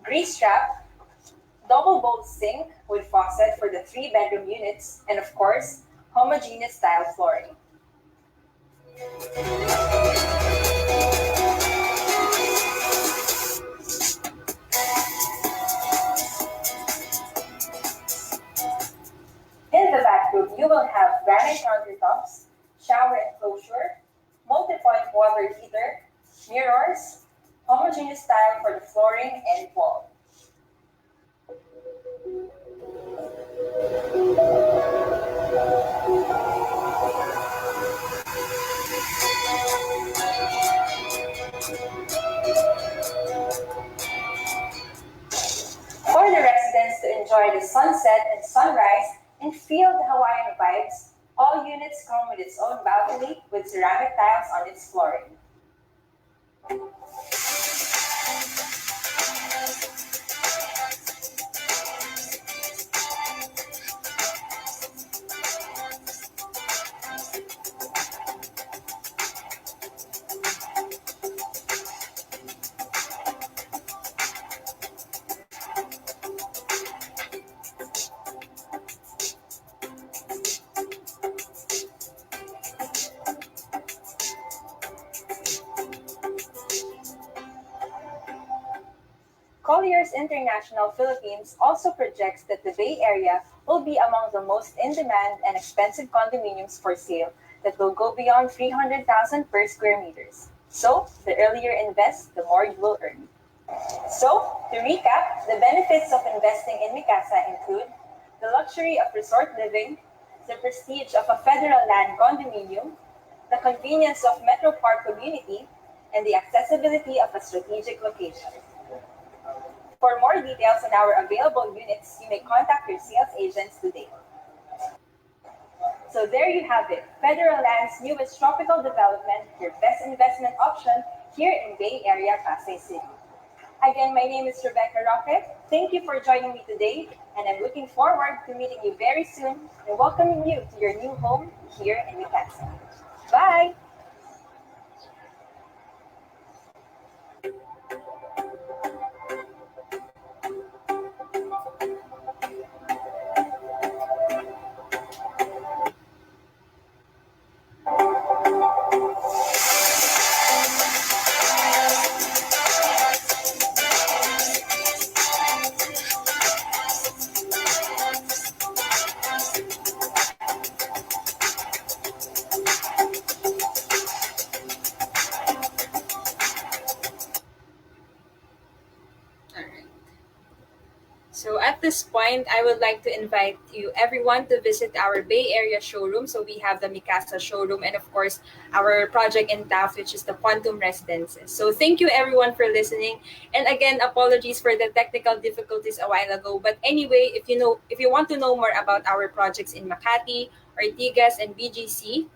grease trap, double bowl sink with faucet for the three-bedroom units, and of course, homogeneous tile flooring. In the bathroom, you will have granite countertops, shower enclosure, multi-point water heater, mirrors, homogeneous tile for the flooring and wall. For the residents to enjoy the sunset and sunrise and feel the Hawaiian vibes, all units come with its own balcony with ceramic tiles on its flooring. Colliers International Philippines also projects that the Bay Area will be among the most in-demand and expensive condominiums for sale that will go beyond 300,000 per square meters. So, the earlier you invest, the more you will earn. So, to recap, the benefits of investing in Mikasa include the luxury of resort living, the prestige of a federal land condominium, the convenience of Metro Park community, and the accessibility of a strategic location. For more details on our available units, you may contact your sales agents today. So there you have it, Federal Land's newest tropical development, your best investment option here in Bay Area, Pasay City. Again, my name is Rebecca Rocket. Thank you for joining me today, and I'm looking forward to meeting you very soon and welcoming you to your new home here in Mikasa. Bye! Alright. So at this point, I would like to invite you everyone to visit our Bay Area showroom. So we have the Mikasa showroom and of course our project in Taft, which is the Quantum Residences. So thank you everyone for listening. And again, apologies for the technical difficulties a while ago. But anyway, if you want to know more about our projects in Makati, Ortigas, and BGC,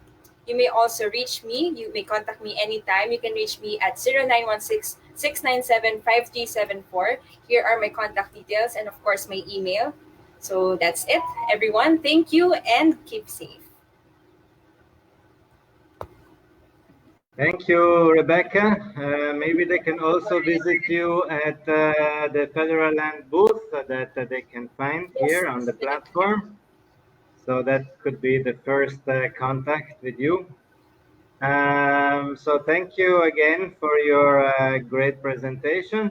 you may also reach me. You may contact me anytime. You can reach me at 0916-697-5374. Here are my contact details and, of course, my email. So that's it, everyone. Thank you and keep safe. Thank you, Rebecca. Maybe they can also visit you at the Federal Land booth that they can find here on the platform. So that could be the first contact with you. So thank you again for your great presentation.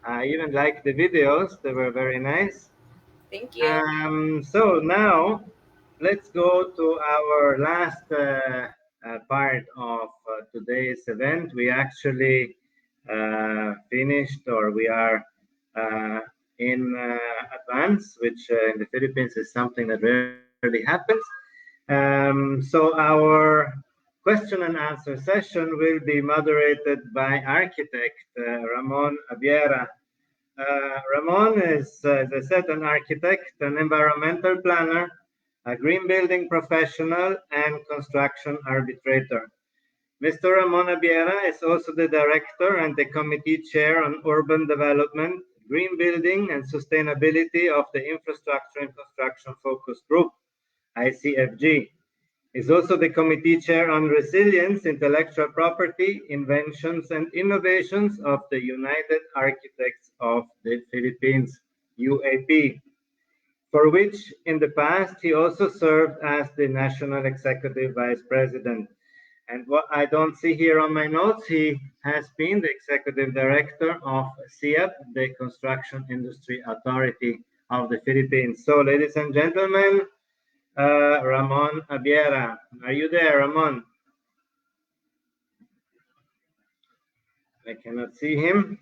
I even liked the videos. They were very nice. Thank you. So now let's go to our last part of today's event. We actually finished, or we are in advance, which in the Philippines is something that rarely happens. So our question and answer session will be moderated by architect Ramon Abiera. Ramon is, as I said, an architect, an environmental planner, a green building professional, and construction arbitrator. Mr. Ramon Abiera is also the director and the committee chair on urban development, green building, and sustainability of the Infrastructure and Construction Focus Group, ICFG. He's also the committee chair on resilience, intellectual property, inventions, and innovations of the United Architects of the Philippines, UAP, for which in the past he also served as the National Executive Vice President. And what I don't see here on my notes, he has been the Executive Director of CIAP, the Construction Industry Authority of the Philippines. So, ladies and gentlemen, Ramon Abiera. Are you there, Ramon? I cannot see him.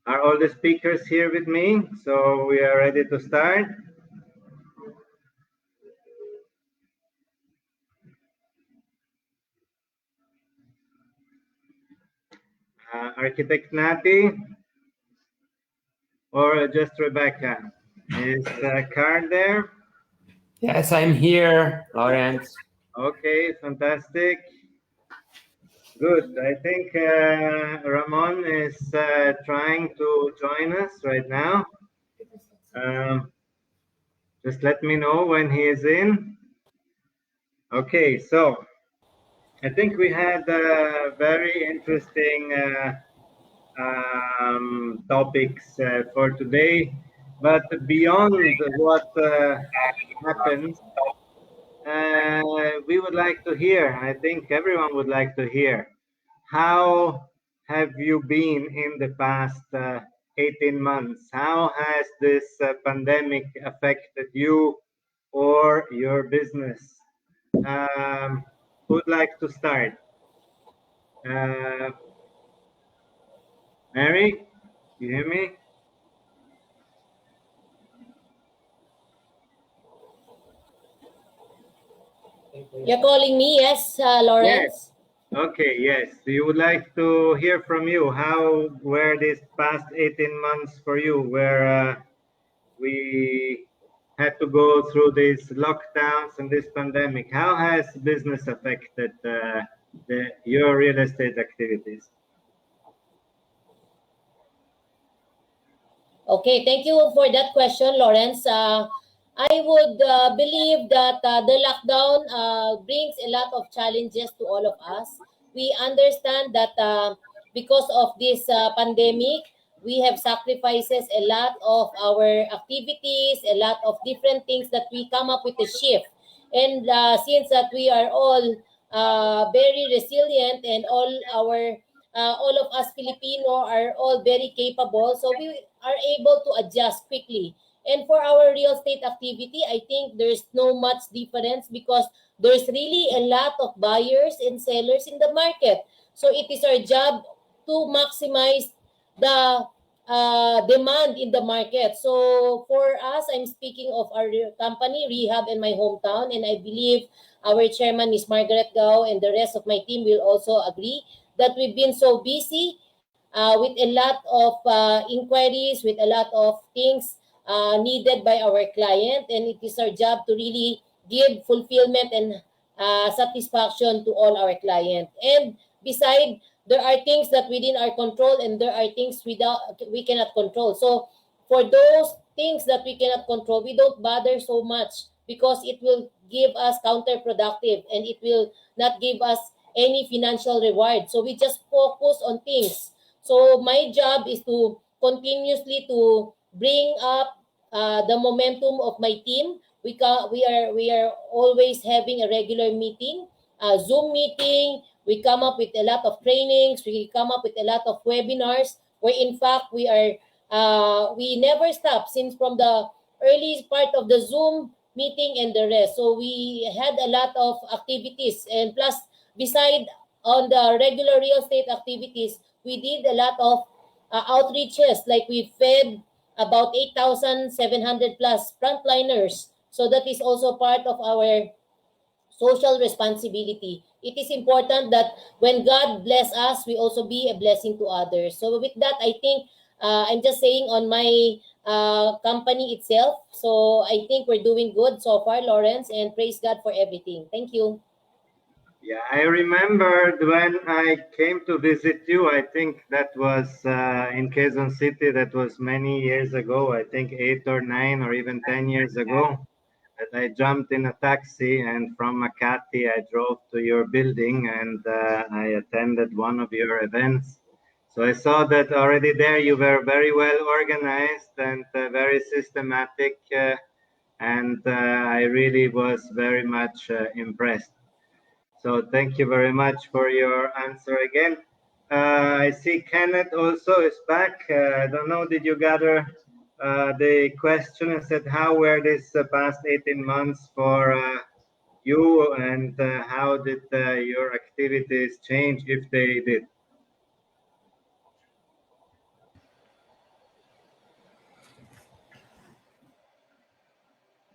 Are all the speakers here with me? So we are ready to start. Architect Nati or just Rebecca? Is Carl there? Yes, I'm here, Lawrence. Okay, fantastic. Good. I think Ramon is trying to join us right now. Just let me know when he is in. Okay, so I think we had very interesting topics for today, but beyond what happens, we would like to hear, I think everyone would like to hear, how have you been in the past 18 months? How has this pandemic affected you or your business? Who would like to start? Mary, you hear me? You're calling me, yes, Yes. Lawrence? Okay, yes. We would like to hear from you. How were these past 18 months for you, where we had to go through these lockdowns and this pandemic? How has business affected your real estate activities? Okay, thank you for that question, Lawrence. I would believe that the lockdown brings a lot of challenges to all of us. We understand that because of this pandemic, we have sacrifices a lot of our activities, a lot of different things that we come up with a shift. And since that we are all very resilient and all of us Filipino are all very capable, so we are able to adjust quickly. And for our real estate activity, I think there's no much difference because there's really a lot of buyers and sellers in the market. So it is our job to maximize the demand in the market. So for us, I'm speaking of our company, Rehab, in my hometown, and I believe our chairman, Ms. Margaret Gao, and the rest of my team will also agree that we've been so busy with a lot of inquiries, with a lot of things needed by our client, and it is our job to really give fulfillment and satisfaction to all our client. And beside, there are things that within our control, and there are things we cannot control. So for those things that we cannot control, we don't bother so much because it will give us counterproductive and it will not give us any financial reward. So we just focus on things. So my job is to continuously to bring up the momentum of my team. We are always having a regular meeting, Zoom meeting. We come up with a lot of trainings. We come up with a lot of webinars. Where in fact we never stop since from the early part of the Zoom meeting and the rest. So we had a lot of activities, and plus beside on the regular real estate activities, we did a lot of outreaches. Like we fed about 8,700 plus frontliners. So that is also part of our social responsibility. It is important that when God bless us, we also be a blessing to others. So with that, I think I'm just saying on my company itself. So I think we're doing good so far, Lawrence, and praise God for everything. Thank you. Yeah, I remembered when I came to visit you. I think that was in Quezon City. That was many years ago. I think 8 or 9 or even 10 years ago. That I jumped in a taxi and from Makati I drove to your building and I attended one of your events. So I saw that already there you were very well organized and very systematic, and I really was very much impressed. So thank you very much for your answer again. I see Kenneth also is back. I don't know, did you gather the question and said how were these past 18 months for you, and how did your activities change if they did?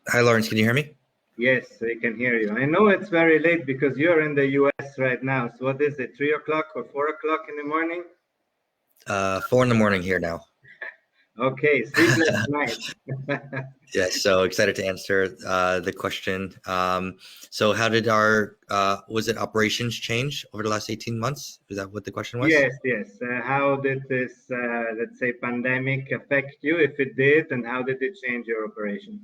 Hi, Lawrence. Can you hear me? Yes, we can hear you. I know it's very late because you're in the US right now. So what is it, 3 o'clock or 4 o'clock in the morning? 4 in the morning here now. Okay, sleepless night. Yes, so excited to answer the question. So how did our, was it operations change over the last 18 months? Is that what the question was? Yes, yes. How did this, let's say, pandemic affect you, if it did, and how did it change your operations?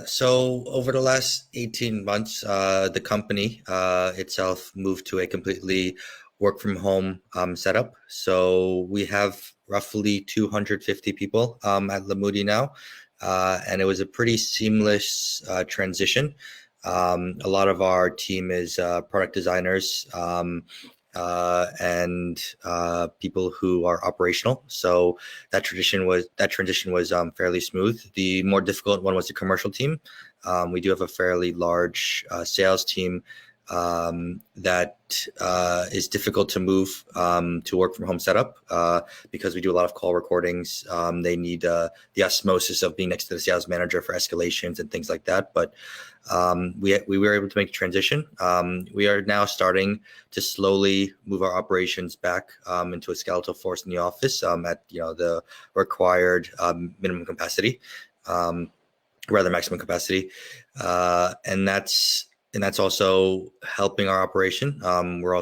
So over the last 18 months, the company itself moved to a completely work from home setup. So we have roughly 250 people at Lamudi now, and it was a pretty seamless transition. A lot of our team is product designers, and people who are operational. So that transition was fairly smooth. The more difficult one was the commercial team. We do have a fairly large sales team that is difficult to move to work from home setup because we do a lot of call recordings. They need the osmosis of being next to the sales manager for escalations and things like that. But we were able to make a transition. We are now starting to slowly move our operations back into a skeletal force in the office at the required minimum capacity, rather maximum capacity, and that's also helping our operation. We're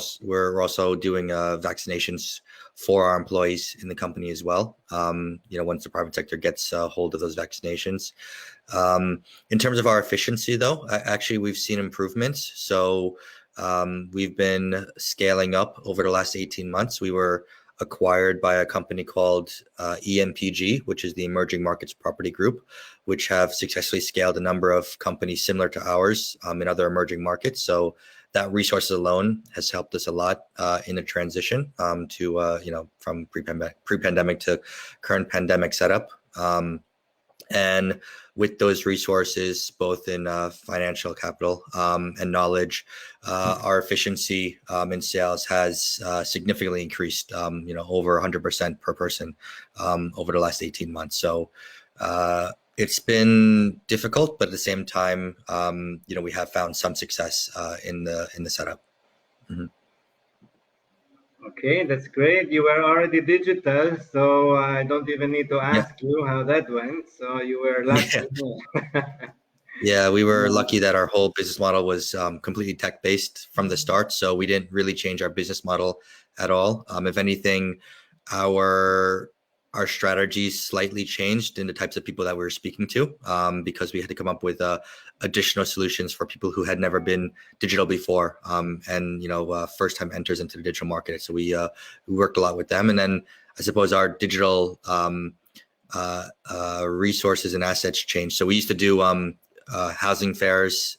also doing vaccinations for our employees in the company as well. Once the private sector gets a hold of those vaccinations. In terms of our efficiency, though, actually we've seen improvements. So we've been scaling up over the last 18 months. We were acquired by a company called EMPG, which is the Emerging Markets Property Group, which have successfully scaled a number of companies similar to ours in other emerging markets. So that resources alone has helped us a lot in the transition to from pre-pandemic to current pandemic setup. And with those resources, both in financial capital and knowledge, our efficiency in sales has significantly increased, over 100% per person over the last 18 months. So it's been difficult, but at the same time, we have found some success in the setup. Mm-hmm. Okay, that's great. You were already digital, so I don't even need to ask you how that went. So you were lucky. Yeah, we were lucky that our whole business model was completely tech-based from the start. So we didn't really change our business model at all. If anything, our strategies slightly changed in the types of people that we were speaking to because we had to come up with additional solutions for people who had never been digital before and first time enters into the digital market. So we worked a lot with them. And then I suppose our digital resources and assets changed. So we used to do housing fairs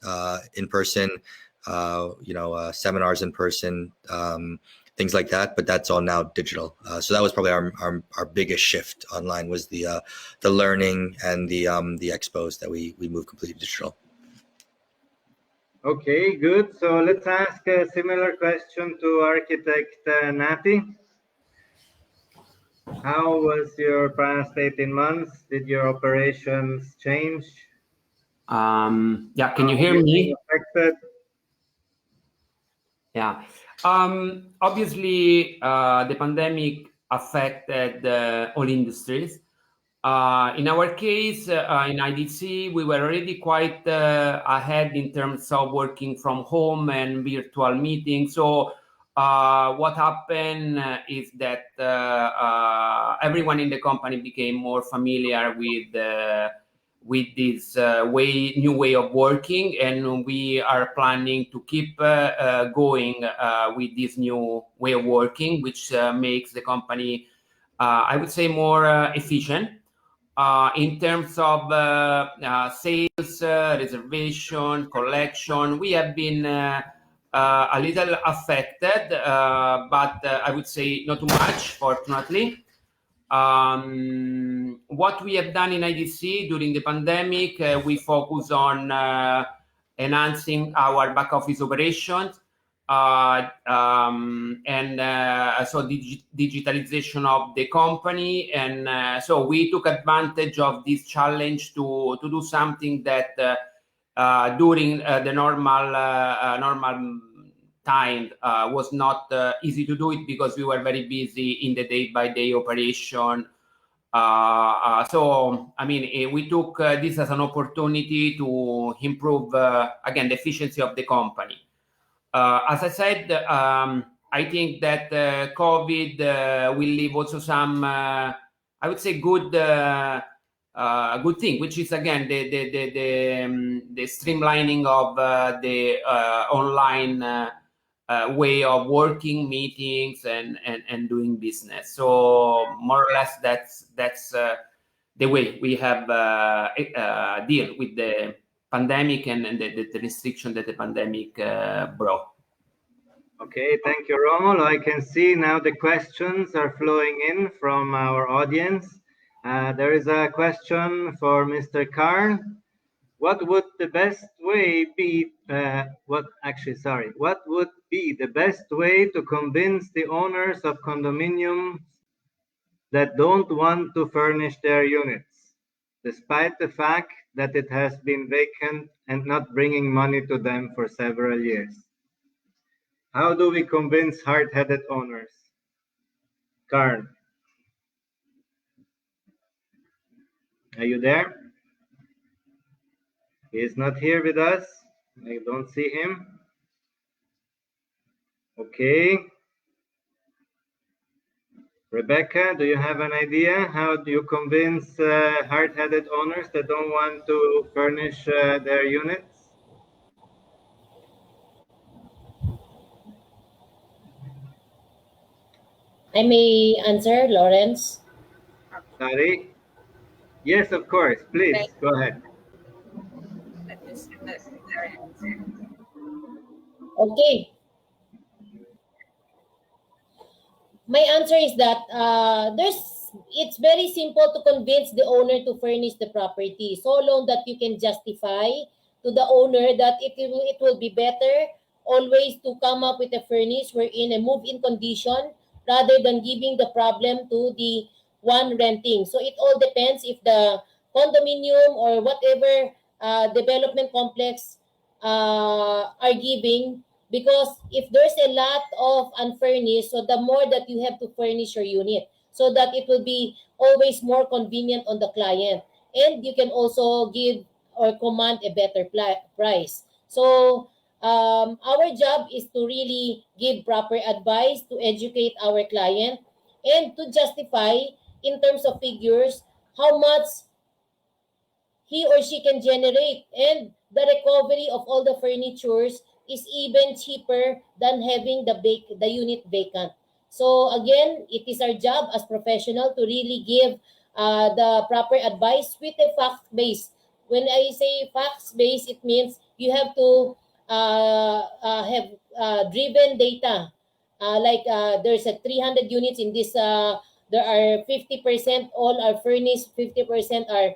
in person, seminars in person, things like that, but that's all now digital. So that was probably our biggest shift online was the learning and the expos that we moved completely digital. Okay, good. So let's ask a similar question to architect Nati. How was your past 18 months? Did your operations change? Yeah, can you hear me? Affected? Yeah. Obviously, the pandemic affected all industries. In our case, in IDC, we were already quite ahead in terms of working from home and virtual meetings. So what happened is that everyone in the company became more familiar with this new way of working, and we are planning to keep going with this new way of working, which makes the company, I would say, more efficient. In terms of sales, reservation, collection, we have been a little affected, but I would say not too much, fortunately. What we have done in IDC during the pandemic, we focus on enhancing our back office operations and digitalization of the company. And so we took advantage of this challenge to do something that during the normal time was not easy to do it because we were very busy in the day-by-day operation. So, I mean, we took this as an opportunity to improve, again, the efficiency of the company. As I said, I think that COVID will leave also some, I would say, good thing, which is again the streamlining of the online way of working, meetings, and doing business. So more or less, that's the way we have deal with the pandemic and the restriction that the pandemic brought. Okay, thank you, Romulo. I can see now the questions are flowing in from our audience. There is a question for Mr. Karn. What would the best way be? What would be the best way to convince the owners of condominiums that don't want to furnish their units, despite the fact that it has been vacant and not bringing money to them for several years? How do we convince hard-headed owners? Karn, are you there? He is not here with us. I don't see him. Okay. Rebecca, do you have an idea? How do you convince hard-headed owners that don't want to furnish their units? I may answer, Lawrence. Sorry? Yes, of course. Please, go ahead. Okay. My answer is that it's very simple to convince the owner to furnish the property so long that you can justify to the owner that it will be better always to come up with a furnish wherein a move-in condition rather than giving the problem to the one renting. So it all depends if the condominium or whatever development complex are giving, because if there's a lot of unfurnished, so the more that you have to furnish your unit so that it will be always more convenient on the client, and you can also give or command a better price. So our job is to really give proper advice to educate our client and to justify in terms of figures how much he or she can generate, and the recovery of all the furnitures is even cheaper than having the unit vacant. So again, it is our job as professional to really give the proper advice with a fact base. When I say facts base, it means you have to have driven data. There's a 300 units in this. There are 50% all are furnished, 50% are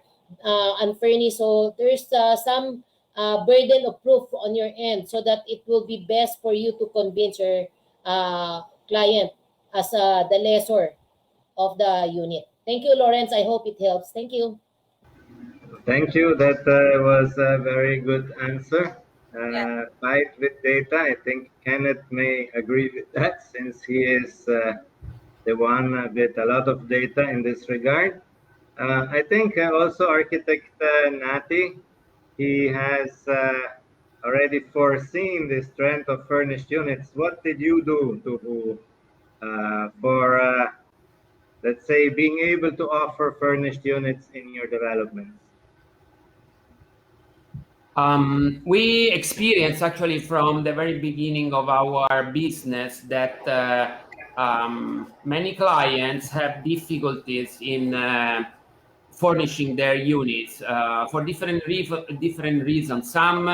unfurnished. So there's some burden of proof on your end so that it will be best for you to convince your client as the lessor of the unit. Thank you, Lawrence. I hope it helps. Thank you. Thank you. That was a very good answer. Fight with data. I think Kenneth may agree with that since he is the one with a lot of data in this regard. I think also architect Nati, he has already foreseen this trend of furnished units. What did you do to for let's say being able to offer furnished units in your developments? We experienced actually from the very beginning of our business that many clients have difficulties in furnishing their units for different reasons. Some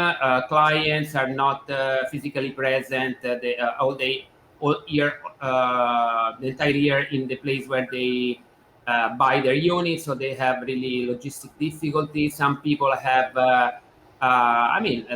clients are not physically present the entire year in the place where they buy their units, so they have really logistic difficulties. Some people have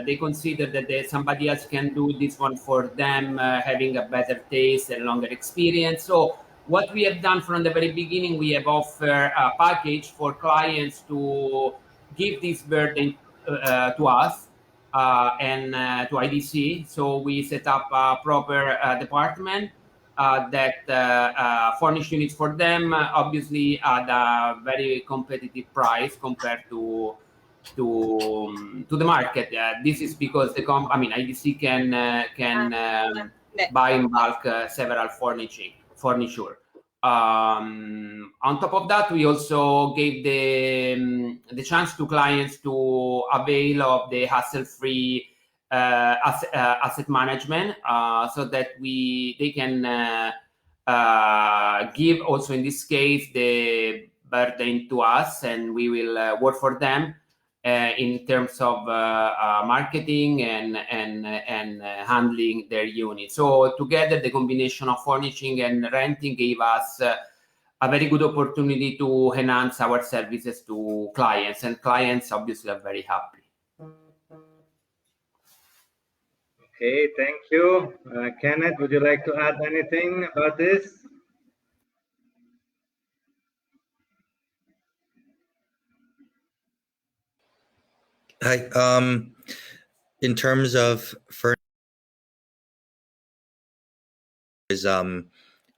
they consider that somebody else can do this one for them, having a better taste and longer experience. So what we have done from the very beginning, we have offered a package for clients to give this burden to us and to IDC. So we set up a proper department that furnish units for them, obviously at a very competitive price compared to the market. This is because IDC can buy in bulk several furniture. On top of that, we also gave the chance to clients to avail of the hassle-free asset management, so that they can give also in this case the burden to us, and we will work for them. in terms of marketing and handling their units. So together, the combination of furnishing and renting gave us a very good opportunity to enhance our services to clients, and clients obviously are very happy. Okay, thank you. Kenneth, would you like to add anything about this? Hi. In terms of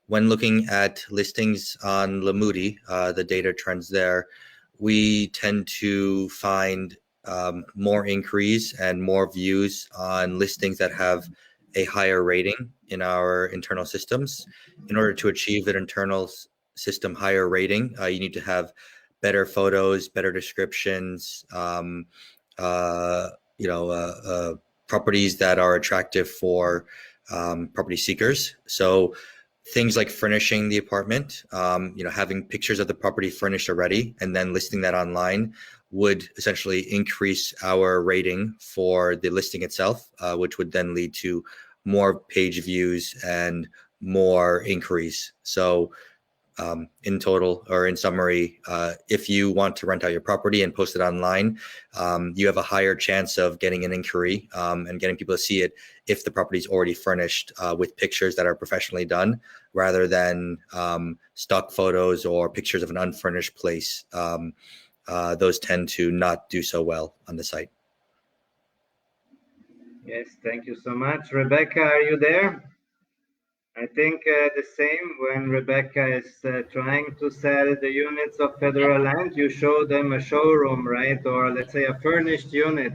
when looking at listings on Lamudi, the data trends there, we tend to find more inquiries and more views on listings that have a higher rating in our internal systems. In order to achieve an internal system higher rating, you need to have better photos, better descriptions, properties that are attractive for property seekers. So things like furnishing the apartment, having pictures of the property furnished already, and then listing that online would essentially increase our rating for the listing itself, which would then lead to more page views and more inquiries. So in total, or in summary, if you want to rent out your property and post it online, you have a higher chance of getting an inquiry and getting people to see it if the property is already furnished with pictures that are professionally done, rather than stock photos or pictures of an unfurnished place. Those tend to not do so well on the site. Yes, thank you so much. Rebecca, are you there? I think the same when Rebecca is trying to sell the units of federal land, you show them a showroom, right? Or let's say a furnished unit.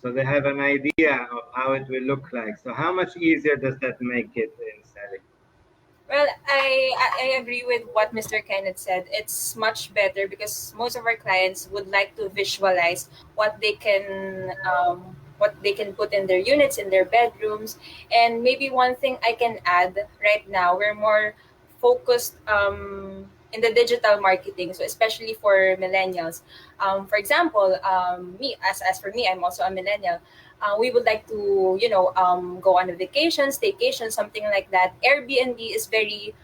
So they have an idea of how it will look like. So how much easier does that make it in selling? Well, I agree with what Mr. Kenneth said. It's much better because most of our clients would like to visualize what they can put in their units, in their bedrooms. And maybe one thing I can add right now, we're more focused in the digital marketing, so especially for millennials. For example, me as for me, I'm also a millennial. We would like to, go on a vacation, staycation, something like that. Airbnb is very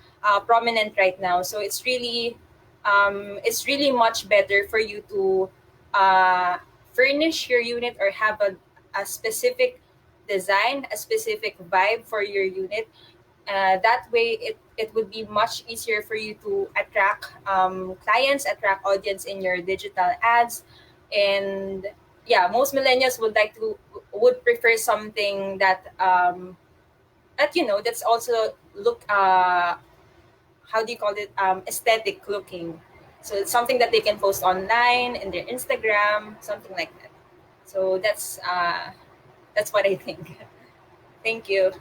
prominent right now, so it's really much better for you to furnish your unit or have a specific design, a specific vibe for your unit. That way, it would be much easier for you to attract clients, attract audience in your digital ads, and yeah, most millennials would prefer something that that's also look how do you call it, aesthetic looking. So it's something that they can post online in their Instagram, something like that. So that's what I think. Thank you.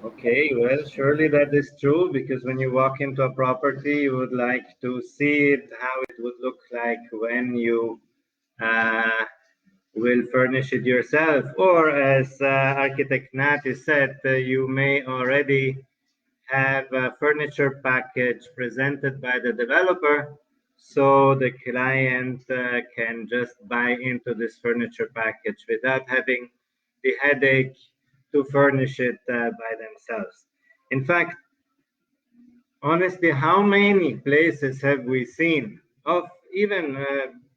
Okay, well, surely that is true, because when you walk into a property, you would like to see it, how it would look like when you will furnish it yourself. Or as architect Nati said, you may already have a furniture package presented by the developer, so the client can just buy into this furniture package without having the headache to furnish it by themselves. In fact, honestly, how many places have we seen of even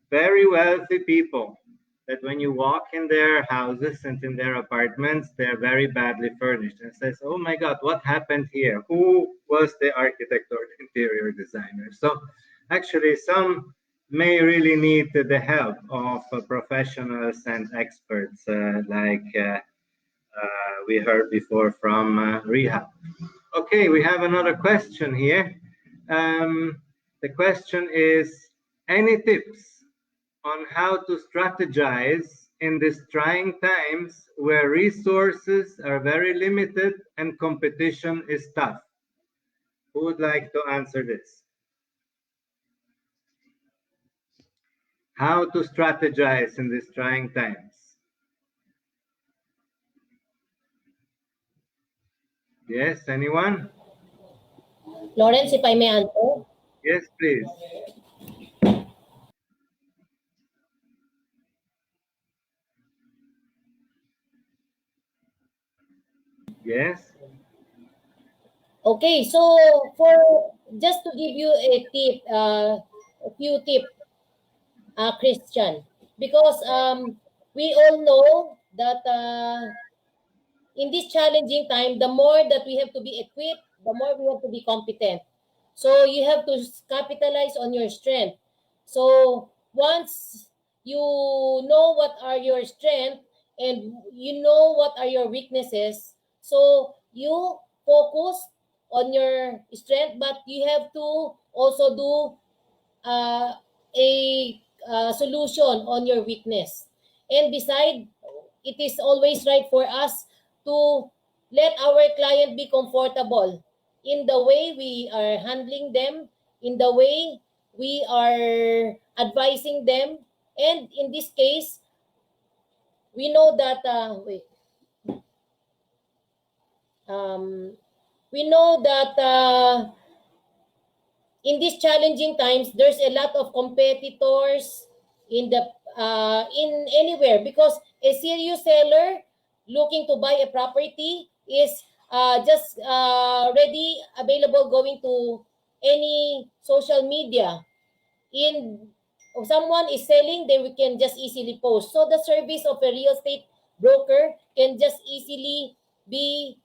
very wealthy people that when you walk in their houses and in their apartments, they're very badly furnished, and says, oh my God, what happened here? Who was the architect or the interior designer? So actually, some may really need the help of professionals and experts like we heard before from Rehab. Okay, we have another question here. The question is, any tips on how to strategize in these trying times where resources are very limited and competition is tough? Who would like to answer this? How to strategize in these trying times? Yes, anyone? Lawrence, if I may answer. Yes, please. Yes. Okay, so for just to give you a tip, a few tips, Christian, because we all know that in this challenging time, the more that we have to be equipped, the more we have to be competent. So you have to capitalize on your strength. So once you know what are your strength and you know what are your weaknesses, so you focus on your strength, but you have to also do uh, a solution on your weakness. And beside, it is always right for us to let our client be comfortable in the way we are handling them, in the way we are advising them. And in this case, we know that, um, we know that in these challenging times, there's a lot of competitors in the in anywhere, because a serious seller looking to buy a property is just ready available going to any social media. In if someone is selling, then we can just easily post. So the service of a real estate broker can just easily be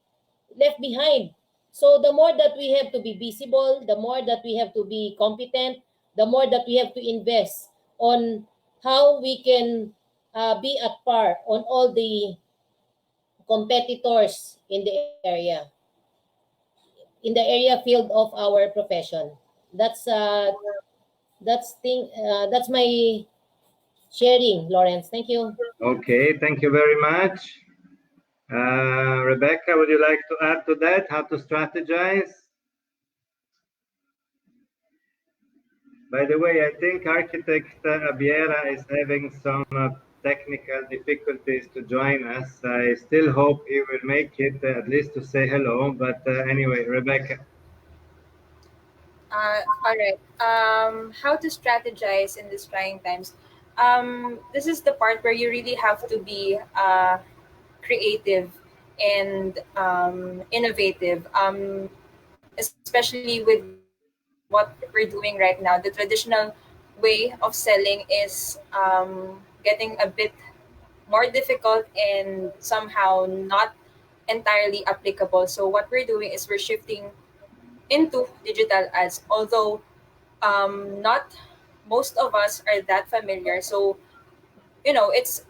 left behind. So the more that we have to be visible, the more that we have to be competent, the more that we have to invest on how we can be at par on all the competitors in the area field of our profession. That's that's my sharing, Lawrence. Thank you. Okay, thank you very much. Rebecca, would you like to add to that, how to strategize? By the way, I think architect Abiera is having some technical difficulties to join us. I still hope he will make it, at least to say hello. But anyway, Rebecca. All right. How to strategize in these trying times? This is the part where you really have to be creative and innovative, especially with what we're doing right now. The traditional way of selling is getting a bit more difficult and somehow not entirely applicable. So what we're doing is we're shifting into digital ads, although not most of us are that familiar. So it's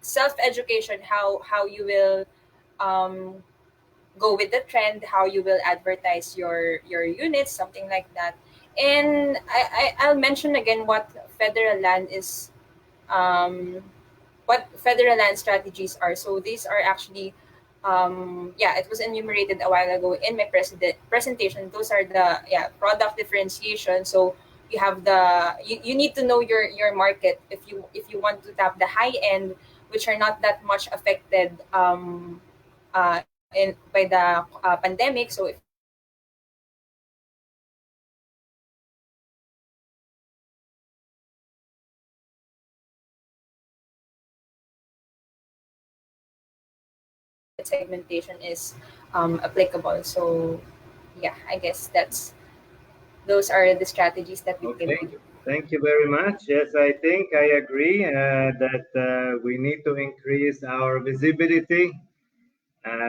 self education, how you will um, go with the trend, how you will advertise your units, something like that. And I'll mention again um, what federal land strategies are. So these are actually, yeah, it was enumerated a while ago in my presentation. Those are the product differentiation. So you need to know your market if you want to tap the high end, which are not that much affected by the pandemic. So if you want to tap the high end, you need to know market segmentation is applicable. So yeah, I guess those are the strategies that we can Okay, do. thank you very much. Yes, I think I agree that we need to increase our visibility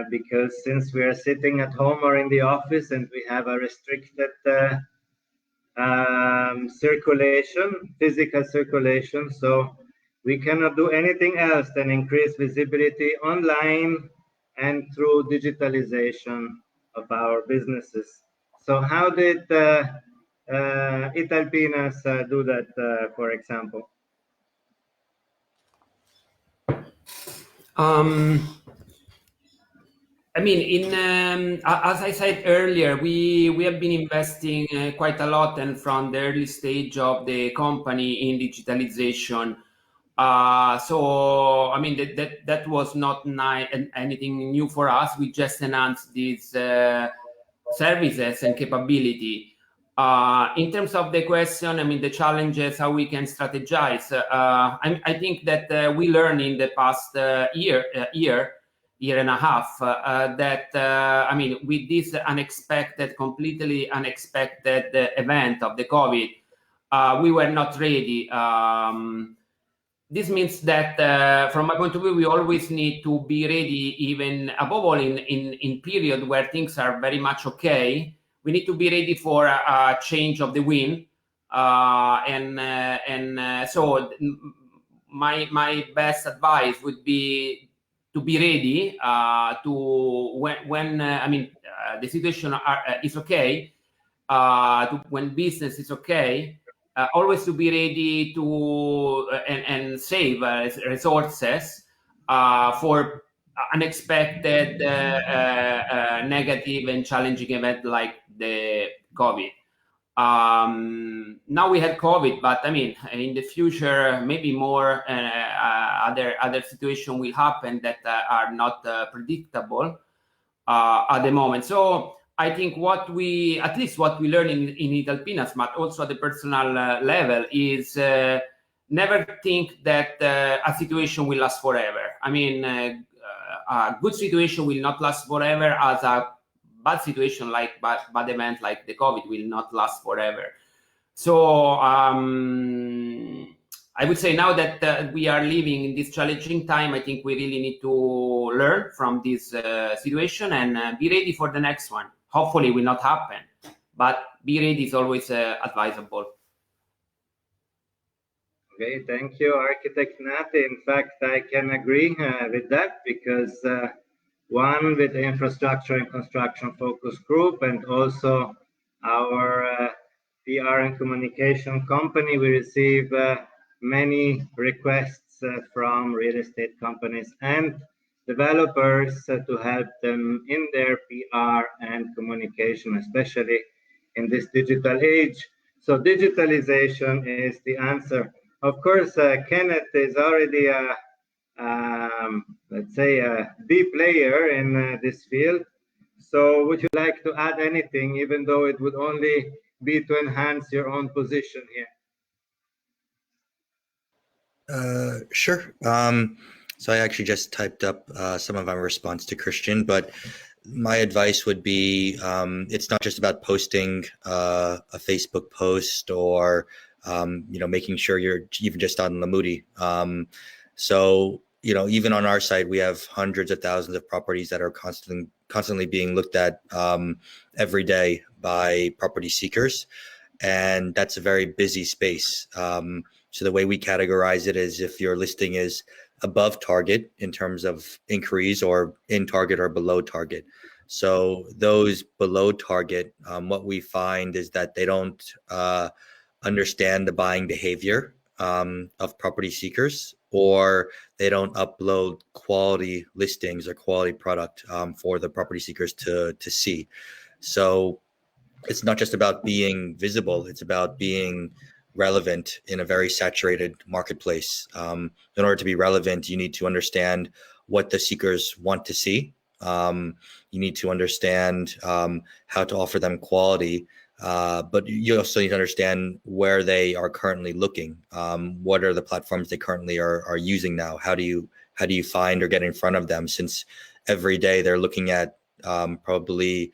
because since we are sitting at home or in the office and we have a restricted circulation, physical circulation. So we cannot do anything else than increase visibility online and through digitalization of our businesses. So how did Italpinas do that, for example? I mean, as I said earlier, we have been investing quite a lot, and from the early stage of the company in digitalization. So I mean that was not anything new for us. We just enhanced these services and capability. In terms of the question, I mean the challenges, how we can strategize. I think that we learned in the past year year and a half, that I mean, with this unexpected, completely unexpected event of the COVID, we were not ready. This means that, from my point of view, we always need to be ready, even above all in period where things are very much okay. We need to be ready for a change of the wind, so my best advice would be to be ready to when I mean the situation is okay, when business is okay. Always to be ready to and save resources for unexpected negative and challenging event like the COVID. Now we had COVID, but I mean, in the future, maybe more other situation will happen that are not predictable at the moment. So I think what we, at least what we learn in Italpinas, but also at the personal level, is never think that a situation will last forever. I mean, a good situation will not last forever, as a bad situation like bad event like the COVID will not last forever. So I would say now that we are living in this challenging time, I think we really need to learn from this situation and be ready for the next one. Hopefully, it will not happen, but be ready is always advisable. Okay, thank you, Architect Nati. In fact, I can agree with that, because one, with the infrastructure and construction focus group, and also our PR and communication company, we receive many requests from real estate companies and developers to help them in their PR and communication, especially in this digital age. So digitalization is the answer. Of course, Kenneth is already let's say the player in this field. So would you like to add anything, even though it would only be to enhance your own position here? Sure. So I actually just typed up some of my response to Christian, but my advice would be it's not just about posting a Facebook post or making sure you're even just on Lamudi. So even on our site, we have hundreds of thousands of properties that are constantly being looked at every day by property seekers, and that's a very busy space. So the way we categorize it is if your listing is above target in terms of inquiries, or in target or below target. So those below target, what we find is that they don't understand the buying behavior of property seekers, or they don't upload quality listings or quality product for the property seekers to see. So it's not just about being visible, it's about being relevant in a very saturated marketplace. In order to be relevant, you need to understand what the seekers want to see. You need to understand how to offer them quality, but you also need to understand where they are currently looking. What are the platforms they currently are using now? How do you find or get in front of them? Since every day they're looking at probably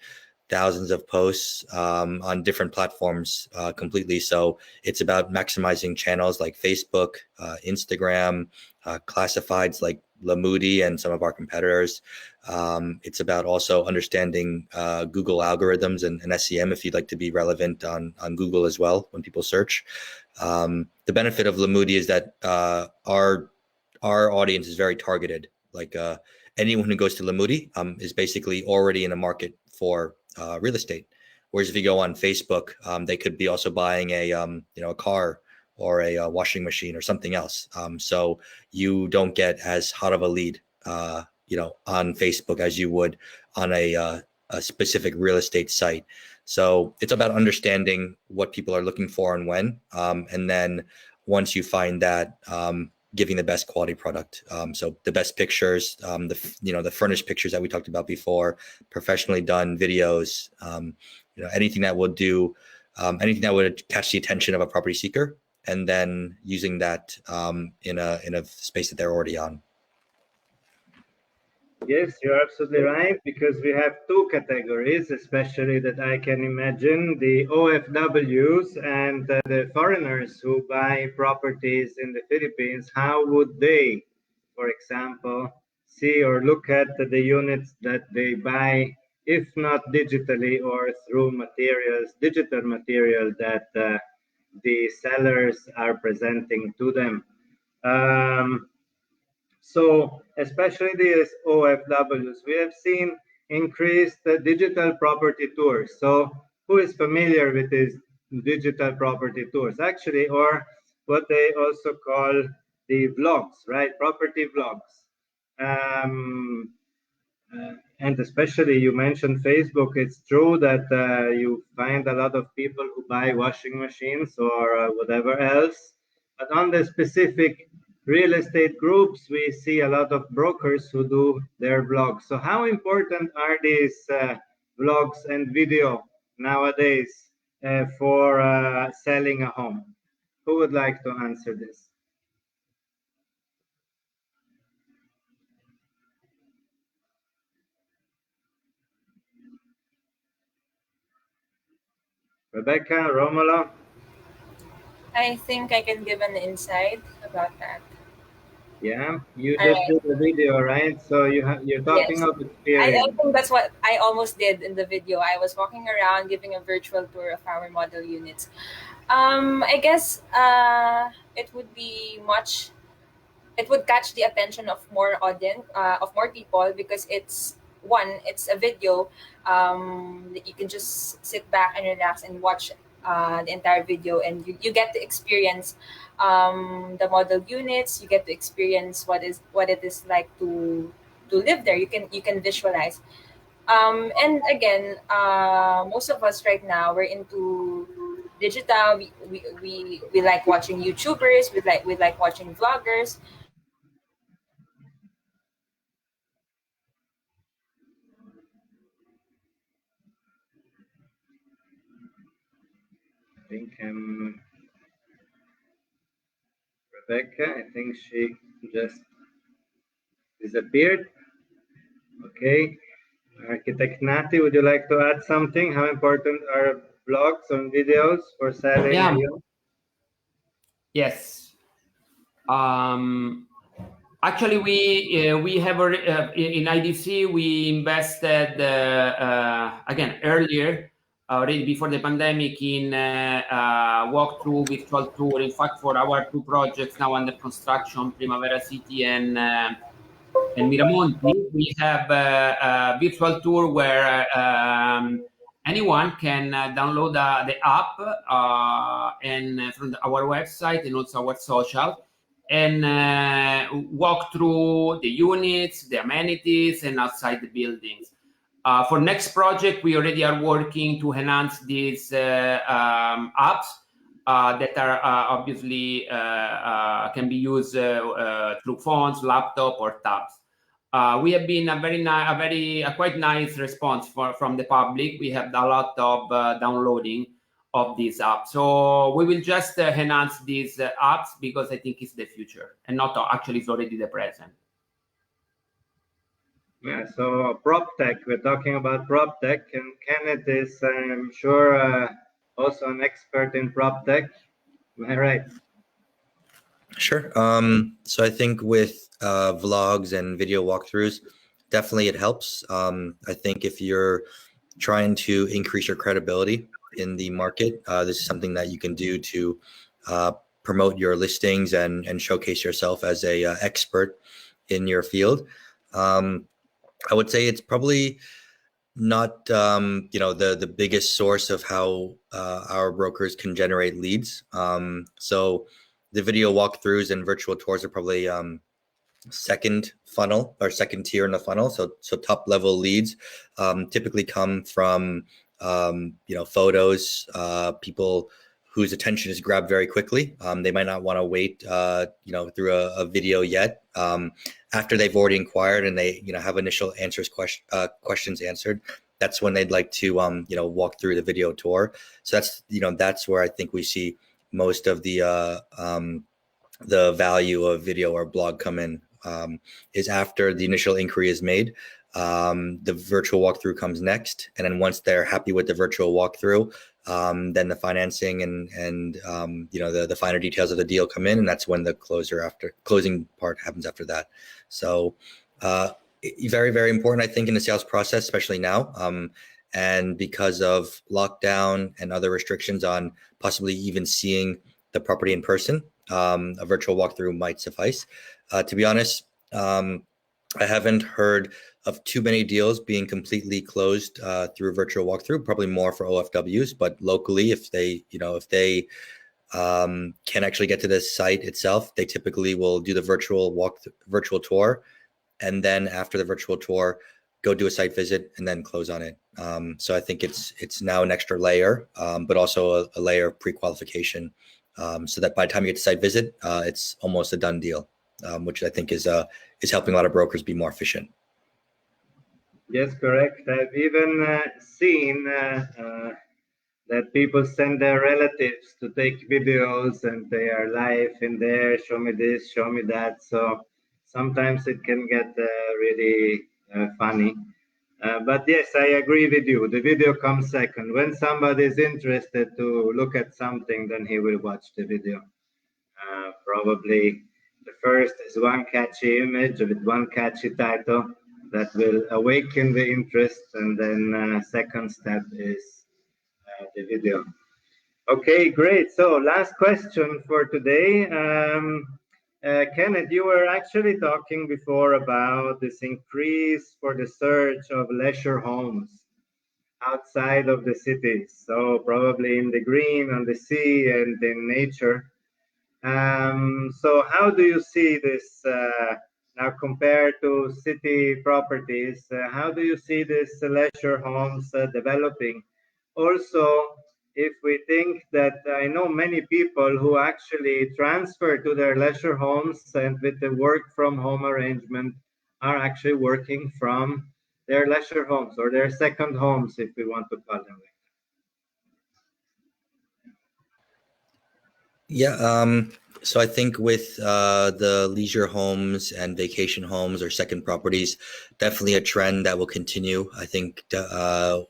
thousands of posts on different platforms completely. So it's about maximizing channels like Facebook, Instagram, classifieds like Lamudi and some of our competitors. It's about also understanding Google algorithms and SEM if you'd like to be relevant on Google as well when people search. The benefit of Lamudi is that our audience is very targeted. Like anyone who goes to Lamudi is basically already in a market for real estate. Whereas if you go on Facebook, they could be also buying a car or a washing machine or something else. So you don't get as hot of a lead, on Facebook as you would on a specific real estate site. So it's about understanding what people are looking for and when, and then once you find that, giving the best quality product. So the best pictures, the furnished pictures that we talked about before, professionally done videos, anything that would anything that would catch the attention of a property seeker, and then using that in a space that they're already on. Yes, you're absolutely right, because we have two categories, especially that I can imagine, the OFWs and the foreigners who buy properties in the Philippines. How would they, for example, see or look at the units that they buy, if not digitally or through materials, digital material that the sellers are presenting to them? Um, so, especially the OFWs, we have seen increased digital property tours. So, who is familiar with these digital property tours? Actually, or what they also call the vlogs, right? Property vlogs. Um, and especially you mentioned Facebook. It's true that you find a lot of people who buy washing machines or whatever else. But on the specific real estate groups, we see a lot of brokers who do their vlogs. So how important are these vlogs and video nowadays for selling a home? Who would like to answer this? Rebecca, Romola? I think I can give an insight about that. Yeah, you All just right. did a video, right? So you're talking Yes. of I experience. think that's what I almost did in the video. I was walking around giving a virtual tour of our model units. I guess it would be much. It would catch the attention of more audience, of more people, because it's a video that you can just sit back and relax and watch the entire video, and you get to experience the model units. You get to experience what it is like to live there. You can visualize. And again, most of us right now, we're into digital. We like watching YouTubers. We like watching vloggers. I think Rebecca. I think she just disappeared. Okay. Architect Nati, would you like to add something? How important are blogs and videos for selling a Yeah. unit? Yes. Actually, we have in IDC we invested again earlier, already before the pandemic, in walkthrough virtual tour. In fact, for our two projects now under construction, Primavera City and Miramonti, we have a virtual tour where anyone can download the app and from our website and also our social, and walk through the units, the amenities, and outside the buildings. For next project, we already are working to enhance these apps that are obviously can be used through phones, laptop, or tabs. We have been a quite nice response from the public. We have a lot of downloading of these apps. So we will just enhance these apps because I think it's the future, and not actually it's already the present. Yeah, so prop tech, we're talking about prop tech, and Kenneth is, I'm sure, also an expert in prop tech. Am I right? Sure. So I think with vlogs and video walkthroughs, definitely it helps. I think if you're trying to increase your credibility in the market, this is something that you can do to promote your listings and showcase yourself as a expert in your field. I would say it's probably not the biggest source of how our brokers can generate leads. So the video walkthroughs and virtual tours are probably second funnel or second tier in the funnel. So top level leads typically come from photos, people whose attention is grabbed very quickly. They might not want to wait through a video yet. After they've already inquired and they have initial questions answered, that's when they'd like to walk through the video tour. So that's where I think we see most of the value of video or blog come in. is after the initial inquiry is made. The virtual walkthrough comes next, and then once they're happy with the virtual walkthrough, then the financing and the finer details of the deal come in, and that's when the closing part happens after that. So very, very important, I think, in the sales process, especially now. And because of lockdown and other restrictions on possibly even seeing the property in person, a virtual walkthrough might suffice. To be honest, I haven't heard of too many deals being completely closed through virtual walkthrough. Probably more for OFWs, but locally, if they can actually get to the site itself, they typically will do the virtual tour, and then after the virtual tour, go do a site visit and then close on it. So I think it's now an extra layer, but also a layer of pre-qualification, so that by the time you get to site visit, it's almost a done deal, which I think is helping a lot of brokers be more efficient. Yes, correct. I've even seen that people send their relatives to take videos, and they are live in there, show me this, show me that. So sometimes it can get really funny. But yes, I agree with you. The video comes second. When somebody is interested to look at something, then he will watch the video. Probably the first is one catchy image with one catchy title that will awaken the interest, and then second step is the video. Okay, great. So last question for today. Kenneth, you were actually talking before about this increase for the search of leisure homes outside of the cities. So probably in the green, on the sea, and in nature. So how do you see this now compared to city properties? How do you see this leisure homes developing? Also, if we think that I know many people who actually transfer to their leisure homes, and with the work from home arrangement are actually working from their leisure homes or their second homes, if we want to call them. Yeah. So I think with the leisure homes and vacation homes or second properties, definitely a trend that will continue. I think for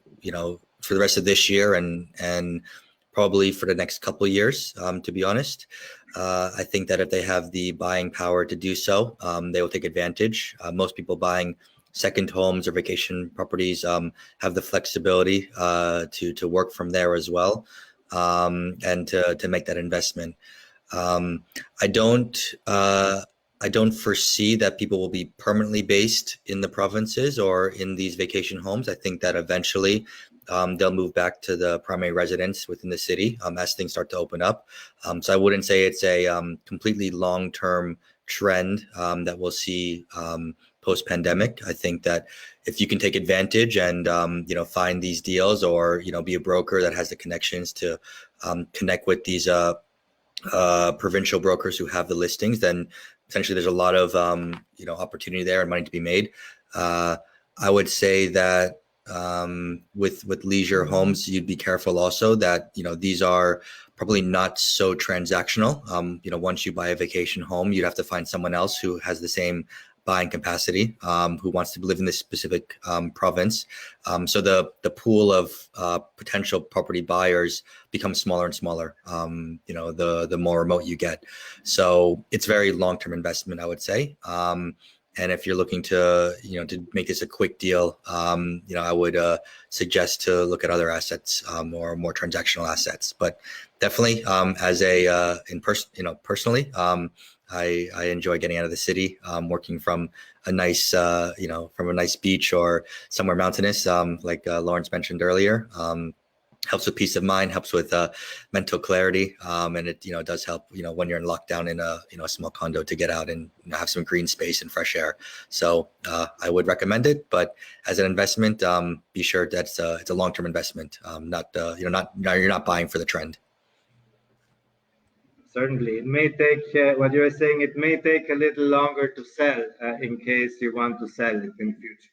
the rest of this year and probably for the next couple of years. To be honest, I think that if they have the buying power to do so, they will take advantage. Most people buying second homes or vacation properties have the flexibility to work from there as well. And to make that investment. I don't foresee that people will be permanently based in the provinces or in these vacation homes. I think that eventually they'll move back to the primary residence within the city as things start to open up. So I wouldn't say it's a completely long-term trend that we'll see post-pandemic. I think that if you can take advantage and find these deals, or be a broker that has the connections to connect with these provincial brokers who have the listings, then essentially there's a lot of opportunity there and money to be made. I would say that with leisure homes, you'd be careful also that these are probably not so transactional. Once you buy a vacation home, you'd have to find someone else who has the same buying capacity, who wants to live in this specific province. So the pool of potential property buyers becomes smaller and smaller, the more remote you get. So it's very long-term investment, I would say. And if you're looking to make this a quick deal, I would suggest to look at other assets, or more transactional assets. But definitely, as a personally, I enjoy getting out of the city, working from a nice, from a nice beach or somewhere mountainous, like Lawrence mentioned earlier. Helps with peace of mind, helps with mental clarity, and it does help when you're in lockdown in a small condo to get out and have some green space and fresh air. So I would recommend it, but as an investment, be sure that it's a long-term investment. You're not buying for the trend. Certainly, it may take what you're saying. It may take a little longer to sell in case you want to sell it in future.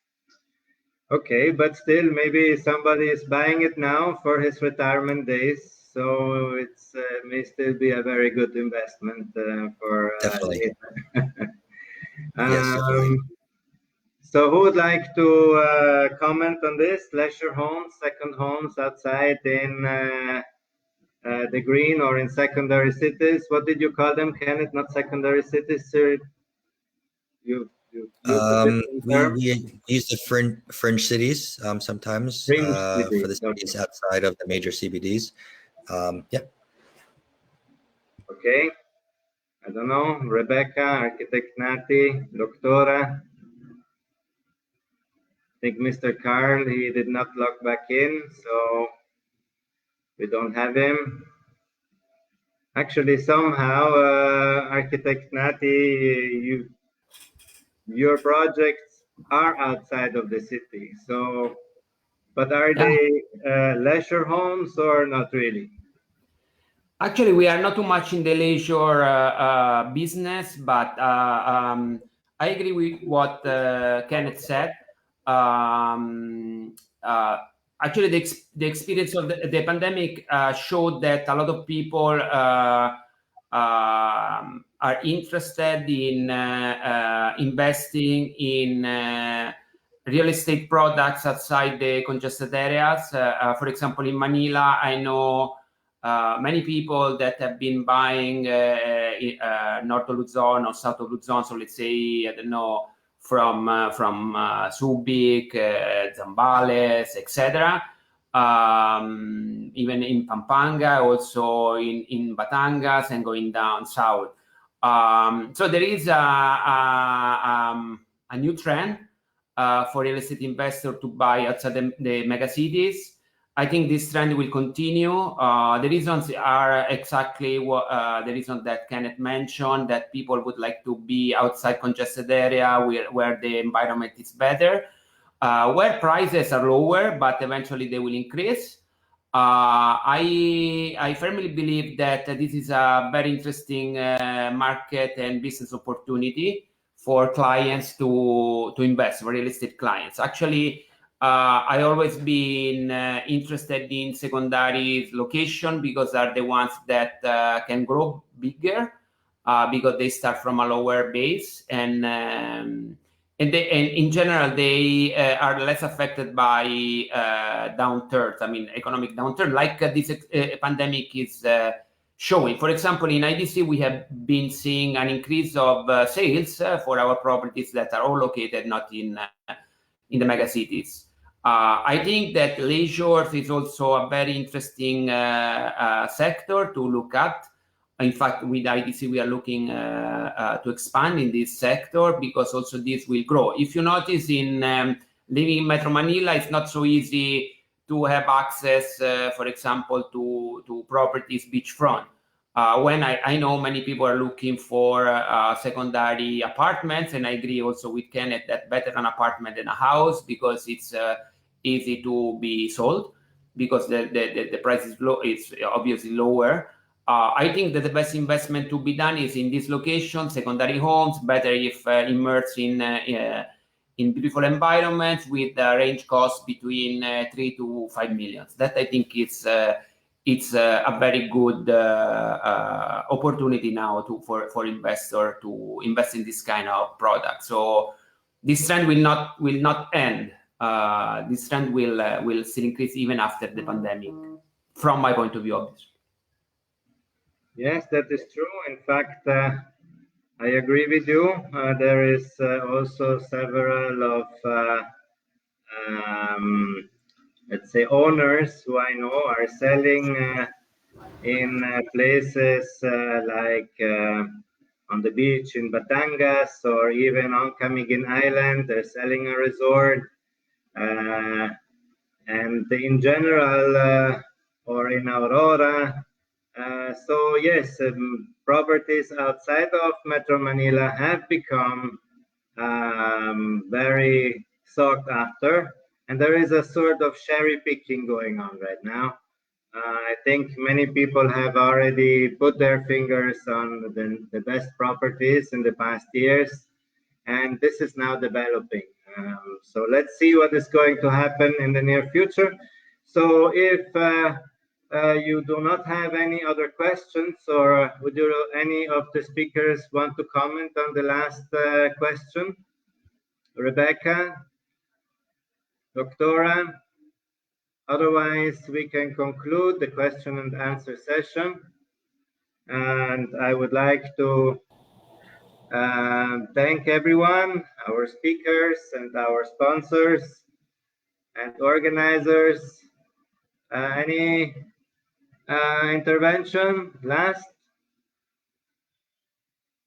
Okay, but still, maybe somebody is buying it now for his retirement days, so it's may still be a very good investment for Definitely. later. Yes, definitely. So who would like to comment on this? Leisure homes, second homes outside in the green or in secondary cities. What did you call them, Kenneth? Not secondary cities, sir. You use a different term. We use the fringe cities sometimes Fringe for the cities. cities outside of the major CBDs. Yeah. Okay. I don't know. Rebecca, Architect Nati, Doctora. I think Mr. Carl, he did not log back in, so we don't have him. Actually, somehow, Architect Nati, your projects are outside of the city. So, but are Yeah. they leisure homes or not really? Actually, we are not too much in the leisure business, but I agree with what Kenneth said. Um, actually, the experience of the pandemic showed that a lot of people are interested in investing in real estate products outside the congested areas. For example, in Manila, I know many people that have been buying north of Luzon or south of Luzon. So let's say, I don't know, from Subic, Zambales, etc. Even in Pampanga, also in Batangas, and going down south. So there is a new trend for real estate investor to buy outside the mega cities. I think this trend will continue. The reasons are exactly what the reason that Kenneth mentioned, that people would like to be outside congested area where the environment is better, where prices are lower, but eventually they will increase. I firmly believe that this is a very interesting market and business opportunity for clients to invest, for real estate clients. Actually, I always been interested in secondary location because are the ones that can grow bigger because they start from a lower base, and in general they are less affected by downturns. I mean, economic downturn like this pandemic is showing. For example, in IDC, we have been seeing an increase of sales for our properties that are all located not in the mega cities. I think that leisure is also a very interesting sector to look at. In fact, with IDC, we are looking to expand in this sector because also this will grow. If you notice, in living in Metro Manila, it's not so easy to have access, for example, to properties beachfront. When I know many people are looking for secondary apartments, and I agree also with Kenneth that better an apartment than a house because it's easy to be sold because the price is low. It's obviously lower. I think that the best investment to be done is in this location, secondary homes, better if immersed in beautiful environments with range costs between 3 to 5 million. That I think it's a very good opportunity now for investor to invest in this kind of product. So this trend will not end. This trend will still increase even after the pandemic, from my point of view, obviously. Yes, that is true. In fact, I agree with you. There is also several of, let's say, owners who I know are selling in places like on the beach in Batangas or even on Camiguin Island. They're selling a resort. And in general, or in Aurora. So yes, properties outside of Metro Manila have become very sought after, and there is a sort of cherry picking going on right now. I think many people have already put their fingers on the best properties in the past years, and this is now developing. So let's see what is going to happen in the near future. So if you do not have any other questions, or would any of the speakers want to comment on the last question? Rebecca, Doctora? Otherwise, we can conclude the question and answer session. And I would like to thank everyone, our speakers and our sponsors and organizers. Any intervention last?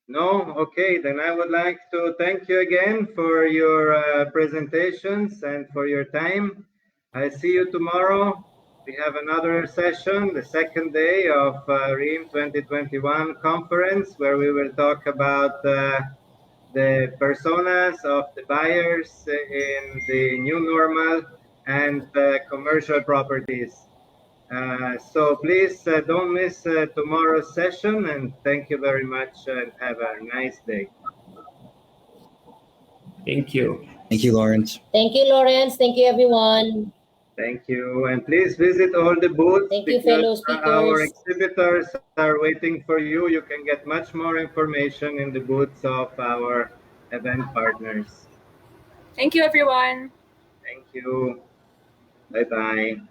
No? Okay, then I would like to thank you again for your presentations and for your time. I see you tomorrow. We have another session, the second day of REAM 2021 conference, where we will talk about the personas of the buyers in the new normal and commercial properties. So please don't miss tomorrow's session, and thank you very much and have a nice day. Thank you. Thank you, Lawrence. Thank you, Lawrence. Thank you, everyone. Thank you. And please visit all the booths. Thank you, fellow Our speakers. exhibitors are waiting for you. You can get much more information in the booths of our event partners. Thank you, everyone. Thank you. Bye-bye.